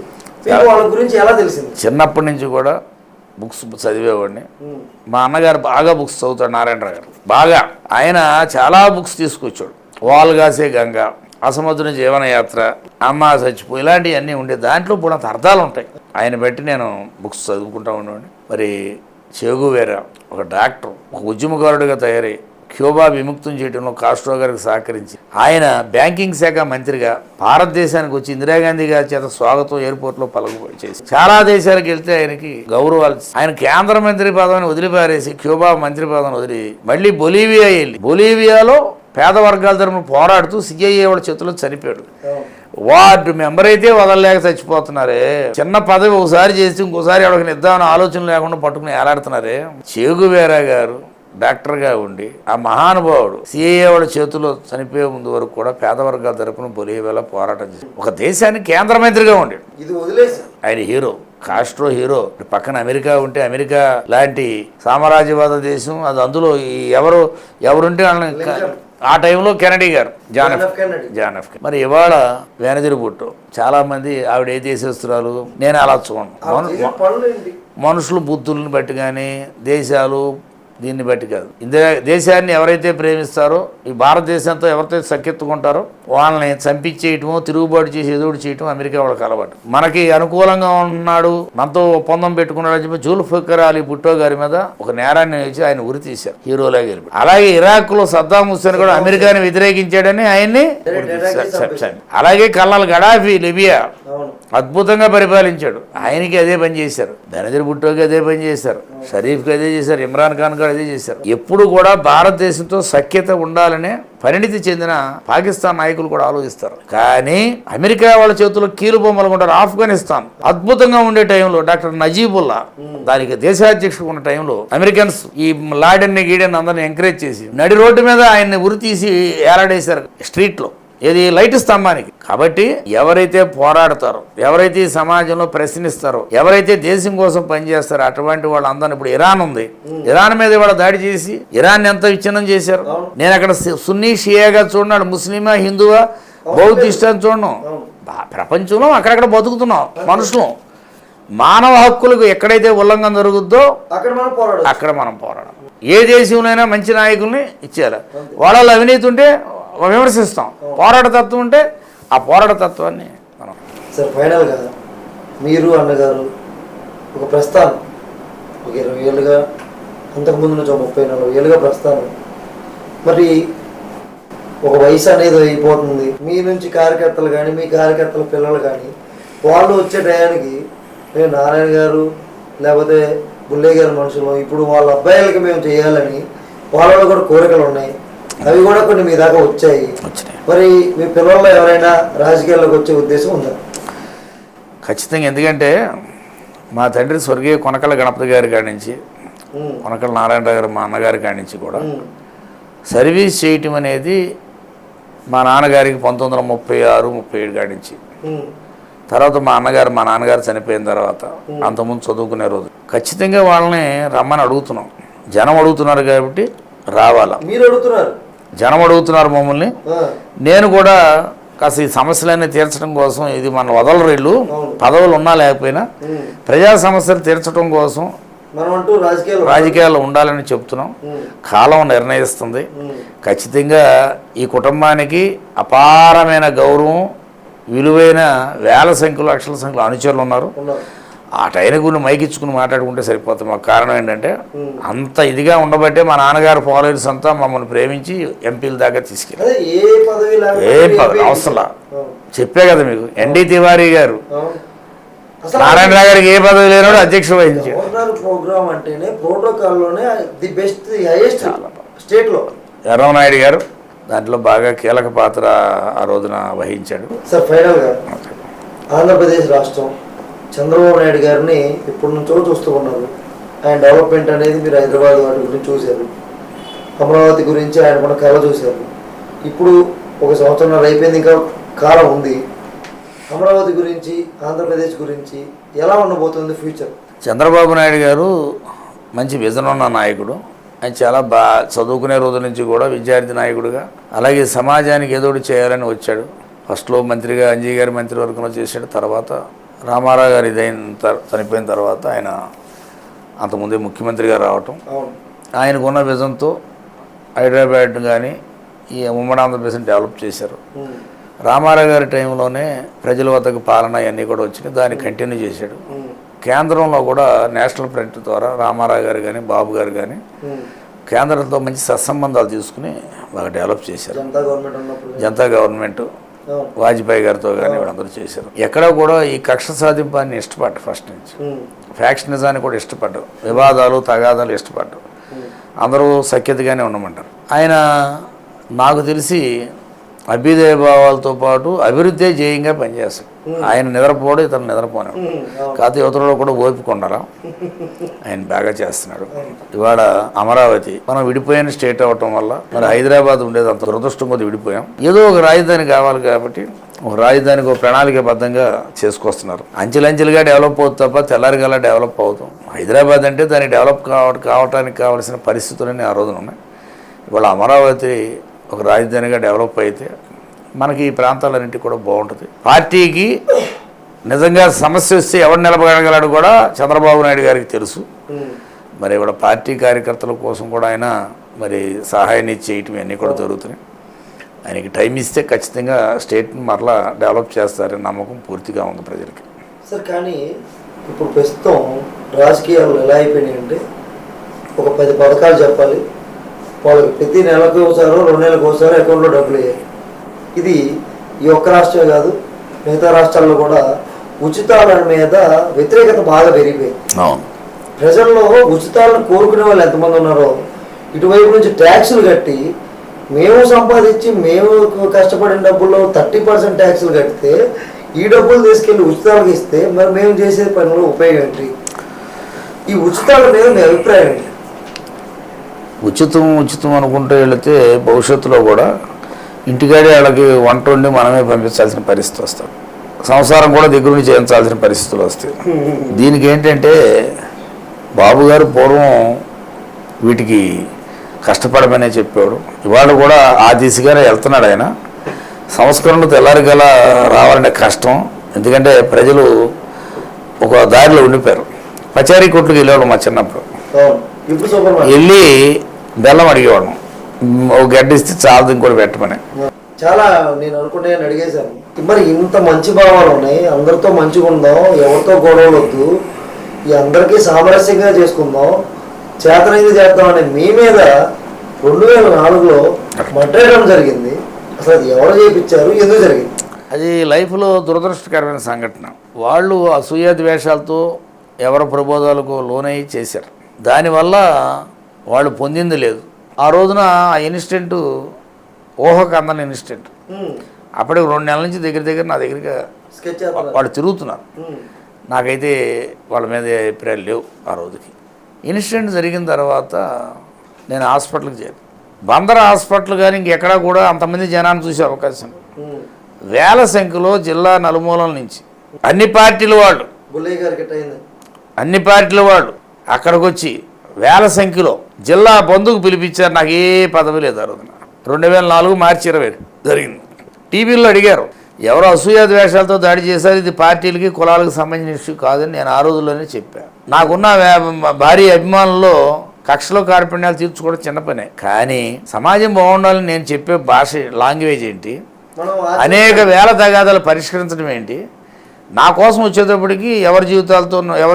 B: వాళ్ళ గురించి ఎలా తెలిసింది?
C: చిన్నప్పటి నుంచి కూడా బుక్స్ చదివేవాడిని. మా అన్నగారు బాగా బుక్స్ చదువుతాడు, నారాయణరావు గారు బాగా. ఆయన చాలా బుక్స్ తీసుకొచ్చాడు. వాల్గాసే గంగ, అసమర్థుని జీవనయాత్ర, అమ్మ చచ్చిపో, ఇలాంటివన్నీ ఉండే దాంట్లో కూడా అర్థాలు ఉంటాయి. ఆయన బట్టి నేను బుక్స్ చదువుకుంటా ఉండేవాడిని. మరి చెగువేరా ఒక డాక్టర్, ఒక ఉద్యమకారుడిగా తయారై క్యూబా విముక్తం చేయడంలో కాస్ట్రో గారికి సహకరించి ఆయన బ్యాంకింగ్ శాఖ మంత్రిగా భారతదేశానికి వచ్చి ఇందిరాగాంధీ గారి చేత స్వాగతం ఎయిర్పోర్ట్లో పలుకుబడి చేసి చాలా దేశాలకు వెళ్తే ఆయనకి గౌరవాలు, ఆయన కేంద్ర మంత్రి పదవిని వదిలిపారేసి క్యూబా మంత్రి పదవిని వదిలి మళ్ళీ బొలీవియా వెళ్ళి బొలీవియాలో పేద వర్గాల తరపున పోరాడుతూ సిఐఏ వాళ్ళ చేతిలో చనిపోయాడు. వార్డు మెంబర్ అయితే వదలలేక చచ్చిపోతున్నారే. చిన్న పదవి ఒకసారి చేసి ఇంకోసారి ఎవరికి ఇద్దామని ఆలోచన లేకుండా పట్టుకుని ఏలాడుతున్నారే. చెగువేరా గారు డాక్టర్గా ఉండి ఆ మహానుభావుడు సిఐఏ వాళ్ళ చేతిలో చనిపోయే ముందు వరకు కూడా పేద వర్గాల తరపున బొలీవియాలో పోరాటం చేసి ఒక దేశానికి కేంద్ర మంత్రిగా ఉండాడు.
B: ఇది వదిలేసి ఆయన
C: హీరో, కాస్ట్రో హీరో. పక్కన అమెరికా ఉంటే అమెరికా లాంటి సామ్రాజ్యవాద దేశం, అది అందులో ఎవరుంటే ఆ టైంలో కెనడీ గారు, జాన్ ఎఫ్ కెనడీ. మరి ఇవాళ వేనదిరి పుట్టు చాలా మంది ఆవిడ ఏ దేశస్తురాలు, నేను అలా చూడండి. మనుషులు బుద్ధుల్ని బట్టి కానీ దేశాలు దీన్ని బట్టి కాదు. దేశాన్ని ఎవరైతే ప్రేమిస్తారో, ఈ భారతదేశంతో ఎవరైతే సఖ్యెత్తుకుంటారో వాళ్ళని చంపించేయటమో తిరుగుబాటు చేసి ఎదురు చేయటం అమెరికా వాళ్ళకి అలవాటు. మనకి అనుకూలంగా ఉన్నాడు, మనతో ఒప్పందం పెట్టుకున్నాడు అని చెప్పి జుల్ఫికర్ అలీ భుట్టో గారి మీద ఒక నేరాన్ని వేసి ఆయన ఉరి తీశారు, హీరోలాగా గెలిపి. అలాగే ఇరాక్ లో సద్దాం హుస్సేన్ కూడా అమెరికాని వ్యతిరేకించాడని ఆయన్ని. అలాగే కల్నల్ గడాఫీ లిబియా అద్భుతంగా పరిపాలించాడు, ఆయనకి అదే పని చేశారు. బెనజీర్ భుట్టోకి అదే పని చేశారు, షరీఫ్కి అదే చేశారు, ఇమ్రాన్ ఖాన్ గారు అదే చేశారు. ఎప్పుడు కూడా భారతదేశంతో సఖ్యత ఉండాలనే పరిణితి చెందిన పాకిస్తాన్ నాయకులు కూడా ఆలోచిస్తారు. కానీ అమెరికా వాళ్ళ చేతుల్లో కీలు బొమ్మలు ఉంటారు. ఆఫ్ఘనిస్తాన్ అద్భుతంగా ఉండే టైంలో డాక్టర్ నజీబుల్లా దానికి దేశాధ్యక్షుడు ఉన్న టైంలో అమెరికన్స్ ఈ లాడెన్ని గీడెన్ అందరిని ఎంకరేజ్ చేసి నడి రోడ్డు మీద ఆయన్ని ఉరి తీసి ఏలాడేశారు స్ట్రీట్లో, ఏది లైట్ స్తంభానికి. కాబట్టి ఎవరైతే పోరాడతారో, ఎవరైతే ఈ సమాజంలో ప్రశ్నిస్తారో, ఎవరైతే దేశం కోసం పనిచేస్తారో అటువంటి వాళ్ళందరినీ, ఇప్పుడు ఇరాన్ ఉంది, ఇరాన్ మీద ఇవాళ దాడి చేసి ఇరాన్ ఎంత విచ్ఛిన్నం చేశారు. నేను అక్కడ సున్నీ షియాగా చూడన్నాడు, ముస్లిమా హిందువా బౌద్ధిస్ట్ అని చూడను. ప్రపంచంలో అక్కడక్కడ బతుకుతున్నాం మనుషులు. మానవ హక్కులకు ఎక్కడైతే ఉల్లంఘన జరుగుద్దో అక్కడ మనం పోరాడాలి. ఏ దేశంలోనైనా మంచి నాయకుల్ని ఇచ్చేయాలి. వాళ్ళ అవినీతి ఉంటే విమర్శిస్తాం, పోరాట తత్వం ఉంటే ఆ పోరాట తత్వాన్ని మనం.
B: సార్ ఫైనల్గా మీరు అన్నగారు ఒక ప్రస్థానం, ఒక 20 ఏళ్ళుగా, అంతకుముందు నుంచి 30-40 ఏళ్ళుగా ప్రస్థానం. మరి ఒక వయసు అనేది అయిపోతుంది. మీ నుంచి కార్యకర్తలు కానీ, మీ కార్యకర్తల పిల్లలు కానీ వాళ్ళు వచ్చే టయానికి మేము నారాయణ గారు లేకపోతే బుల్లయ్య గారి మనుషులు, ఇప్పుడు వాళ్ళ అబ్బాయిలకి మేము చేయాలని వాళ్ళలో కూడా కోరికలు ఉన్నాయి. అవి కూడా కొన్ని మీ దాకా వచ్చాయి. మరి మీ పిల్లల్లో ఎవరైనా రాజకీయాల్లోకి వచ్చే ఉద్దేశం ఉందా?
C: ఖచ్చితంగా. ఎందుకంటే మా తండ్రి స్వర్గీయ కొనకళ్ళ గణపతి గారి కాడి నుంచి, కొనకళ్ళ నారాయణరావు గారు మా అన్నగారి కాడి నుంచి కూడా సర్వీస్ చేయటం అనేది మా నాన్నగారికి 1936-37 కాడి నుంచి. తర్వాత మా నాన్నగారు చనిపోయిన తర్వాత, అంతకుముందు చదువుకునే రోజు ఖచ్చితంగా వాళ్ళని రమ్మని అడుగుతున్నాం. జనం అడుగుతున్నారు కాబట్టి రావాలా.
B: మీరు అడుగుతున్నారు,
C: జనం అడుగుతున్నారు మమ్మల్ని. నేను కూడా కాస్త ఈ సమస్యలన్నీ తీర్చడం కోసం, ఇది మన వదలరు వీళ్ళు, పదవులు ఉన్నా లేకపోయినా ప్రజా సమస్యలు తీర్చడం కోసం రాజకీయాల్లో ఉండాలని చెప్తున్నాం. కాలం నిర్ణయిస్తుంది. ఖచ్చితంగా ఈ కుటుంబానికి అపారమైన గౌరవం, విలువైన వేల సంఖ్యలో లక్షల సంఖ్యలో అనుచరులు ఉన్నారు. ఆ టైం గురించి మైకిచ్చుకుని మాట్లాడుకుంటే సరిపోతుంది. మాకు కారణం ఏంటంటే అంత ఇదిగా ఉండబట్టే మా నాన్నగారు ఫాలోవర్స్ అంతా మమ్మల్ని ప్రేమించి ఎంపీల దాకా తీసుకెళ్ళారు. ఏ పదవి అవసరం చెప్పే కదా మీకు. ఎన్డీ తివారీ గారు నారాయణరావు గారికి ఏ పదవి లేనాడు అధ్యక్షుడు వహించారు. ఎర్రవనాయుడు గారు దాంట్లో బాగా కీలక పాత్ర ఆ రోజున వహించాడు.
B: సార్ ఫైనల్గా ఆంధ్రప్రదేశ్ రాష్ట్రం చంద్రబాబు నాయుడు గారిని ఇప్పటి నుంచో చూస్తూ ఉన్నారు. ఆయన డెవలప్మెంట్ అనేది మీరు హైదరాబాద్ వాటి గురించి చూశారు, అమరావతి గురించి ఆయన మన కళ చూశారు. ఇప్పుడు 1 సంవత్సరం అయిపోయింది, ఇంకా కాలం ఉంది. అమరావతి గురించి, ఆంధ్రప్రదేశ్ గురించి ఎలా ఉండబోతుంది ఫ్యూచర్?
C: చంద్రబాబు నాయుడు గారు మంచి విజన్ ఉన్న నాయకుడు. ఆయన చాలా చదువుకునే రోజు నుంచి కూడా విద్యార్థి నాయకుడుగా, అలాగే సమాజానికి ఏదో చేయాలని వచ్చాడు. ఫస్ట్లో మంత్రిగా అంజీ గారి మంత్రివర్గంలో చేశాడు. తర్వాత రామారావు గారు చనిపోయిన తర్వాత ఆయన అంతకుముందే ముఖ్యమంత్రిగా రావటం, ఆయనకున్న విజన్తో హైదరాబాద్ కానీ ఈ ఉమ్మడి ఆంధ్రప్రదేశ్ని డెవలప్ చేశారు. రామారావు గారి టైంలోనే ప్రజల వద్దకు పాలన అవన్నీ కూడా వచ్చినాయి, దాన్ని కంటిన్యూ చేశాడు. కేంద్రంలో కూడా నేషనల్ ఫ్రంట్ ద్వారా రామారావు గారు కానీ బాబు గారు కానీ కేంద్రంతో మంచి సత్సంబంధాలు తీసుకుని బాగా డెవలప్ చేశారు. జనతా గవర్నమెంట్ వాజ్పేయి గారితో కానీ వీళ్ళందరూ చేశారు. ఎక్కడ కూడా ఈ కక్ష సాధింపాన్ని ఇష్టపడ్డారు, ఫస్ట్ నుంచి ఫ్యాక్షనిజాన్ని కూడా ఇష్టపడ్డారు, వివాదాలు తగాదాలు ఇష్టపడ్డారు, అందరూ సఖ్యతగానే ఉండమంటారు. ఆయన నాకు తెలిసి అభ్యుదయ భావాలతో పాటు అభివృద్ధి జయంగా పనిచేస్తాడు. ఆయన నిద్రపోవడం ఇతను నిద్రపోనే కాకపోతే యువతలో కూడా ఓపికొండరా ఆయన బాగా చేస్తున్నాడు. ఇవాళ అమరావతి మనం విడిపోయిన స్టేట్ అవ్వటం వల్ల మరి హైదరాబాద్ ఉండేది అంత దురదృష్టం కొద్ది విడిపోయాం. ఏదో ఒక రాజధాని కావాలి కాబట్టి ఒక రాజధానికి ఒక ప్రణాళికబద్ధంగా చేసుకొస్తున్నారు. అంచెలంచెలుగా డెవలప్ అవుతుంది తప్ప తెల్లారిగల్లా డెవలప్ అవుతాం. హైదరాబాద్ అంటే దాన్ని డెవలప్ కావడానికి కావాల్సిన పరిస్థితులన్నీ ఆ రోజున ఉన్నాయి. ఇవాళ అమరావతి ఒక రాజధానిగా డెవలప్ అయితే మనకి ఈ ప్రాంతాలన్నింటికి కూడా బాగుంటుంది. పార్టీకి నిజంగా సమస్య వస్తే ఎవరు నిలబడగలడు కూడా చంద్రబాబు నాయుడు గారికి తెలుసు. మరి ఇవాళ పార్టీ కార్యకర్తల కోసం కూడా ఆయన మరి సహాయాన్ని చేయటం అన్నీ కూడా జరుగుతున్నాయి. ఆయనకి టైం ఇస్తే ఖచ్చితంగా స్టేట్ని మరలా డెవలప్ చేస్తారని నమ్మకం పూర్తిగా ఉంది ప్రజలకి.
B: సార్ కానీ ఇప్పుడు ప్రస్తుతం రాజకీయాలు ఎలా అయిపోయినాయంటే ఒక 10 పథకాలు చెప్పాలి, వాళ్ళకి ప్రతి నెలకు ఒకసారి 2 నెలలకు ఒకసారి అకౌంట్లో డబ్బులు వేయాలి. ఇది ఈ ఒక్క రాష్ట్రమే కాదు, మిగతా రాష్ట్రాల్లో కూడా ఉచితాల మీద వ్యతిరేకత బాగా పెరిగిపోయింది. ప్రజల్లో ఉచితాలను కోరుకునే వాళ్ళు ఎంతమంది ఉన్నారో ఇటువైపు నుంచి ట్యాక్సులు కట్టి మేము సంపాదించి మేము కష్టపడిన డబ్బుల్లో 30% ట్యాక్సులు కడితే ఈ డబ్బులు తీసుకెళ్ళి ఉచితాలకు ఇస్తే మరి మేము చేసే పనులు ఉపయోగం ఏంటి? ఈ ఉచితాల మీద మీ అభిప్రాయం ఏంటి?
C: ఉచితం అనుకుంటూ వెళితే భవిష్యత్తులో కూడా ఇంటికాడే వాళ్ళకి వంట వండి మనమే పంపించాల్సిన పరిస్థితి వస్తుంది. సంసారం కూడా దగ్గర నుంచి చేయించాల్సిన పరిస్థితులు వస్తాయి. దీనికి ఏంటంటే బాబు గారు పూర్వం వీటికి కష్టపడమనే చెప్పాడు. ఇవాళ కూడా ఆ దిశగానే వెళ్తున్నాడు ఆయన. సంస్కరణలు తెల్లారిగల రావాలంటే కష్టం, ఎందుకంటే ప్రజలు ఒక దారిలో ఉండిపోయారు. పచారీ కొట్లుకి వెళ్ళేవాడు మా చిన్నప్పుడు, వెళ్ళి బెల్లం అడిగేవాడు, ఒక గడ్డ ఇస్తే చాలు ఇంకోటి పెట్టమని.
B: చాలా నేను అనుకుంటే అడిగేశాను. మరి ఇంత మంచి భావాలు ఉన్నాయి, అందరితో మంచిగా ఉందాం, ఎవరితో గొడవలు వద్దు, ఈ అందరికీ సామరస్యంగా చేసుకుందాం, చేతనైంది చేద్దాం అనే మీ మీద 2004లో మడ్రేయడం జరిగింది. అసలు అది ఎవరు చేయించారు, ఎందుకు జరిగింది?
C: అది లైఫ్లో దురదృష్టకరమైన సంఘటన. వాళ్ళు అసూయ ద్వేషాలతో ఎవరి ప్రబోధాలకు లోనయ్యి చేశారు. దానివల్ల వాళ్ళు పొందింది లేదు. ఆ రోజున ఆ ఇన్సిడెంట్ ఊహకు అందని ఇన్సిడెంట్. అప్పటికి 2 నెలల నుంచి దగ్గర నా దగ్గరికి వాళ్ళు తిరుగుతున్నారు. నాకైతే వాళ్ళ మీద అభిప్రాయాలు లేవు. ఆ రోజుకి ఇన్సిడెంట్ జరిగిన తర్వాత నేను హాస్పిటల్కి చేరాను. బందర్ హాస్పిటల్ కానీ ఇంకెక్కడా కూడా అంతమంది జనాన్ని చూసే అవకాశం, వేల సంఖ్యలో జిల్లా నలుమూలల నుంచి అన్ని పార్టీల వాళ్ళు అక్కడికి వచ్చి వేల సంఖ్యలో జిల్లా బంధుకు పిలిపించారు. నాకు ఏ పదవి లేదు. ఆ రోజున 2004 మార్చి 20 జరిగింది. టీవీలో అడిగారు, ఎవరు అసూయ ద్వేషాలతో దాడి చేశారు, ఇది పార్టీలకి కులాలకు సంబంధించిన ఇష్యూ కాదని నేను ఆ రోజుల్లోనే చెప్పాను. నాకున్న భారీ అభిమానుల్లో కక్షలో కార్పణ్యాలు తీర్చుకోవడం చిన్న పనే, కానీ సమాజం బాగుండాలని నేను చెప్పే భాష లాంగ్వేజ్ ఏంటి, అనేక వేల తగాదాలు పరిష్కరించడం ఏంటి, నా కోసం వచ్చేటప్పటికి ఎవరి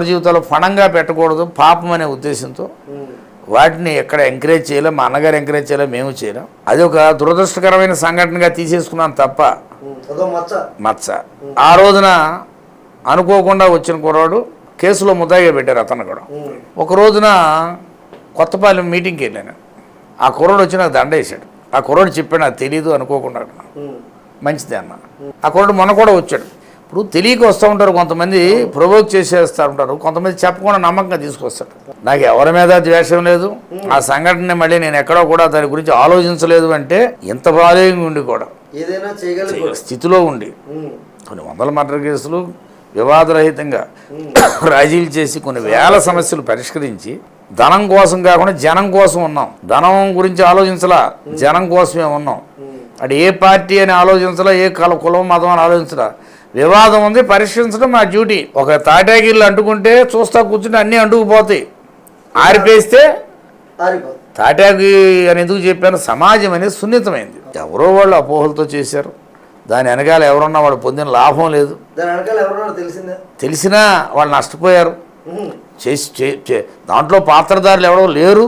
C: జీవితాలు ఫణంగా పెట్టకూడదు పాపం అనే ఉద్దేశంతో వాటిని ఎక్కడ ఎంకరేజ్ చేయలేం. మా అన్నగారు ఎంకరేజ్ చేయలేం, మేము చేయలేం. అది ఒక దురదృష్టకరమైన సంఘటనగా తీసేసుకున్నాను తప్ప మచ్చ. ఆ రోజున అనుకోకుండా వచ్చిన కుర్రాడు కేసులో ముద్దాయిగా పెట్టారు. అతను కూడా ఒక రోజున కొత్తపాలెం మీటింగ్కి వెళ్ళాను. ఆ కుర్రాడు వచ్చి నాకు దండ వేసాడు. ఆ కుర్రాడు చెప్పాడు, నాకు తెలీదు అనుకోకుండా. మంచిదే అన్న. ఆ కుర్రాడు మొన్న కూడా వచ్చాడు. ఇప్పుడు తెలియక వస్తూ ఉంటారు, కొంతమంది ప్రొవోక్ చేసేస్తూ ఉంటారు, కొంతమంది చెప్పకుండా నమ్మకంగా తీసుకొస్తాడు. నాకు ఎవరి మీద ద్వేషం లేదు. ఆ సంఘటన మళ్ళీ నేను ఎక్కడో కూడా దాని గురించి ఆలోచించలేదు. అంటే ఇంత బాధ్యంగా ఉండి కూడా
B: ఏదైనా చేయగలిగే
C: స్థితిలో ఉండి కొన్ని వందల మర్డర్ కేసులు వివాదరహితంగా రాజీలు చేసి కొన్ని వేల సమస్యలు పరిష్కరించి ధనం కోసం కాకుండా జనం కోసం ఉన్నాం. ధనం గురించి ఆలోచించలా, జనం కోసమే ఉన్నాం. అంటే ఏ పార్టీ అని ఆలోచించలా, ఏ కులం మతం అని ఆలోచించలా. వివాదం ఉంది, పరిష్కరించడం మా డ్యూటీ. ఒక తాటాకిళ్ళు అంటుకుంటే చూస్తా కూర్చుంటే అన్నీ అంటుకుపోతాయి. ఆరిపేస్తే తాటాకి అని ఎందుకు చెప్పాను, సమాజం అనేది సున్నితమైంది. ఎవరో వాళ్ళు అపోహలతో చేశారు, దాని వెనకాల ఎవరున్నా వాడు పొందిన లాభం లేదు.
B: దాని వెనకాల ఎవరున్నారో తెలిసిందా?
C: తెలిసినా వాళ్ళు నష్టపోయారు.
B: ఉహు.
C: దాంట్లో పాత్రధారులు ఎవరో లేరు.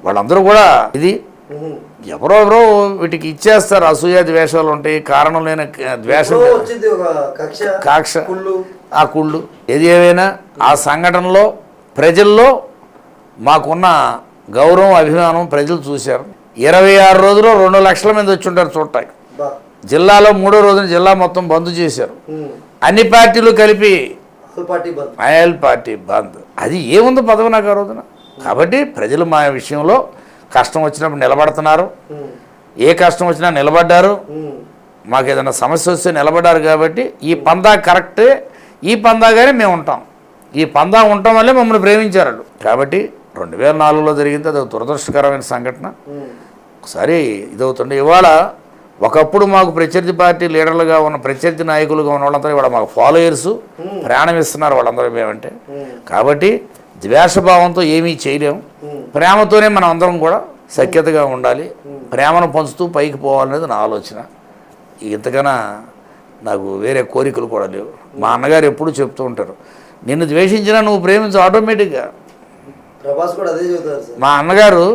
C: వాళ్ళందరూ కూడా ఇది
B: ఉహు.
C: ఎవరో వీటికి ఇచ్చేస్తారు. అసూయ ద్వేషాలు ఉంటాయి, కారణం లేని ద్వేషం,
B: ఎప్పుడో వచ్చింది ఒక
C: కాక్ష,
B: కుళ్ళు.
C: ఆ కుళ్ళు. ఏది ఏమైనా ఆ సంఘటనలో ప్రజల్లో మాకున్న గౌరవం, అభిమానం ప్రజలు చూశారు. 26 రోజులు 2 లక్షల మంది వచ్చి ఉంటారు చూడటానికి.
B: బా.
C: జిల్లాలో 3వ రోజున జిల్లా మొత్తం బంద్ చేశారు. అన్ని పార్టీలు కలిపి ఆల్ పార్టీ బంద్. అది ఏముంది పదవి నాకు ఆ రోజున. కాబట్టి ప్రజలు మా విషయంలో కష్టం వచ్చినప్పుడు నిలబడుతున్నారు. ఏ కష్టం వచ్చినా నిలబడ్డారు. మాకు ఏదైనా సమస్య వస్తే నిలబడ్డారు. కాబట్టి ఈ పందా కరెక్టే, ఈ పందాగానే మేము ఉంటాం. ఈ పందా ఉండటం వల్లే మమ్మల్ని ప్రేమించారు. కాబట్టి 2004లో జరిగింది, అది దురదృష్టకరమైన సంఘటన. ఒకసారి ఇదవుతుండే. ఇవాళ ఒకప్పుడు మాకు ప్రత్యర్థి పార్టీ లీడర్లుగా ఉన్న, ప్రత్యర్థి నాయకులుగా ఉన్న వాళ్ళందరూ ఇవాళ మాకు ఫాలోయర్స్, ప్రాణం ఇస్తున్నారు వాళ్ళందరూ మేమంటే. కాబట్టి ద్వేషభావంతో ఏమీ చేయలేము. ప్రేమతోనే మనం అందరం కూడా సఖ్యతగా ఉండాలి. ప్రేమను పంచుతూ పైకి పోవాలనేది నా ఆలోచన. ఇంతకన్నా నాకు వేరే కోరికలు కూడా లేవు. మా అన్నగారు ఎప్పుడూ చెప్తూ ఉంటారు, నిన్ను ద్వేషించినా నువ్వు ప్రేమించు ఆటోమేటిక్గా. మా అన్నగారు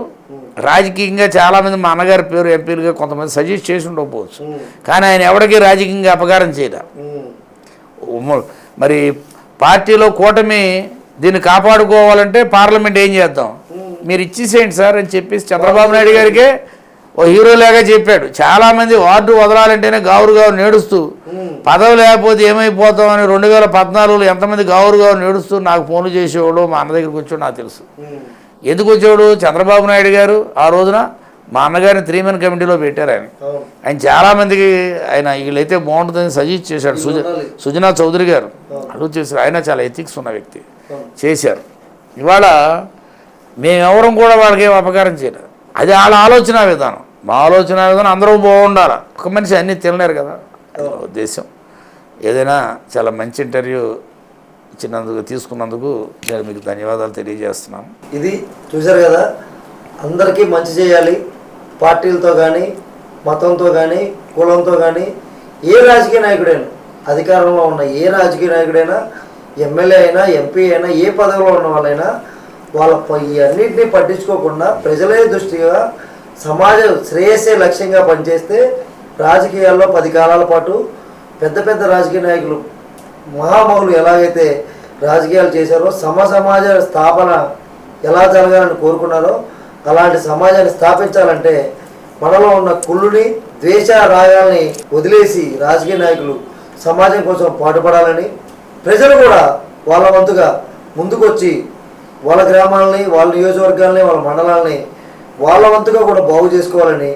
C: రాజకీయంగా చాలామంది మా అన్నగారి పేరు ఎంపీలుగా కొంతమంది సజెస్ట్ చేసి ఉండకపోవచ్చు, కానీ ఆయన ఎవరికి రాజకీయంగా అపకారం చేయలే. మరి పార్టీలో కూటమి దీన్ని కాపాడుకోవాలంటే పార్లమెంట్ ఏం చేద్దాం, మీరు ఇచ్చేసేయండి సార్ అని చెప్పేసి చంద్రబాబు నాయుడు గారికే ఓ హీరోలాగా చెప్పాడు. చాలామంది వార్డు వదలాలంటేనే గావురు నేడుస్తూ, పదవి లేకపోతే ఏమైపోతామని 2014లో ఎంతమంది గావురు నేడుస్తూ నాకు ఫోన్లు చేసేవాడు. మా అన్న దగ్గరికి వచ్చాడు, నాకు తెలుసు. ఎందుకు వచ్చాడు? చంద్రబాబు నాయుడు గారు ఆ రోజున మా అన్నగారిని 3 మెన్ కమిటీలో పెట్టారు. ఆయన చాలామందికి ఆయన వీళ్ళైతే బాగుంటుందని సజెస్ట్ చేశాడు. సుజనా చౌదరి గారు అడుగు చేశారు. ఆయన చాలా ఎథిక్స్ ఉన్న వ్యక్తి, చేశారు. ఇవాళ మేమెవరం కూడా వాళ్ళకి ఏం అపకారం చేయలేదు. అది వాళ్ళ ఆలోచన విధానం. మా ఆలోచన విధానం అందరూ బాగుండాలి. ఒక మనిషి అన్నీ తినలేరు కదా, అది ఉద్దేశం. ఏదైనా చాలా మంచి ఇంటర్వ్యూ తీసుకున్నందుకు నేను మీకు ధన్యవాదాలు తెలియజేస్తున్నాను.
B: ఇది చూశారు కదా, అందరికీ మంచి చేయాలి. పార్టీలతో కానీ, మతంతో కానీ, కులంతో కానీ, ఏ రాజకీయ నాయకుడైనా, అధికారంలో ఉన్న ఏ రాజకీయ నాయకుడైనా, ఎమ్మెల్యే అయినా, ఎంపీ అయినా, ఏ పదవిలో ఉన్న వాళ్ళైనా వాళ్ళ ఈ అన్నింటినీ పట్టించుకోకుండా ప్రజలే దృష్టిగా సమాజ శ్రేయస్సే లక్ష్యంగా పనిచేస్తే రాజకీయాల్లో 10 కాలాల పాటు పెద్ద పెద్ద రాజకీయ నాయకులు, మహామహులు ఎలాగైతే రాజకీయాలు చేశారో, సమాజ స్థాపన ఎలా జరగాలని కోరుకున్నారో అలాంటి సమాజాన్ని స్థాపించాలంటే మనలో ఉన్న కుళ్ళుని, ద్వేష రాగాల్ని వదిలేసి రాజకీయ నాయకులు సమాజం కోసం పాటుపడాలని, ప్రజలు కూడా వాళ్ళ వంతుగా ముందుకొచ్చి వాళ్ళ గ్రామాలని, వాళ్ళ నియోజకవర్గాలని, వాళ్ళ మండలాలని వాళ్ళ వంతుగా కూడా బాగు చేసుకోవాలని,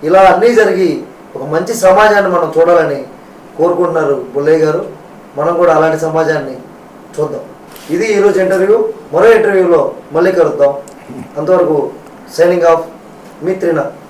B: ఇలా అన్నీ జరిగి ఒక మంచి సమాజాన్ని మనం చూడాలని కోరుకుంటున్నారు బుల్లయ్య గారు. మనం కూడా అలాంటి సమాజాన్ని చూద్దాం. ఇది ఈరోజు ఇంటర్వ్యూ. మరో ఇంటర్వ్యూలో మళ్ళీ కలుద్దాం. అంతవరకు సైనింగ్ ఆఫ్, మీ త్రినాథ్.